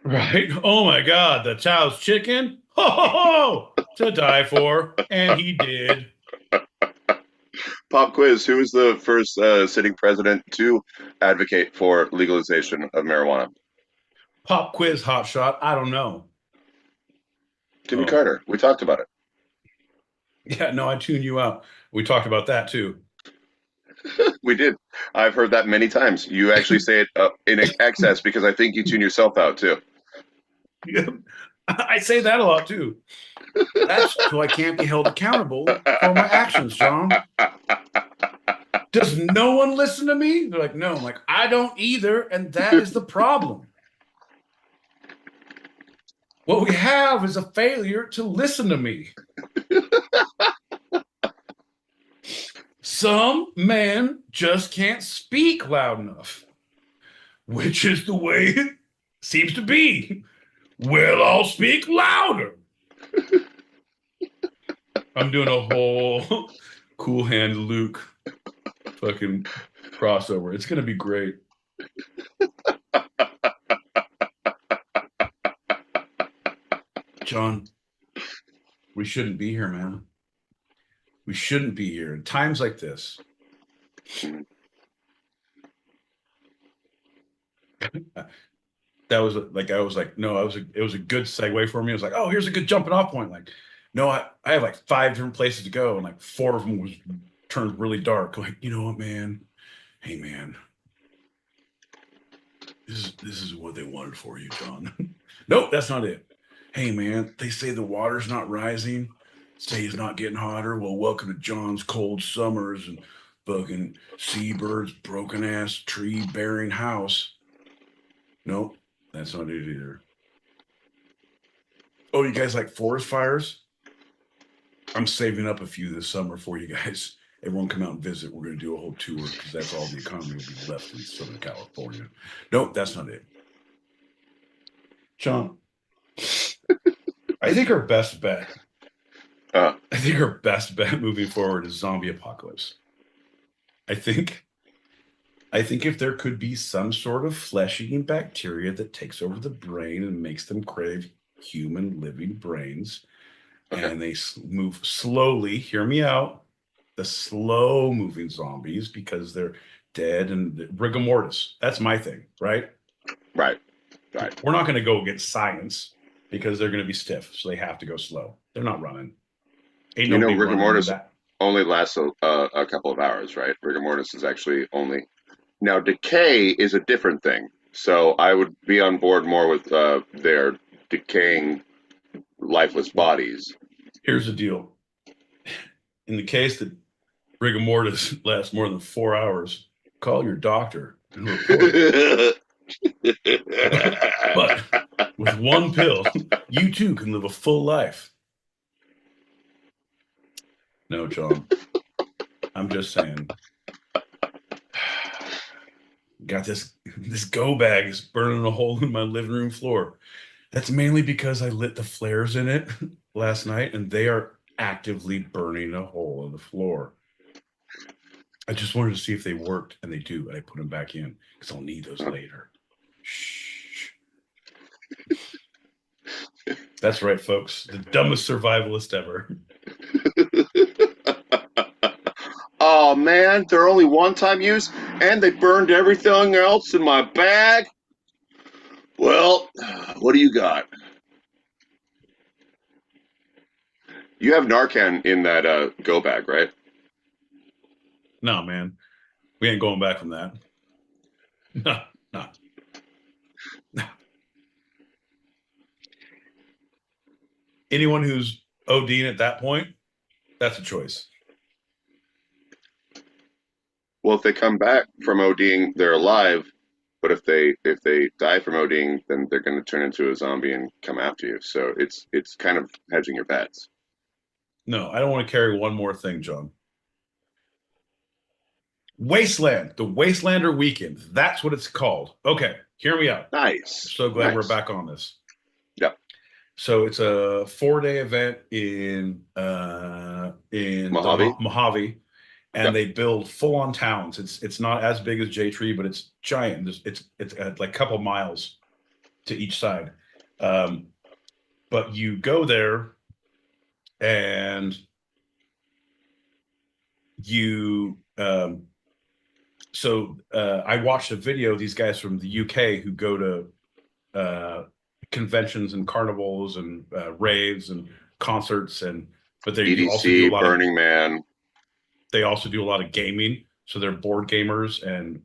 Right? Oh my God, the Chow's chicken? Ho, ho, ho! To die for. And he did. Pop quiz, who was the first sitting president to advocate for legalization of marijuana? Pop quiz, hotshot. I don't know. Jimmy Carter. We talked about it. Yeah, no, I tuned you out. We talked about that too. We did. I've heard that many times. You actually say it in excess because I think you tune yourself out too. Yeah, I say that a lot too. That's so I can't be held accountable for my actions, John. Does no one listen to me? They're like, no. I'm like, I don't either, and that is the problem. What we have is a failure to listen to me. Some men just can't speak loud enough, which is the way it seems to be. Well, I'll speak louder. I'm doing a whole Cool Hand Luke fucking crossover. It's going to be great. John, we shouldn't be here, man. We shouldn't be here in times like this. That was like, I was like, no, it was a good segue for me. I was like, oh, here's a good jumping off point. Like, no, I have like 5 different places to go, and like 4 of them was turned really dark. Like, you know what, man? Hey, man, this is what they wanted for you, John. Nope, that's not it. Hey, man, they say the water's not rising. Say it's not getting hotter. Well, welcome to John's cold summers and fucking seabirds, broken ass tree bearing house. Nope, that's not it either. Oh, you guys like forest fires? I'm saving up a few this summer for you guys. Everyone come out and visit. We're going to do a whole tour because that's all the economy will be left in Southern California. Nope, that's not it. John, I think our best bet moving forward is zombie apocalypse. I think if there could be some sort of flesh-eating bacteria that takes over the brain and makes them crave human living brains, and they move slowly, hear me out, the slow-moving zombies because they're dead and rigor mortis. That's my thing, right? Right. We're not going to go against science because they're going to be stiff, so they have to go slow. They're not running. Ain't You know, nobody rigor running mortis that. only lasts a couple of hours, right? Rigor mortis is actually only... Now, decay is a different thing. So I would be on board more with their decaying, lifeless bodies. Here's the deal. In the case that rigor mortis lasts more than 4 hours, call your doctor and report it. But with one pill, you too can live a full life. No, John. I'm just saying. Got this go bag is burning a hole in my living room floor. That's mainly because I lit the flares in it last night, and they are actively burning a hole in the floor. I just wanted to see if they worked, and they do. And I put them back in because I'll need those later. Shh. That's right, folks. The dumbest survivalist ever. Oh man, they're only one-time use, and they burned everything else in my bag. Well, what do you got? You have Narcan in that go bag, right? No, man. We ain't going back from that. No, no. Anyone who's ODing at that point, that's a choice. Well, if they come back from ODing, they're alive. But if they die from ODing, then they're going to turn into a zombie and come after you. So it's kind of hedging your bets. No, I don't want to carry one more thing, John. Wasteland, the Wastelander Weekend. That's what it's called. Okay, hear me out. Nice. So glad Nice. we're back on this. Yep. So it's a 4-day event in Mojave? Mojave, and Yep. they build full-on towns. It's not as big as J-Tree, but it's giant. It's like a couple miles to each side. But you go there and you I watched a video of these guys from the UK who go to conventions and carnivals and raves and concerts, but they also do a EDC, lot Burning Man. They also do a lot of gaming, so they're board gamers and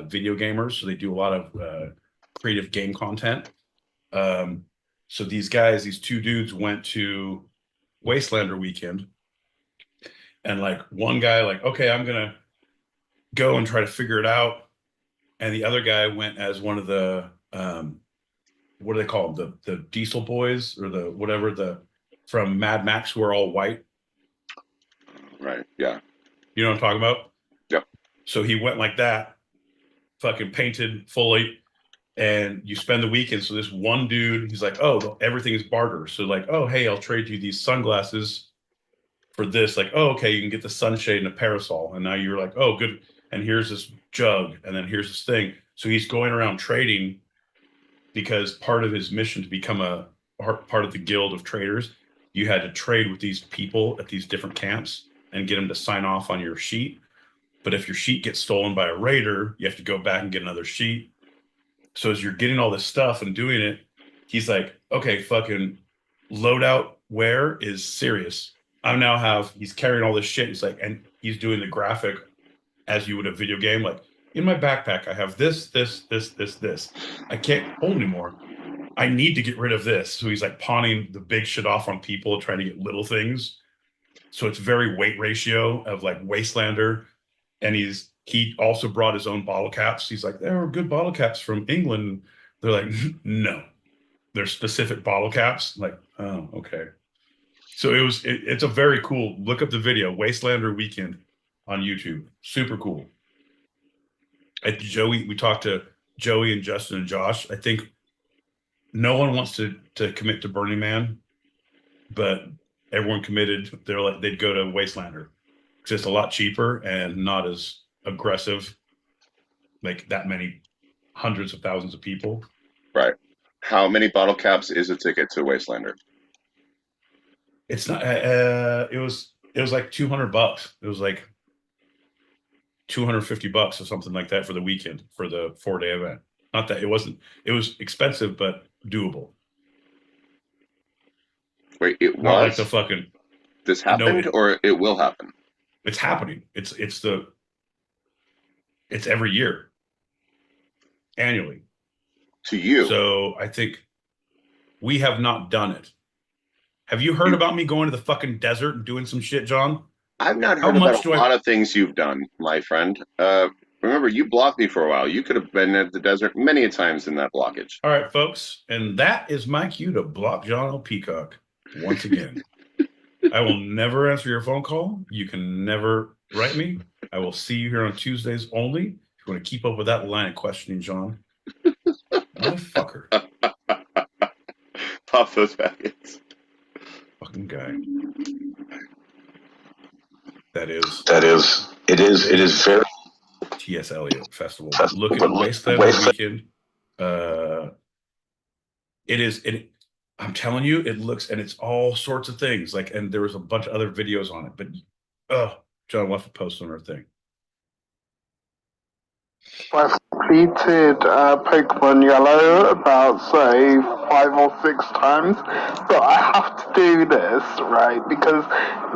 video gamers, so they do a lot of creative game content. So these two dudes went to Wastelander Weekend, and like one guy okay, I'm gonna go and try to figure it out, and the other guy went as one of the what do they call them, the diesel boys, or the whatever, from Mad Max, who are all white. Right. Yeah. You know what I'm talking about? Yep. So he went like that, fucking painted fully, and you spend the weekend. So this one dude, he's like, oh, everything is barter. So like, oh, hey, I'll trade you these sunglasses for this. Like, oh, okay, you can get the sunshade and a parasol. And now you're like, oh, good. And here's this jug, and then here's this thing. So he's going around trading, because part of his mission to become a part of the guild of traders, you had to trade with these people at these different camps and get them to sign off on your sheet. But if your sheet gets stolen by a raider, you have to go back and get another sheet. So as you're getting all this stuff and doing it, he's like, okay, fucking loadout wear is serious. He's carrying all this shit. He's like, and he's doing the graphic as you would a video game. Like, in my backpack, I have this. I can't hold anymore. I need to get rid of this. So he's like pawning the big shit off on people, trying to get little things. So it's very weight ratio of like Wastelander. And he also brought his own bottle caps. He's like, there are good bottle caps from England. They're like, no, they're specific bottle caps. I'm like, oh, okay. So it's a very cool, look up the video, Wastelander Weekend on YouTube. Super cool. We talked to Joey and Justin and Josh. I think no one wants to commit to Burning Man, but everyone committed. They'd go to Wastelander. Just a lot cheaper and not as aggressive, like that many hundreds of thousands of people. Right. How many bottle caps is a ticket to Wastelander? It's not. It was like $200. It was like $250 or something like that for the weekend, for the 4-day event. Not that it wasn't. It was expensive, but doable. Wait, it was? Not like the fucking. This happened, or it will happen? It's happening. It's every year, annually. To you. So I think we have not done it. Have you heard about me going to the fucking desert and doing some shit, John? I've not How heard much about do a I- lot of things you've done, my friend. Remember, you blocked me for a while. You could have been at the desert many a times in that blockage. All right, folks. And that is my cue to block John L. Peacock once again. I will never answer your phone call. You can never write me. I will see you here on Tuesdays only. If you want to keep up with that line of questioning, John. Motherfucker. Pop those packets. Fucking guy. It is very T.S. Eliot Festival. But look at Wasteland on the weekend. I'm telling you, it looks, and it's all sorts of things. Like, and there was a bunch of other videos on it. But John, we'll have to post on our thing. I've completed Pokemon Yellow about, say, 5 or 6 times, but I have to do this, right? Because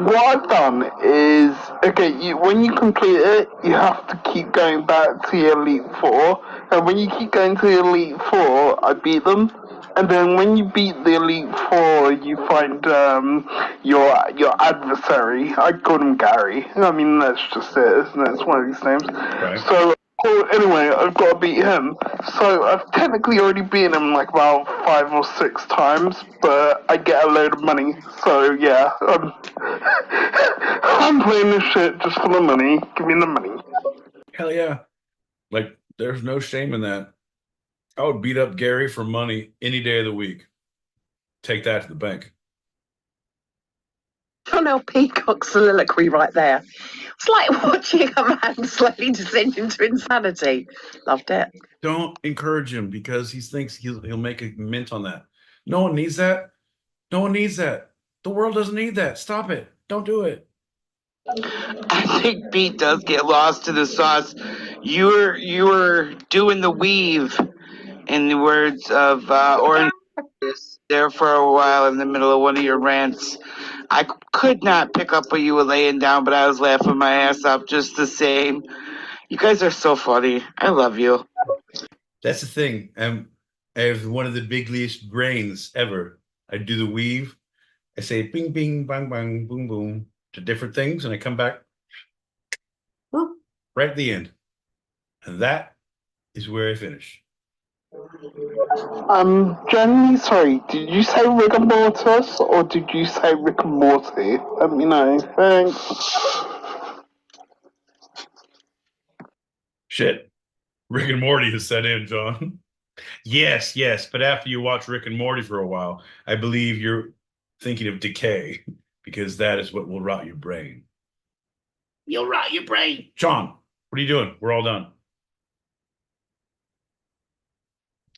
what I've done is, okay, when you complete it, you have to keep going back to your Elite Four, and when you keep going to the Elite Four, I beat them. And then when you beat the Elite Four, you find your adversary. I call him Gary. I mean, that's just it, isn't it? It's one of these names. Right. So anyway, I've got to beat him. So I've technically already beaten him like about 5 or 6 times, but I get a load of money. So yeah, I'm playing this shit just for the money. Give me the money. Hell yeah. Like, there's no shame in that. I would beat up Gary for money any day of the week. Take that to the bank. John L. Peacock's soliloquy right there. It's like watching a man slowly descend into insanity. Loved it. Don't encourage him because he thinks he'll make a mint on that. No one needs that. No one needs that. The world doesn't need that. Stop it. Don't do it. I think Pete does get lost to the sauce. You were doing the weave, in the words of Orange there for a while in the middle of one of your rants. I could not pick up what you were laying down, but I was laughing my ass off just the same. You guys are so funny. I love you. That's the thing. I have one of the biggest brains ever. I do the weave. I say bing, bing, bang, bang, boom, boom to different things, and I come back right at the end. And that is where I finish. Jenny, sorry, did you say rigor mortis or did you say Rick and Morty? Let me know. Thanks. Shit. Rick and Morty has set in, John. Yes, but after you watch Rick and Morty for a while, I believe you're thinking of decay because that is what will rot your brain. You'll rot your brain. John, what are you doing? We're all done.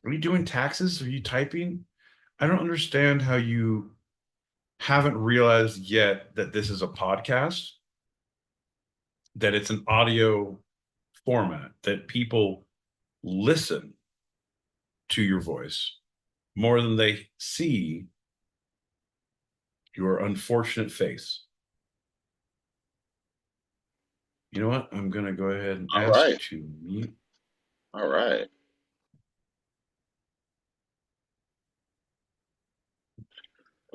Are you doing taxes? Are you typing? I don't understand how you haven't realized yet that this is a podcast, that it's an audio format, that people listen to your voice more than they see your unfortunate face. You know what? I'm going to go ahead and ask to mute. All right.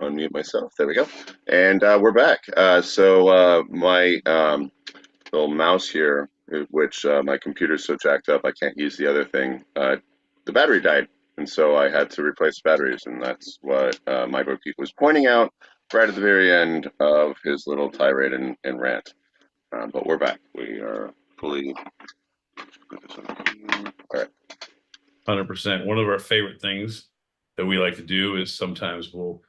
Unmute myself. There we go. And we're back. So my little mouse here, which my computer's so jacked up I can't use the other thing, the battery died. And so I had to replace batteries. And that's what my Pete was pointing out right at the very end of his little tirade and rant. But we're back. We are fully... Put this on here. All right. 100%. One of our favorite things that we like to do is sometimes we'll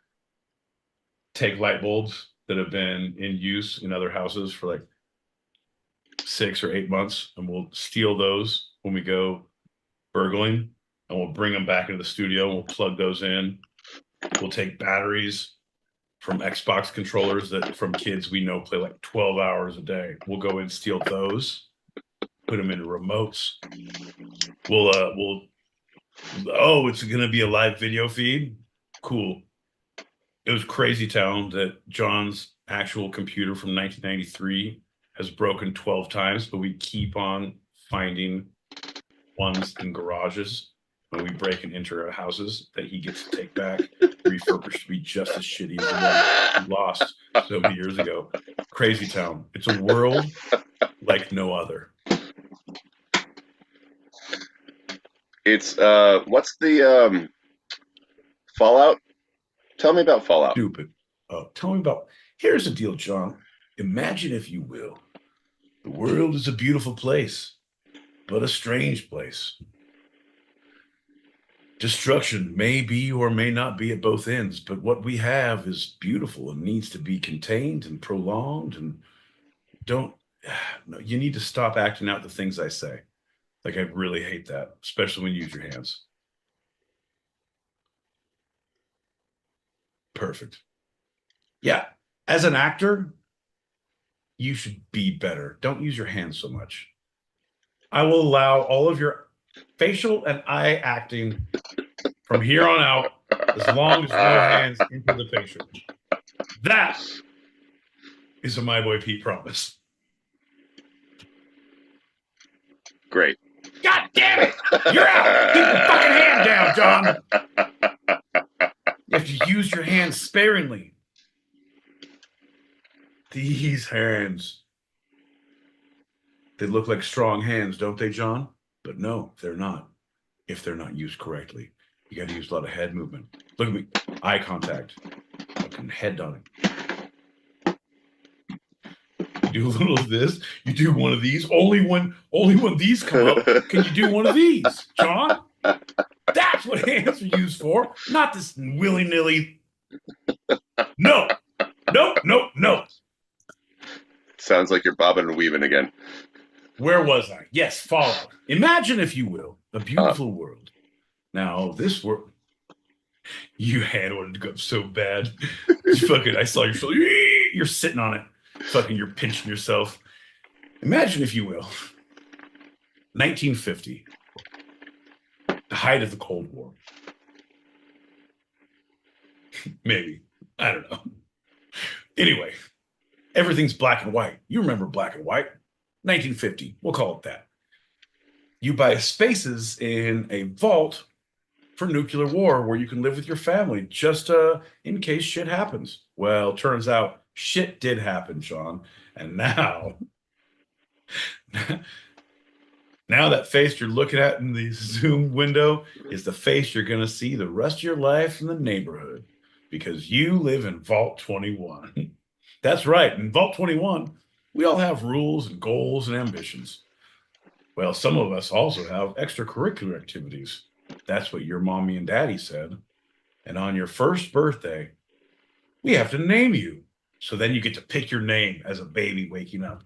take light bulbs that have been in use in other houses for like 6 or 8 months, and we'll steal those when we go burgling, and we'll bring them back into the studio, and we'll plug those in. We'll take batteries from Xbox controllers that from kids we know play like 12 hours a day. We'll go and steal those, put them into remotes. Oh, it's going to be a live video feed? Cool. It was crazy town that John's actual computer from 1993 has broken 12 times, but we keep on finding ones in garages. when we break and enter our houses that he gets to take back, refurbished to be just as shitty as the one he lost so many years ago. Crazy town. It's a world like no other. It's what's the Fallout? Tell me about Fallout. Stupid. Oh, tell me about. Here's the deal, John. Imagine, if you will, the world is a beautiful place, but a strange place. Destruction may be or may not be at both ends, but what we have is beautiful and needs to be contained and prolonged. And no, you need to stop acting out the things I say. Like, I really hate that, especially when you use your hands. Perfect. Yeah, as an actor, you should be better. Don't use your hands so much. I will allow all of your facial and eye acting from here on out, as long as no hands into the facial. That is a My Boy Pete promise. Great. God damn it! You're out! Keep your fucking hand down, John! You have to use your hands sparingly. These hands. They look like strong hands, don't they, John? But no, they're not. If they're not used correctly. You got to use a lot of head movement. Look at me. Eye contact. Fucking head on it. You do a little of this. You do one of these. Only when these come up can you do one of these, John. That's what hands are used for. Not this willy-nilly. No. No, no, no. Sounds like you're bobbing and weaving again. Where was I? Yes, Fallout. Imagine, if you will, a beautiful world. Now, this world, you had wanted to go up so bad. Fucking, I saw your shoulder. You're sitting on it. Fucking, you're pinching yourself. Imagine, if you will, 1950, the height of the Cold War. Maybe. I don't know. Anyway, everything's black and white. You remember black and white? 1950. We'll call it that. You buy spaces in a vault for nuclear war where you can live with your family just in case shit happens. Well, turns out shit did happen, Sean. And now that face you're looking at in the Zoom window is the face you're going to see the rest of your life in the neighborhood, because you live in Vault 21. That's right. In Vault 21, we all have rules and goals and ambitions. Well, some of us also have extracurricular activities. That's what your mommy and daddy said. And on your first birthday, we have to name you. So then you get to pick your name as a baby waking up.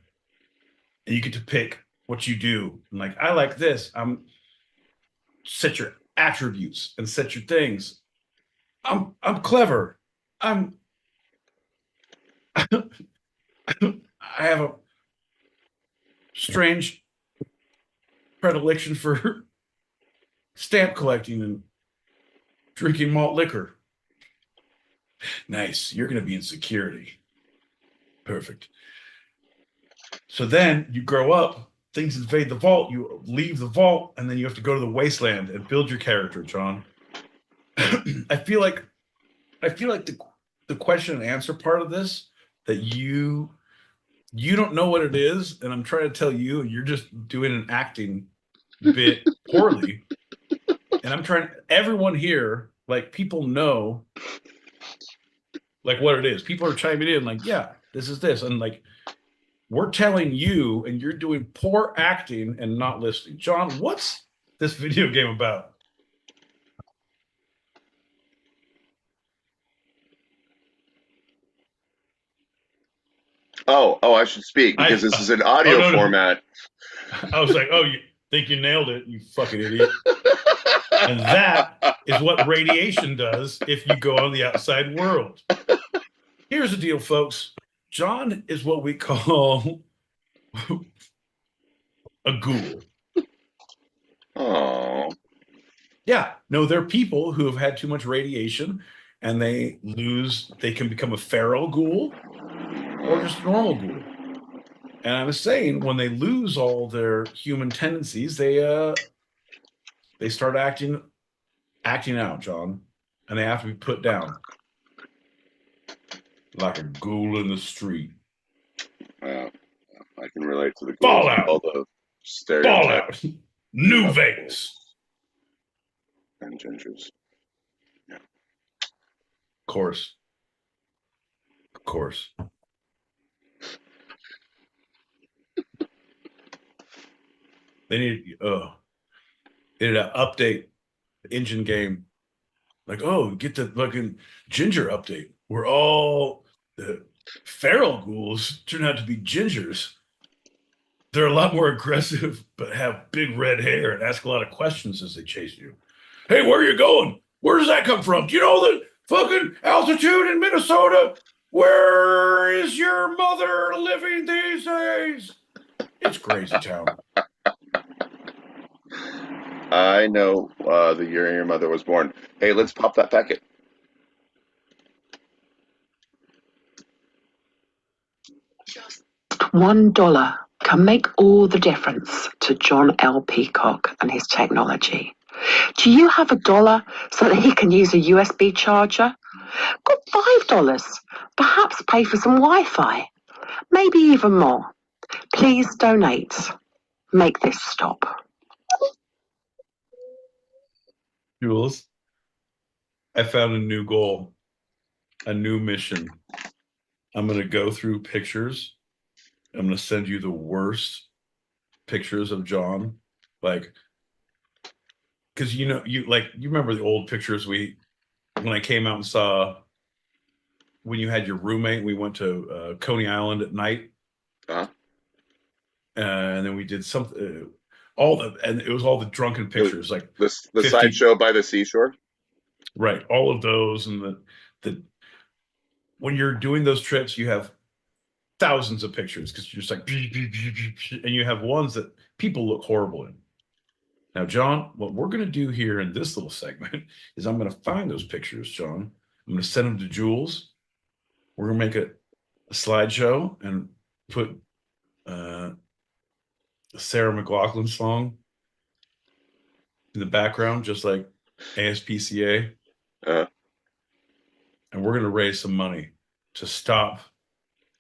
And you get to pick what you do. And like, I like this. Set your attributes and set your things. I'm clever. I have a strange predilection for stamp collecting and drinking malt liquor. Nice. You're going to be in security. Perfect. So then you grow up, things invade the vault, you leave the vault, and then you have to go to the wasteland and build your character, John. I feel like the question and answer part of this, that you don't know what it is, and I'm trying to tell you, and you're just doing an acting bit poorly. And I'm trying, everyone here, like, people know like what it is. People are chiming in like, yeah, this is this. And like, we're telling you, and you're doing poor acting and not listening. John, what's this video game about? Oh, I should speak because this is an audio format. I was like, oh, you think you nailed it, you fucking idiot. And that is what radiation does if you go on the outside world. Here's the deal, folks. John is what we call a ghoul. Oh. Yeah. No, there are people who have had too much radiation and they can become a feral ghoul or just a normal ghoul. And I was saying, when they lose all their human tendencies, they start acting acting out, John, and they have to be put down like a ghoul in the street. I can relate to the Fallout. all the stereotypes. Fallout. New Vegas. And gingers. Yeah. Of course. Of course. They need to update the engine game. Like, oh, get the fucking ginger update. Where all the feral ghouls turn out to be gingers. They're a lot more aggressive, but have big red hair and ask a lot of questions as they chase you. Hey, where are you going? Where does that come from? Do you know the fucking altitude in Minnesota? Where is your mother living these days? It's crazy town. I know the year your mother was born. Hey, let's pop that packet. Just $1 can make all the difference to John L. Peacock and his technology. Do you have $1 so that he can use a USB charger? Got $5? Perhaps pay for some Wi-Fi. Maybe even more. Please donate. Make this stop. Jules, I found a new goal, a new mission. I'm going to go through pictures. I'm going to send you the worst pictures of John. Like, because you remember the old pictures when I came out and saw when you had your roommate, we went to Coney Island at night. Uh-huh. And then we did something, and it was all the drunken pictures, like the sideshow by the seashore. Right. All of those. And the when you're doing those trips, you have thousands of pictures because you're just like, and you have ones that people look horrible in. Now, John, what we're going to do here in this little segment is I'm going to find those pictures, John. I'm going to send them to Jules. We're going to make a slideshow and put a Sarah McLachlan song in the background, just like ASPCA. And we're going to raise some money to stop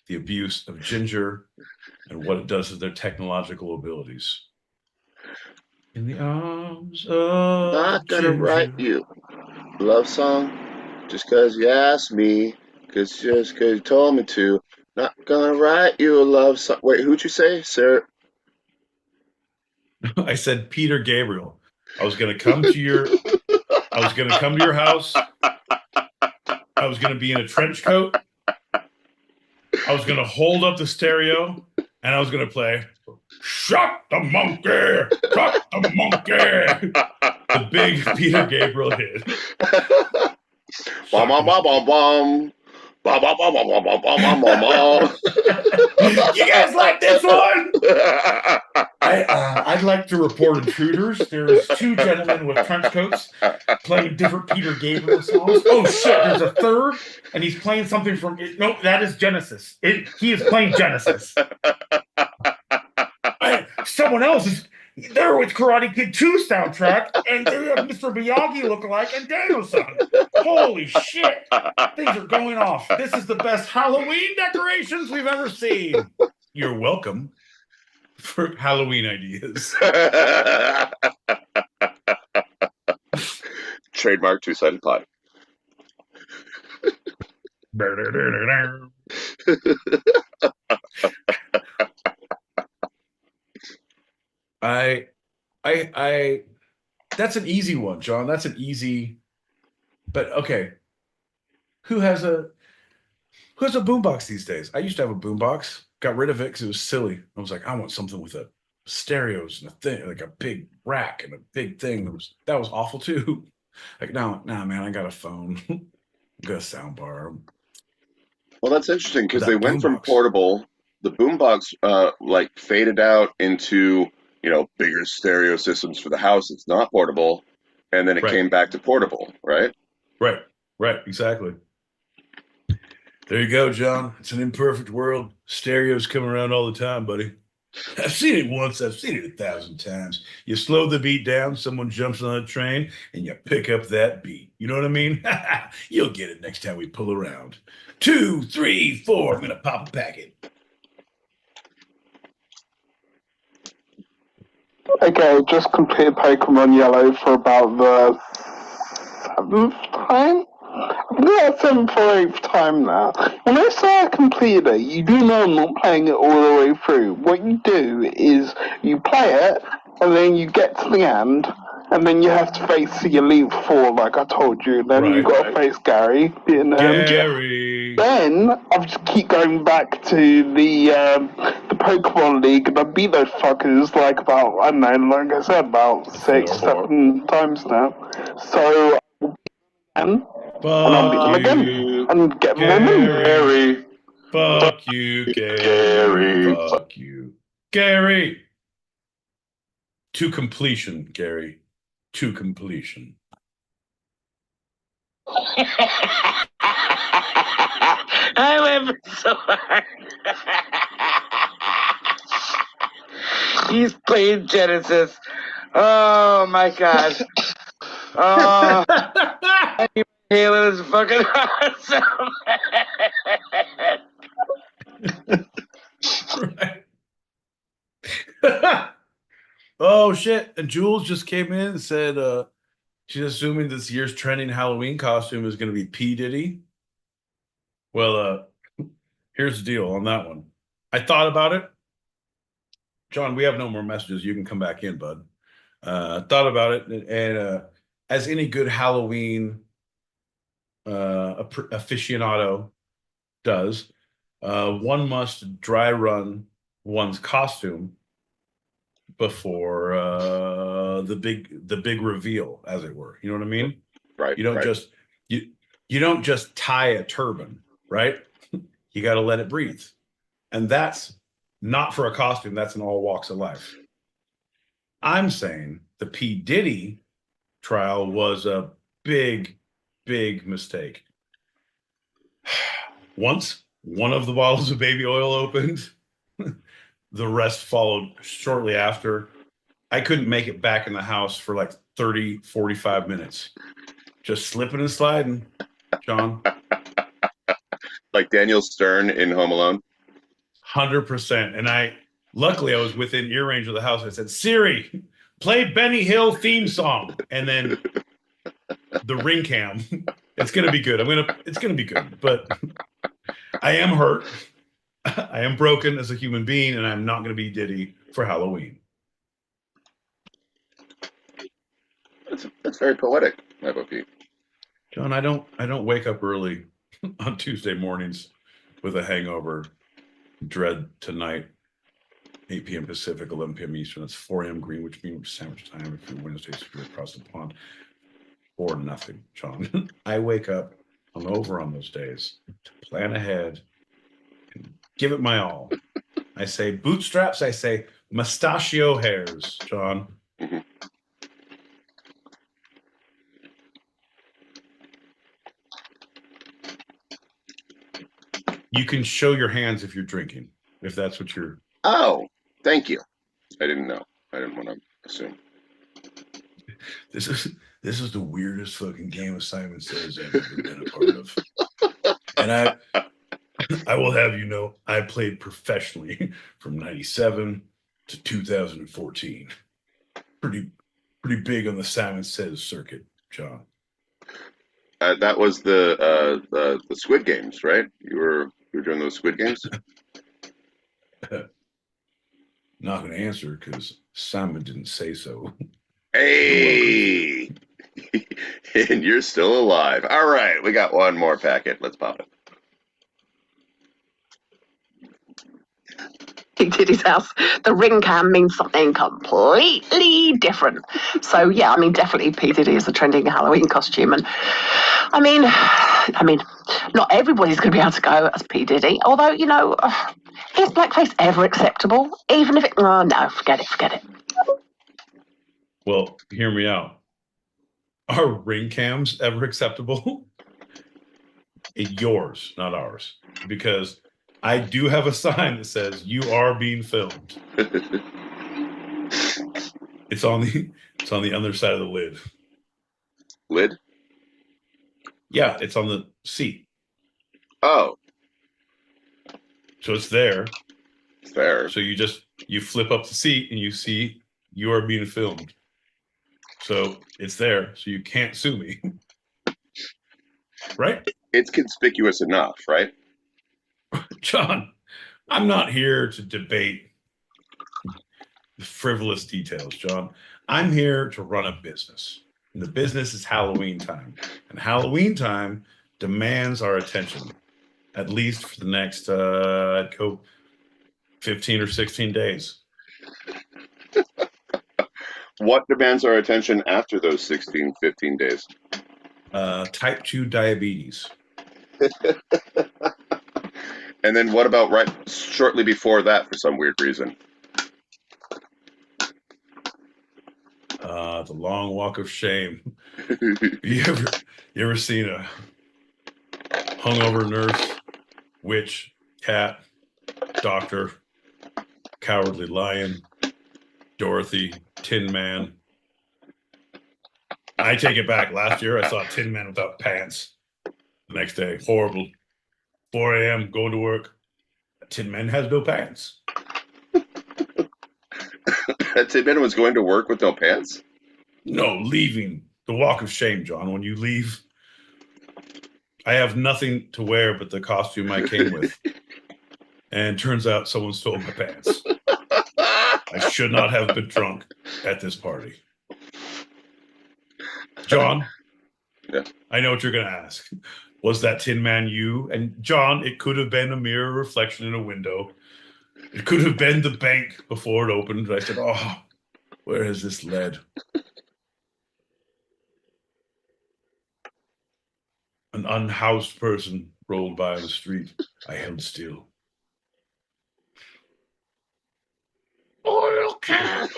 the abuse of ginger and what it does to their technological abilities. In the arms of Not gonna ginger. write you a love song just because you asked me, just because you told me to. Not gonna write you a love song. Wait, who'd you say, Sarah? I said Peter Gabriel. I was going to come to your house. I was going to be in a trench coat. I was going to hold up the stereo, and I was going to play "Shut the Monkey, Shut the Monkey," the big Peter Gabriel hit. Bum, bum, bum, bum, bum. Bum, bum, bum, bum, bum, bum, bum, bum, bum. You guys like this one? I'd like to report intruders. There's two gentlemen with trench coats playing different Peter Gabriel songs. Oh shit, there's a third, and he's playing something from no, that is Genesis. He is playing Genesis. Someone else is there with Karate Kid 2 soundtrack, and they have Mr. Miyagi lookalike and Danielson. Holy shit! Things are going off. This is the best Halloween decorations we've ever seen. You're welcome for Halloween ideas. Trademark two-sided pod. I that's an easy one, John. That's an easy, but okay. Who has a boombox these days? I used to have a boombox, got rid of it because it was silly. I was like, I want something with a stereos and a thing, like a big rack and a big thing. That was awful too. Like, no, man, I got a phone. I got a sound bar. Well, that's interesting because That they went from boombox. portable. The boombox like faded out into bigger stereo systems for the house. It's not portable, and then it Right. came back to portable, right? Right, exactly. There you go, John. It's an imperfect world. Stereos come around all the time, buddy. I've seen it once. I've seen it 1,000 times. You slow the beat down, someone jumps on a train, and you pick up that beat. You know what I mean? You'll get it next time we pull around. 2, 3, 4. I'm gonna pop a packet. Okay, just completed Pokemon Yellow for about the 7th time? I think that's 7th or 8th time now. When I say I completed it, you do know I'm not playing it all the way through. What you do is you play it, and then you get to the end, and then you have to face the Elite Four, like I told you. Then you got to face Gary. Gary. Then I just keep going back to the Pokemon League, and I beat those fuckers like about, I don't know, like I said, about 6, 7 times now. So, and I'll beat them again and get more Gary. Fuck you, Gary. Fuck you, Gary. To completion, Gary. To completion. I went so hard. He's playing Genesis. Oh my god. Oh, Halo is fucking awesome. Right. Oh shit! And Jules just came in and said she's assuming this year's trending Halloween costume is going to be P. Diddy. Well, here's the deal on that one. I thought about it. John, we have no more messages. You can come back in, bud. Thought about it, and as any good Halloween aficionado does, one must dry run one's costume before the big reveal, as it were. You know what I mean? Right. You don't just you don't just tie a turban, right? You got to let it breathe, and that's not for a costume. That's in all walks of life. I'm saying the P. Diddy trial was a big mistake. Once one of the bottles of baby oil opened, the rest followed shortly after. I couldn't make it back in the house for like 30, 45 minutes. Just slipping and sliding, John. Like Daniel Stern in Home Alone. 100%. And luckily I was within ear range of the house. I said, Siri, play Benny Hill theme song. And then the ring cam. It's gonna be good. It's gonna be good. But I am hurt. I am broken as a human being, and I'm not gonna be Diddy for Halloween. That's very poetic, Pete. John, I don't wake up early on Tuesday mornings with a hangover. Dread tonight, 8 p.m. Pacific, 11 p.m. Eastern. That's 4 a.m. Greenwich Mean Sandwich time. If you're Wednesdays, if you're across the pond, or nothing, John. I wake up hungover on those days to plan ahead and give it my all. I say bootstraps. I say mustachio hairs, John. Mm-hmm. You can show your hands if you're drinking, if that's what you're. Oh, thank you. I didn't know. I didn't want to assume. This is the weirdest fucking game of Simon Says I've ever been a part of. And I will have you know, I played professionally from 97 to 2014. Pretty big on the Simon Says circuit, John. That was the Squid Games, right? You were doing those Squid Games. Not going to answer because Simon didn't say so. Hey, and you're still alive. All right, we got one more packet. Let's pop it. Diddy's house, the ring cam means something completely different. So yeah, I mean, definitely P. Diddy is the trending Halloween costume, and I mean, not everybody's going to be able to go as P. Diddy. Although, you know, is blackface ever acceptable? Even if it, oh no, forget it. Well, hear me out. Are ring cams ever acceptable? Yours, not ours, because I do have a sign that says you are being filmed. It's on the other side of the lid. Lid? Yeah, it's on the seat. Oh, So it's there. it's there. So you flip up the seat and you see you are being filmed. So it's there. So you can't sue me. Right? It's conspicuous enough, right? John, I'm not here to debate the frivolous details, John. I'm here to run a business. And the business is Halloween time. And Halloween time demands our attention, at least for the next, I'd go 15 or 16 days. What demands our attention after those 16, 15 days? Type 2 diabetes. And then what about right shortly before that for some weird reason? The long walk of shame. You ever seen a hungover nurse, witch, cat, doctor, cowardly lion, Dorothy, Tin Man? I take it back. Last year I saw a Tin Man without pants. The next day, horrible. 4 a.m. going to work. Tin Man has no pants. That Tin Man was going to work with no pants? No, leaving. The walk of shame, John. When you leave, I have nothing to wear but the costume I came with. And turns out someone stole my pants. I should not have been drunk at this party. John, Yeah. I know what you're going to ask. Was that Tin Man you? And John, it could have been a mirror reflection in a window. It could have been the bank before it opened. I said, oh, where has this led? An unhoused person rolled by the street. I held still. Oil can.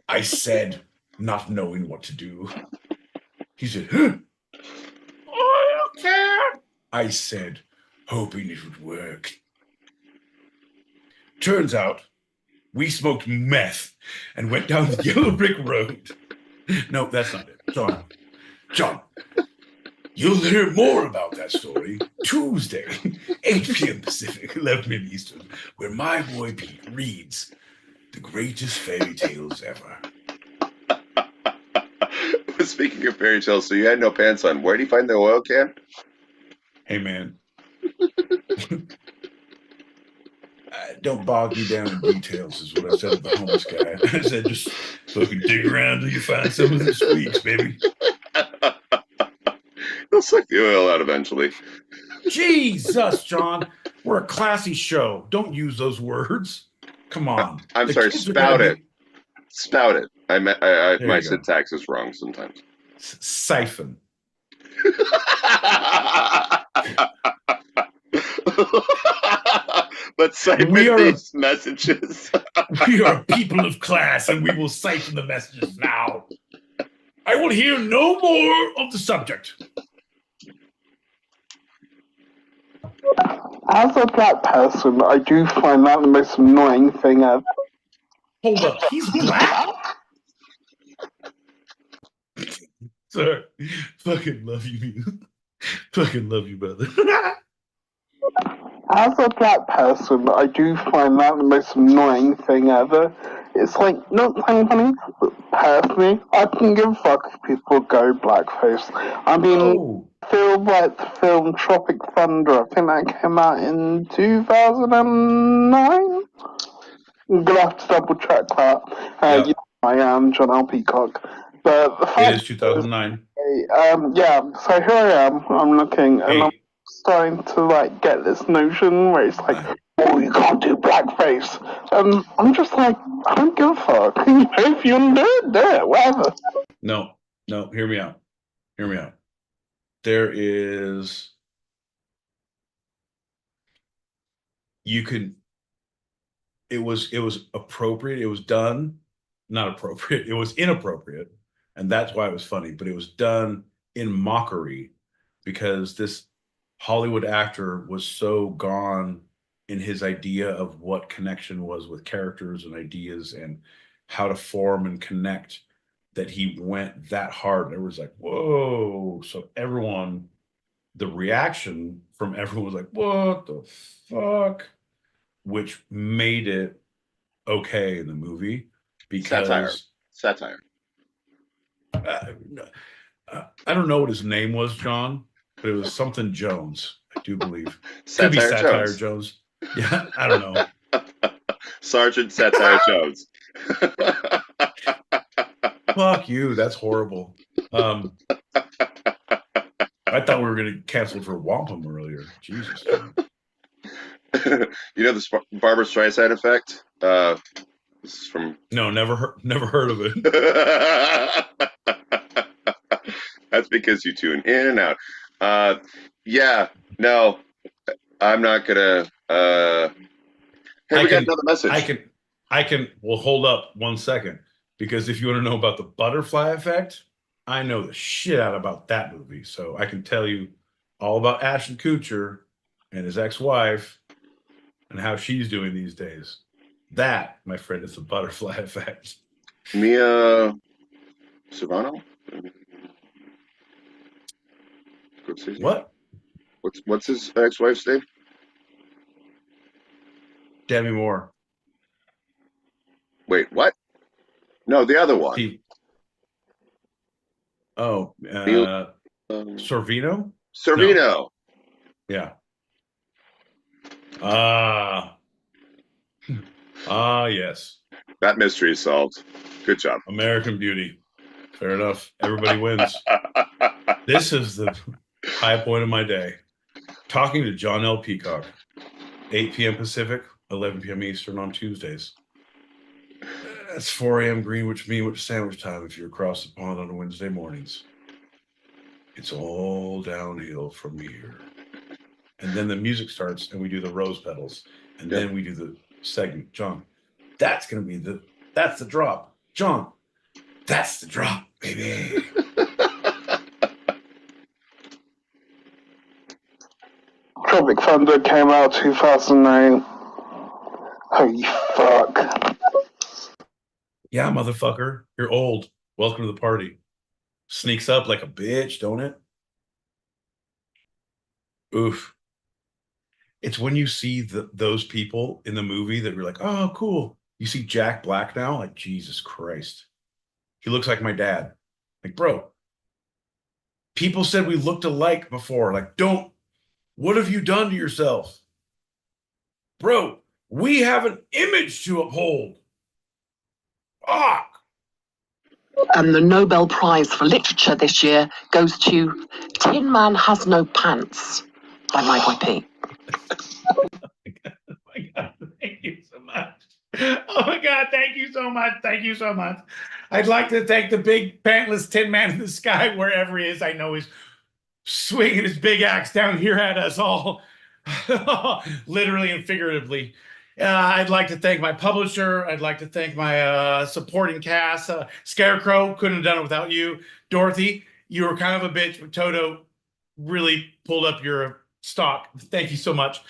I said, not knowing what to do. He said, huh? Oil can. I said, hoping it would work. Turns out, we smoked meth and went down the yellow brick road. No, that's not it. John, you'll hear more about that story Tuesday, 8 p.m. Pacific, 11 p.m. Eastern, where my boy Pete reads the greatest fairy tales ever. Speaking of fairy tales, so you had no pants on. Where do you find the oil can? Hey, man. Don't bog me down in details, is what I said to the homeless guy. I said, just fucking dig around till you find some of the squeaks, baby. They'll suck the oil out eventually. Jesus, John. We're a classy show. Don't use those words. Come on. I'm The sorry, kids are spout gonna it. Spout it. My you go. syntax is wrong sometimes. Siphon. Let's siphon these messages. We are people of class, and we will siphon the messages now. I will hear no more of the subject. As a black person, I do find that the most annoying thing ever. Hold up, he's black? Sorry. Fucking love you. Fucking love you, brother. As a black person, I do find that the most annoying thing ever. It's like, not saying funny, but personally, I can give a fuck if people go blackface. I mean, Oh. feel like the film Tropic Thunder, I think that came out in 2009? I'm gonna have to double check that. Yep. You know, I am John L. Peacock. But the It fact is 2009. yeah, so here I am, I'm looking, and Hey. I'm starting to, like, get this notion where it's like, oh, you can't do blackface. I'm just like, I don't give a fuck. If you want to do it, whatever. No, hear me out. There is... It was appropriate. It was done, not appropriate. It was inappropriate. And that's why it was funny, but it was done in mockery because this Hollywood actor was so gone in his idea of what connection was with characters and ideas and how to form and connect that he went that hard. And everyone's like, whoa. So everyone, the reaction from everyone was like, what the fuck? Which made it okay in the movie because Satire. I don't know what his name was, John, but it was something Jones, I do believe. Satire Could be Satire Jones. Jones. Yeah, I don't know. Sergeant Satire Jones. Fuck you. That's horrible. I thought we were going to cancel for wampum earlier. Jesus, John. You know the Barbra Streisand effect? This is from. No, never heard of it. That's because you tune in and out. Yeah, no, I'm not gonna. Hey, we got another message. I can. Well, hold up 1 second, because if you want to know about the butterfly effect, I know the shit out about that movie. So I can tell you all about Ashton Kutcher and his ex-wife and how she's doing these days. That, my friend, is the butterfly effect. Mia Serrano? What? What's his ex-wife's name? Demi Moore. Wait, what? No, the other one. Sorvino? Sorvino. No. Yeah. Yes. That mystery is solved. Good job. American Beauty. Fair enough. Everybody wins. This is the high point of my day. Talking to John L. Peacock. 8 p.m. Pacific, 11 p.m. Eastern on Tuesdays. That's 4 a.m. Greenwich Sandwich time if you're across the pond on Wednesday mornings. It's all downhill from here. And then the music starts and we do the rose petals. And then we do the segment. John, that's going to be that's the drop. John, that's the drop, baby. Tropic Thunder came out 2009. Holy fuck. Yeah, motherfucker. You're old. Welcome to the party. Sneaks up like a bitch, don't it? Oof. It's when you see those people in the movie that you're like, oh, cool. You see Jack Black now? Like, Jesus Christ. He looks like my dad. Like, bro, people said we looked alike before. Like, what have you done to yourself? Bro, we have an image to uphold. Fuck. And the Nobel Prize for Literature this year goes to Tin Man Has No Pants by my boy Pete. Oh my God, thank you so much. Oh my God, thank you so much. Thank you so much. I'd like to thank the big pantless tin man in the sky, wherever he is. I know he's swinging his big axe down here at us all, literally and figuratively. I'd like to thank my publisher. I'd like to thank my supporting cast. Scarecrow, couldn't have done it without you. Dorothy, you were kind of a bitch, but Toto really pulled up your stock. Thank you so much.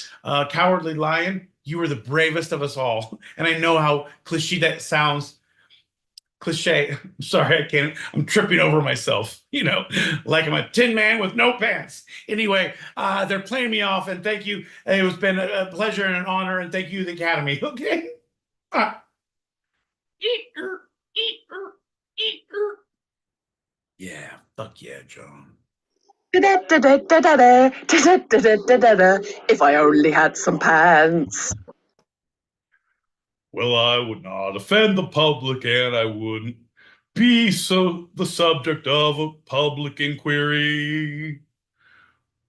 Cowardly Lion, you were the bravest of us all. And I know how cliche that sounds. Cliche. I'm sorry, I'm tripping over myself, like I'm a tin man with no pants. Anyway, they're playing me off, and thank you. It has been a pleasure and an honor, and thank you, the Academy. Okay. Yeah, fuck yeah, John. If I only had some pants. Well, I would not offend the public, and I wouldn't be the subject of a public inquiry.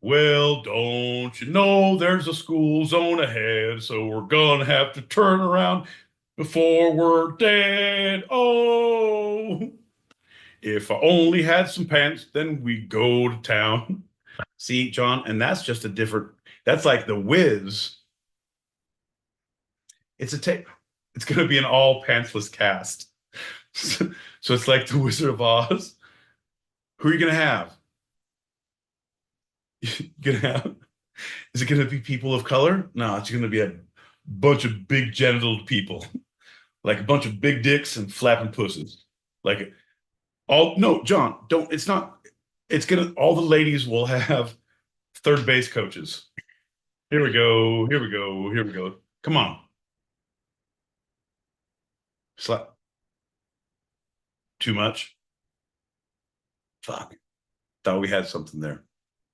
Well, don't you know there's a school zone ahead, so we're gonna have to turn around before we're dead. Oh, if I only had some pants, then we'd go to town. See, John, and that's just that's like the Wiz. It's going to be an all pantsless cast. So it's like the Wizard of Oz. Who are you going to have? You're going to have Is it going to be people of color? No, it's going to be a bunch of big genital people, like a bunch of big dicks and flapping pussies. Like all no, John, don't. It's not. It's gonna. All the ladies will have third base coaches. Here we go. Here we go. Here we go. Come on. Slap. Too much. Fuck. Thought we had something there.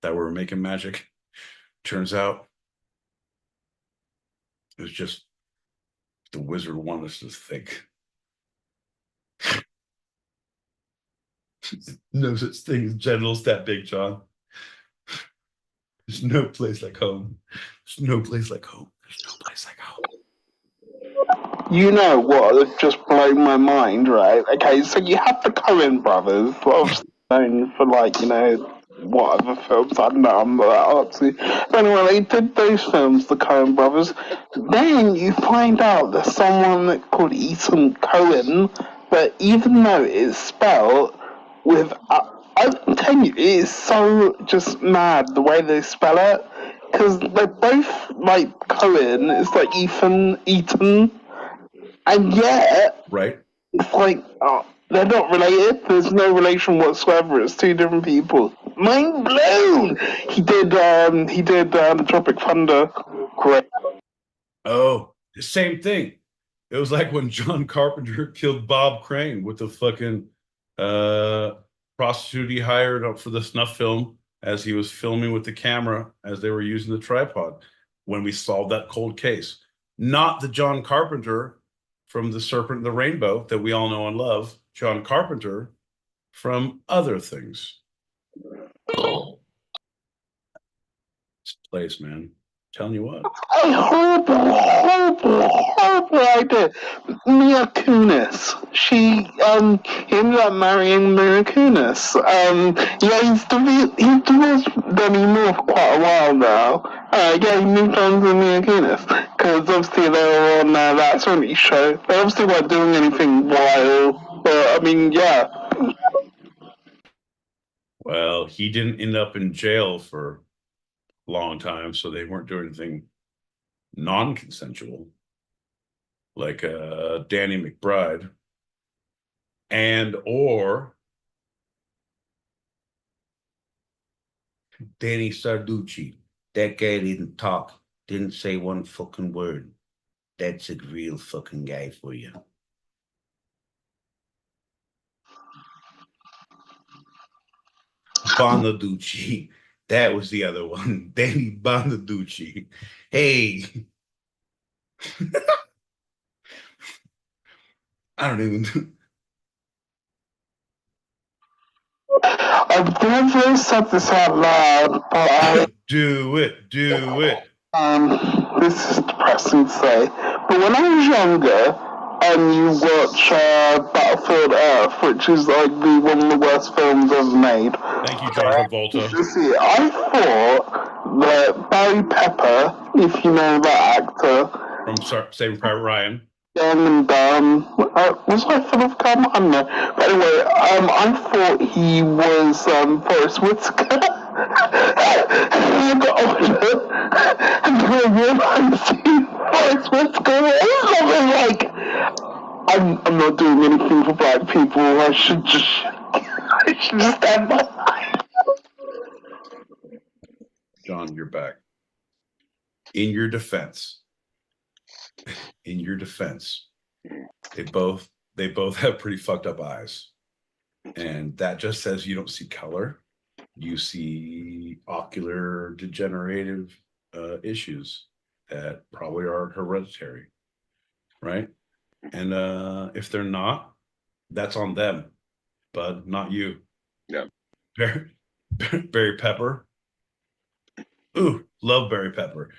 That we were making magic. Turns out it was just the wizard wanted us to think. No such thing as genitals that big, John. There's no place like home. There's no place like home. There's no place like home. You know what just blown my mind, right? Okay, so you have the Coen brothers, obviously known for whatever films, I don't know, I'm not that artsy. But anyway, they did those films, the Coen brothers. Then you find out there's someone called Ethan Cohen, but even though it's spelled with, I'm telling you, it is so just mad the way they spell it. Because they're both like Cohen, it's like Ethan, and yet, right? It's like, they're not related. There's no relation whatsoever. It's two different people. Mind blown. He did Tropic Thunder. Great. Oh, the same thing. It was like when John Carpenter killed Bob Crane with the fucking prostitute he hired up for the snuff film as he was filming with the camera as they were using the tripod when we solved that cold case. Not the John Carpenter from The Serpent and the Rainbow that we all know and love. John Carpenter from other things. This place, man. Telling you what. A horrible idea. Mia Kunis. She ended up marrying Mia Kunis. He's divorced Demi Moore for quite a while now. He moved on to Mia Kunis because obviously they were on that 70s show. They obviously weren't doing anything wild, but I mean, yeah. Well, he didn't end up in jail for a long time, so they weren't doing anything non-consensual, like Danny McBride and or Danny Sarducci. That guy didn't talk, didn't say one fucking word. That's a real fucking guy for you. Bonaducci. That was the other one. Danny Bonaducci. Hey. I don't even. I've never said this out loud, but I. Do it. This is depressing to say, but when I was younger, and you watch Battlefield Earth, which is like one of the worst films ever made. Thank you, John Travolta. See, I thought that Barry Pepper, if you know that actor, from Saving Private Ryan. And was I full of cum? I don't know. But anyway, I thought he was Forrest Whitaker. I got older, and I realized Forrest Whitaker was something like, I'm not doing anything for black people. I should just stand by. John, you're back. In your defense, they both have pretty fucked up eyes, and that just says you don't see color. You see ocular degenerative issues that probably are hereditary, right? And if they're not, that's on them, bud, not you. Yeah. Barry Pepper. Ooh, love Barry Pepper.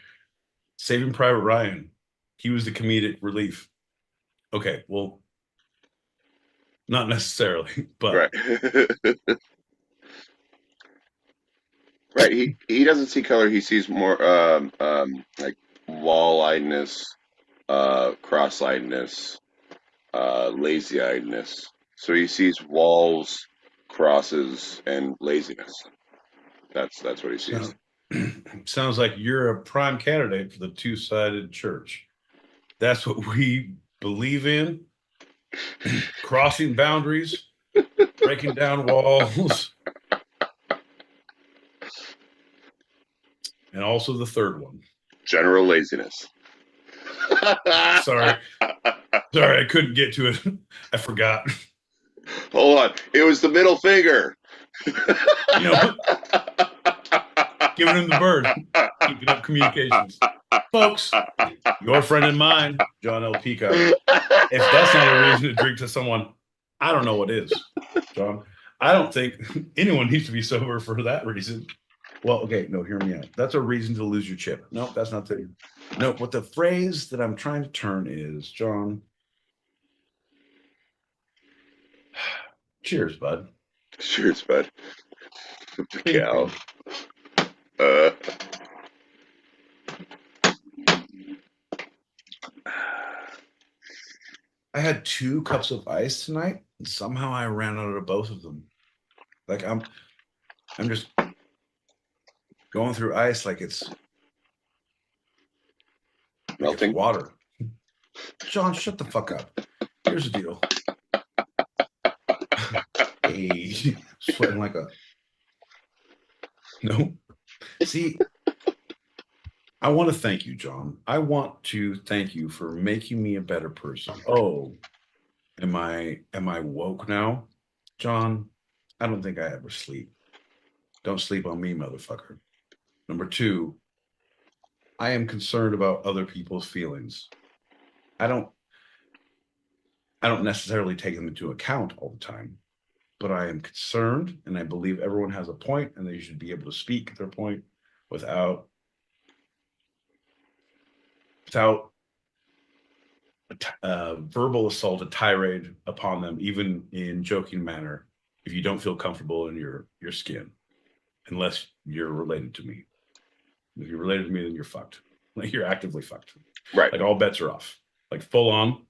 Saving Private Ryan. He was the comedic relief. Okay, well, not necessarily, but right. Right. He doesn't see color. He sees more like wall-eyedness, cross-eyedness, lazy-eyedness. So he sees walls, crosses, and laziness. That's what he sees. Sounds like you're a prime candidate for the two-sided church. That's what we believe in. Crossing boundaries, breaking down walls, and also the third one. General laziness. Sorry, I couldn't get to it. I forgot. Hold on. It was the middle finger. You know, giving him the bird, keeping up communications. Folks, your friend and mine, John L. Peacock. If that's not a reason to drink to someone, I don't know what is, John. I don't think anyone needs to be sober for that reason. Well, okay, no, hear me out. That's a reason to lose your chip. No, that's not the. No, what the phrase that I'm trying to turn is, John. Cheers, bud. Cheers, bud. Ping, Cal. ping. I had 2 cups of ice tonight, and somehow I ran out of both of them. Like I'm just going through ice like it's Melting. water. John, shut the fuck up. Here's the deal. Hey, sweating like a no. See, I want to thank you, John. I want to thank you for making me a better person. Oh, am I woke now? John, I don't think I ever sleep. Don't sleep on me, motherfucker. Number 2, I am concerned about other people's feelings. I don't necessarily take them into account all the time, but I am concerned, and I believe everyone has a point, and they should be able to speak their point without verbal assault, a tirade upon them, even in joking manner, if you don't feel comfortable in your skin, unless you're related to me. If you're related to me, then you're fucked. Like you're actively fucked. Right. Like all bets are off. Like full on.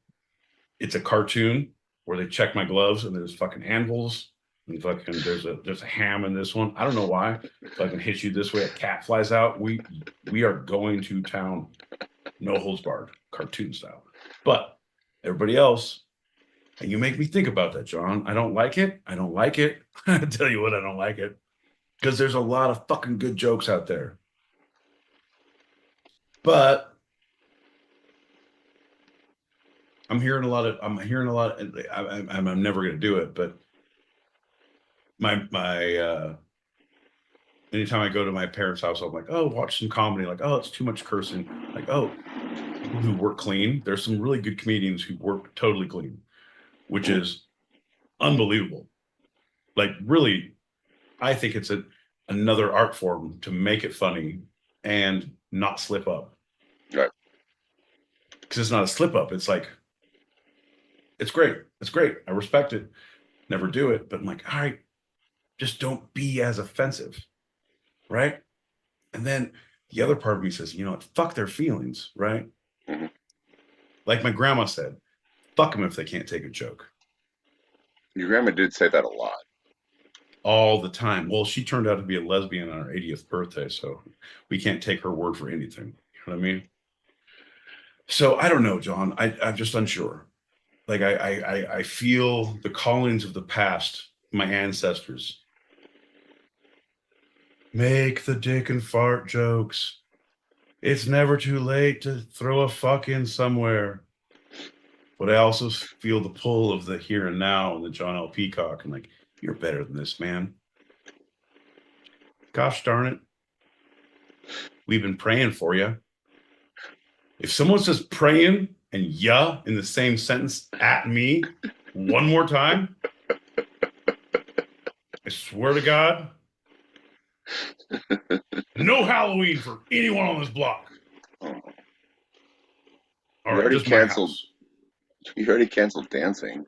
It's a cartoon where they check my gloves and there's fucking anvils and fucking there's a ham in this one. I don't know why. Fucking hit you this way, a cat flies out. We are going to town. No holds barred, cartoon style. But everybody else, and you make me think about that, John. I don't like it. I don't like it. I tell you what, I don't like it. Because there's a lot of fucking good jokes out there. But I'm hearing a lot. I'm never going to do it, but my anytime I go to my parents' house, I'm like, oh, watch some comedy. Like, oh, it's too much cursing. Like, oh, people who work clean. There's some really good comedians who work totally clean, which is unbelievable. Like, really, I think it's another art form to make it funny and not slip up. Right. Because it's not a slip up. It's like, it's great. It's great. I respect it. Never do it. But I'm like, all right, just don't be as offensive. Right. And then the other part of me says, you know what? Fuck their feelings. Right. Mm-hmm. Like my grandma said, fuck them if they can't take a joke. Your grandma did say that a lot. All the time. Well, she turned out to be a lesbian on her 80th birthday, so we can't take her word for anything. You know what I mean? So I don't know, John. I'm just unsure. Like I feel the callings of the past, my ancestors. Make the dick and fart jokes. It's never too late to throw a fuck in somewhere. But I also feel the pull of the here and now and the John L. Peacock and like, you're better than this, man. Gosh darn it. We've been praying for you. If someone says praying and yeah in the same sentence at me one more time, I swear to God, no Halloween for anyone on this block. All right, just canceled. my house. You already canceled dancing.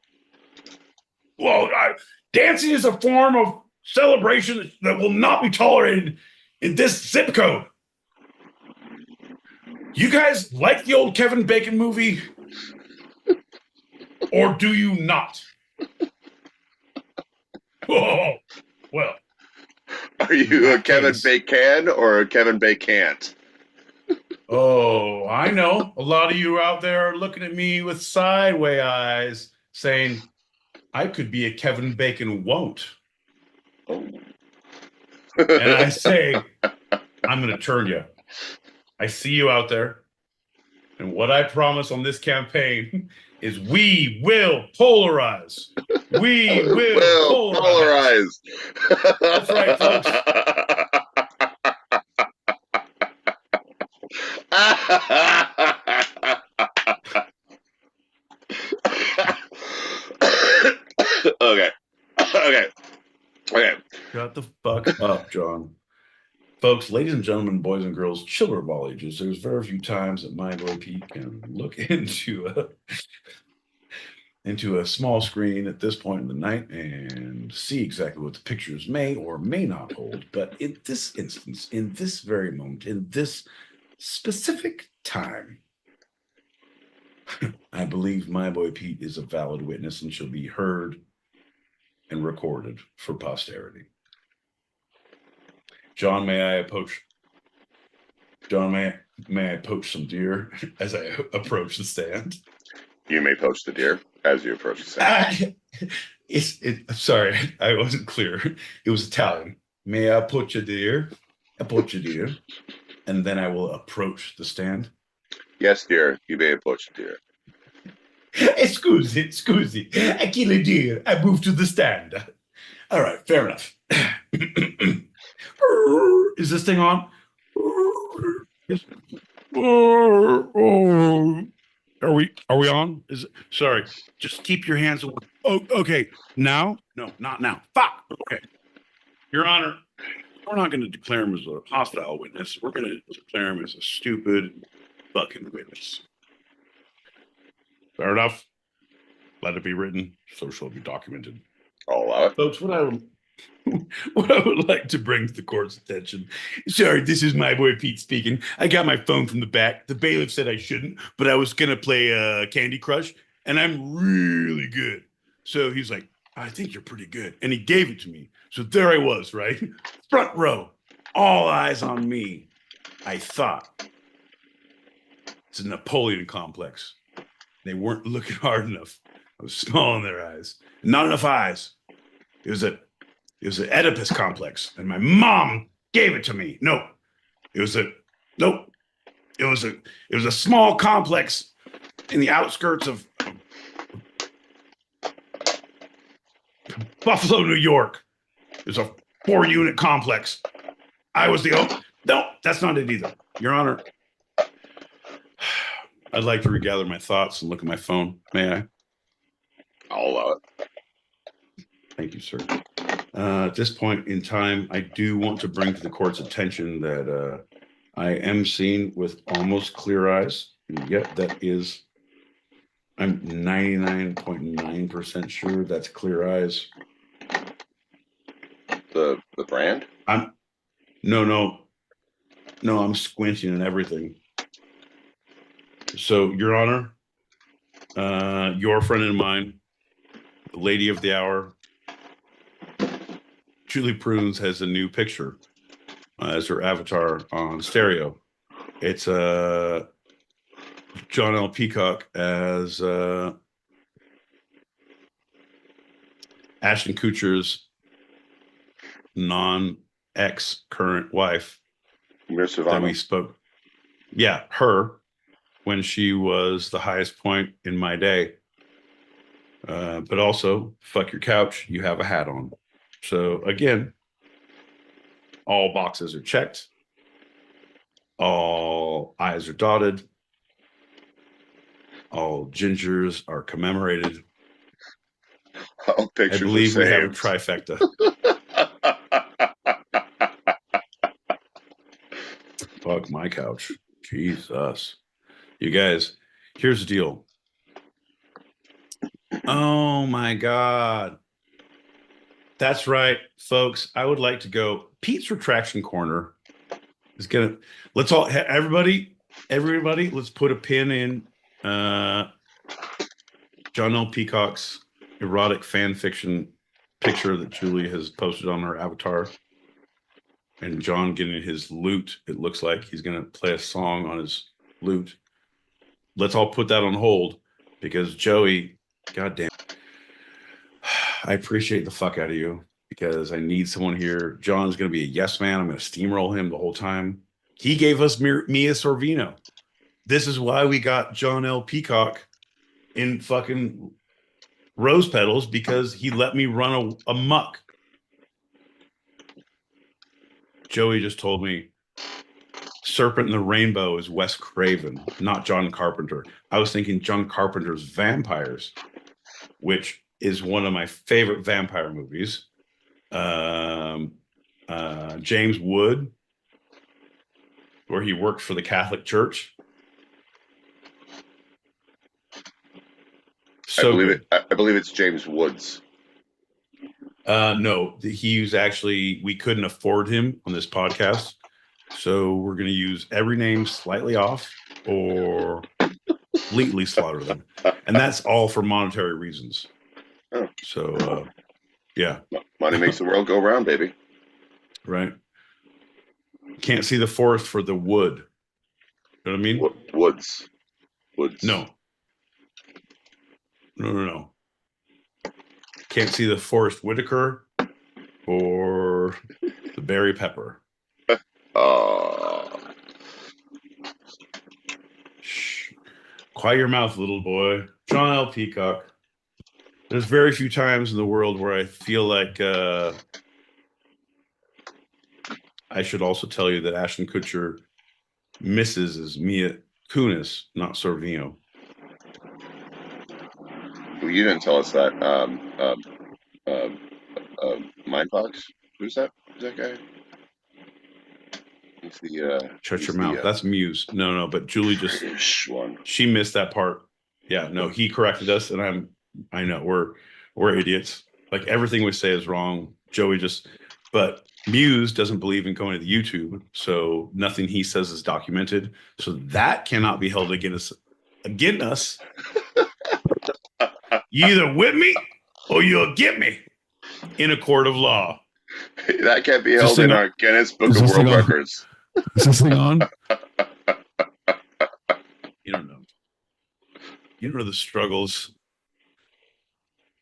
Well, dancing is a form of celebration that will not be tolerated in this zip code. You guys like the old Kevin Bacon movie? Or do you not? Oh, well. Are you a Kevin Bacon or a Kevin Bacant? Oh, I know. A lot of you out there are looking at me with sideway eyes, saying I could be a Kevin Bacon won't. And I say, I'm going to turn you. I see you out there. And what I promise on this campaign is we will polarize. We will polarize. That's right, folks. Okay. Shut the fuck up, John. Folks, ladies and gentlemen, boys and girls, children of all ages, there's very few times that my boy Pete can look into a small screen at this point in the night and see exactly what the pictures may or may not hold. But in this instance, in this very moment, in this specific time, I believe my boy Pete is a valid witness and shall be heard and recorded for posterity. John, may I poach some deer as I approach the stand? You may poach the deer as you approach the stand. Sorry, I wasn't clear. It was Italian. May I poach a deer? And then I will approach the stand. Yes, dear, you may approach the deer. Scusi. I kill a deer. I move to the stand. All right, fair enough. Is this thing on? Are we on? Sorry. Just keep your hands away. Oh, okay. Now? No, not now. Fuck. Okay. Your Honor, we're not going to declare him as a hostile witness. We're going to declare him as a stupid fucking witness. Fair enough. Let it be written, so shall it be documented. I'll allow it. Folks, what I would like to bring to the court's attention. Sorry, this is my boy Pete speaking. I got my phone from the back. The bailiff said I shouldn't, but I was gonna play Candy Crush, and I'm really good. So he's like, I think you're pretty good. And he gave it to me. So there I was, right? Front row, all eyes on me. I thought it's a Napoleon complex. They weren't looking hard enough. I was small in their eyes. Not enough eyes. It was an Oedipus complex, and my mom gave it to me. It was a small complex in the outskirts of Buffalo, New York. It was a 4-unit complex. I was no, that's not it either. Your Honor, I'd like to regather my thoughts and look at my phone. May I? I'll allow it. Thank you, sir. At this point in time, I do want to bring to the court's attention that I am seen with almost clear eyes. And yet I'm 99.9% sure that's clear eyes. The brand? No, I'm squinting and everything. So, Your Honor, your friend and mine, the lady of the hour, Julie Prunes, has a new picture as her avatar on stereo. It's John L. Peacock as Ashton Kutcher's non-ex current wife that we spoke. Yeah, her, when she was the highest point in my day. But also, fuck your couch, you have a hat on. So again, all boxes are checked. All I's are dotted. All gingers are commemorated. All pictures I believe are we have a saved. trifecta. Fuck my couch. Jesus. You guys, here's the deal. Oh my God. That's right, folks. I would like to go. Pete's Retraction Corner is gonna. Let's all, everybody, let's put a pin in John L. Peacock's erotic fan fiction picture that Julie has posted on her avatar. and John getting his lute. It looks like he's going to play a song on his lute. Let's all put that on hold because Joey, goddamn, I appreciate the fuck out of you because I need someone here. John's going to be a yes man. I'm going to steamroll him the whole time. He gave us Mia Sorvino. This is why we got John L. Peacock in fucking rose petals, because he let me run amok. Joey just told me Serpent in the Rainbow is Wes Craven, not John Carpenter. I was thinking John Carpenter's Vampires, which is one of my favorite vampire movies. James Wood, where he worked for the Catholic Church. So I believe it's James Woods. No, he was actually, we couldn't afford him on this podcast. So we're going to use every name slightly off or completely slaughter them. And that's all for monetary reasons. Oh. So, yeah. Money makes the world go round, baby. Right. Can't see the forest for the wood. You know what I mean? Woods. No. Can't see the Forrest Whitaker or the Barry Pepper. Shh. Quiet your mouth, little boy. John L. Peacock. There's very few times in the world where I feel like I should also tell you that Ashton Kutcher misses is Mia Kunis, not Sorvino. Well, you didn't tell us that. Mindbox? Who's that? Who's that guy? He's the shut your mouth. That's Muse. No, but Julie just she missed that part. Yeah, no, he corrected us, and I know we're idiots. Like everything we say is wrong. Joey but Muse doesn't believe in going to the YouTube, so nothing he says is documented. So that cannot be held against us. You either with me or you'll get me in a court of law. That can't be held in our Guinness Book of World Records. Is this thing on? You don't know. You don't know the struggles.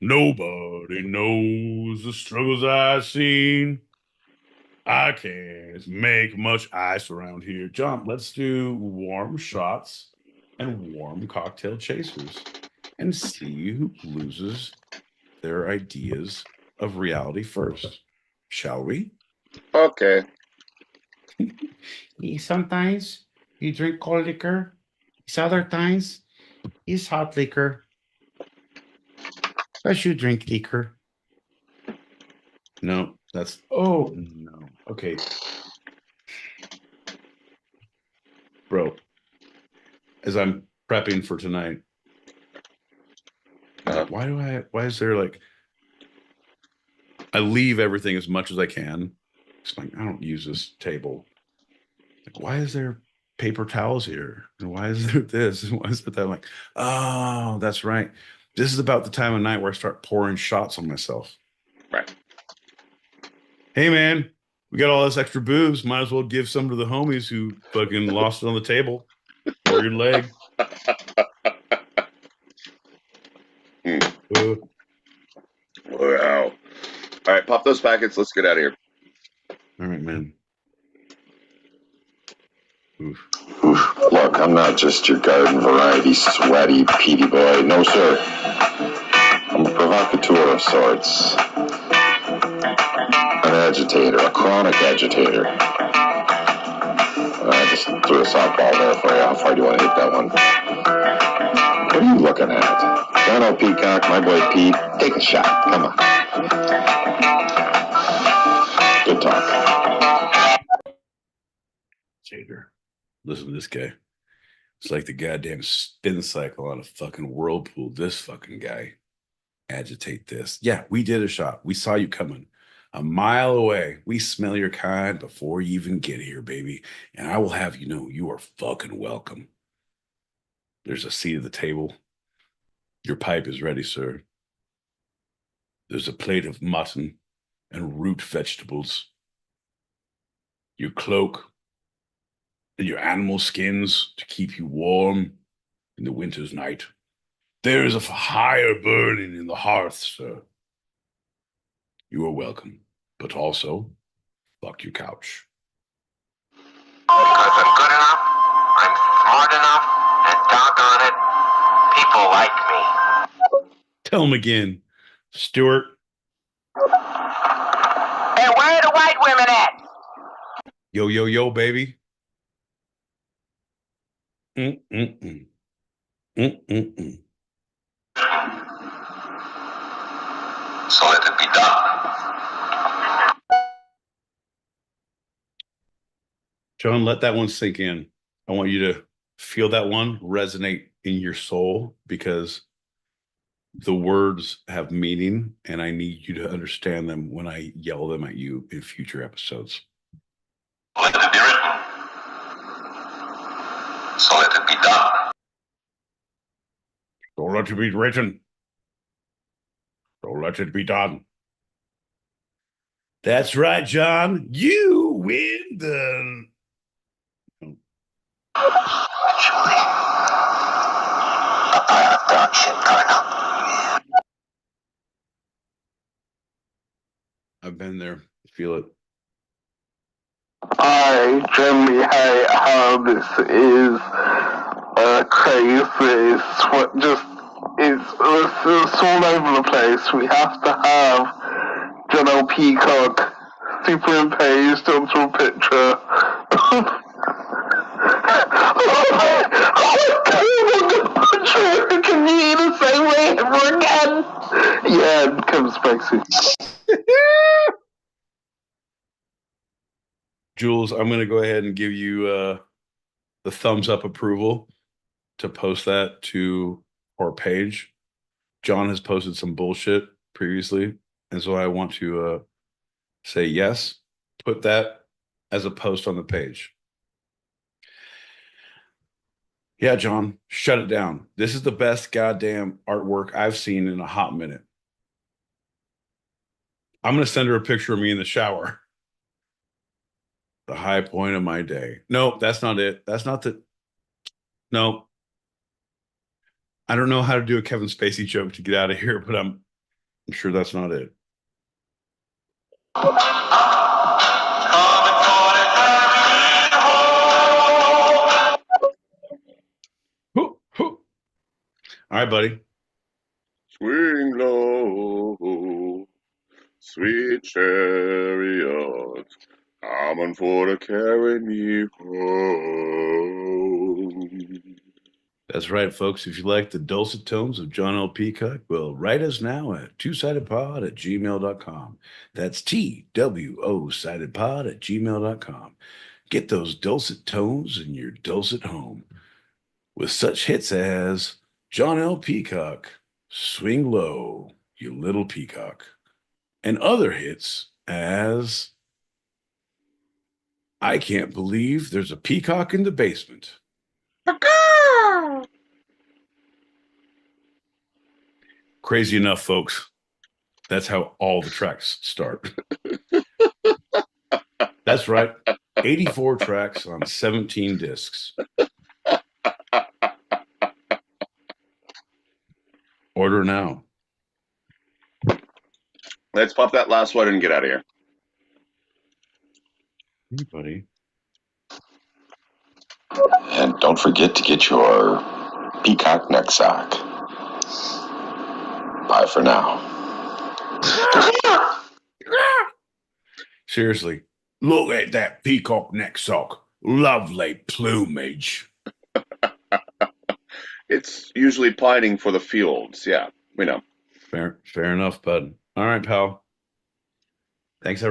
Nobody knows the struggles I've seen. I can't make much ice around here. John, let's do warm shots and warm cocktail chasers and see who loses their ideas of reality first. Shall we? Okay. Sometimes you drink cold liquor. Other times it's hot liquor. But you drink liquor. No, no. Okay. Bro, as I'm prepping for tonight, why is there like, I leave everything as much as I can. It's like, I don't use this table. Like, why is there paper towels here? And why is there this? And why is there that? I'm like, oh, that's right. This is about the time of night where I start pouring shots on myself. Right. Hey, man, we got all this extra booze. Might as well give some to the homies who fucking lost it on the table or your leg. Wow. All right, pop those packets. Let's get out of here. All right, man. Oof. Look, I'm not just your garden variety sweaty peaty boy. No, sir. I'm a provocateur of sorts. An agitator, a chronic agitator. I just threw a softball there for you. How far do you want to hit that one? What are you looking at? John L. Peacock, my boy Pete. Take a shot. Come on. Good talk. Jader, listen to this guy. It's like the goddamn spin cycle on a fucking whirlpool. This fucking guy. Agitate this. Yeah, we did a shot. We saw you coming. A mile away. We smell your kind before you even get here, baby. And I will have you know you are fucking welcome. There's a seat at the table. Your pipe is ready, sir. There's a plate of mutton and root vegetables. your cloak, and your animal skins to keep you warm in the winter's night. There is a fire burning in the hearth, sir. You are welcome, but also fuck your couch. Because I'm good enough, I'm smart enough, and doggone it, people like me. Tell him again, Stuart. Hey, where are the white women at? Yo, yo, yo, baby. Mm-mm-mm. Mm-mm-mm. So let it be done. John, let that one sink in. I want you to feel that one resonate in your soul, because the words have meaning, and I need you to understand them when I yell them at you in future episodes. Let it be written. So let it be done. So let it be written. So let it be done. That's right, John. You win the... Actually, a pile of dog shit, Colonel. I've been there. Feel it. I generally hate how this is crazy. It's what just it's all over the place. We have to have General Peacock superimposed onto a picture. Can you eat the same way ever again? Yeah, it comes back soon. Jules, I'm going to go ahead and give you the thumbs up approval to post that to our page. John has posted some bullshit previously, and so I want to say yes, put that as a post on the page. Yeah, John, shut it down. This is the best goddamn artwork I've seen in a hot minute. I'm going to send her a picture of me in the shower. The high point of my day. No, that's not it. That's not the... No. I don't know how to do a Kevin Spacey joke to get out of here, but I'm sure that's not it. Hoo, hoo. All right, buddy. Swing low, sweet chariot, coming for to carry me home. That's right, folks. If you like the dulcet tones of John L. Peacock, well, write us now at twosidedpod@gmail.com. That's TWO sidedpod@gmail.com. Get those dulcet tones in your dulcet home with such hits as John L. Peacock, Swing Low, You Little Peacock, and other hits as I Can't Believe There's a Peacock in the Basement. Crazy enough, folks. That's how all the tracks start. That's right. 84 tracks on 17 discs. Order now. Let's pop that last one and get out of here. Hey, buddy. And don't forget to get your peacock neck sock. Bye for now. Seriously, look at that peacock neck sock. Lovely plumage. It's usually pining for the fields. Yeah, we know. Fair enough, bud. All right, pal. Thanks, everyone.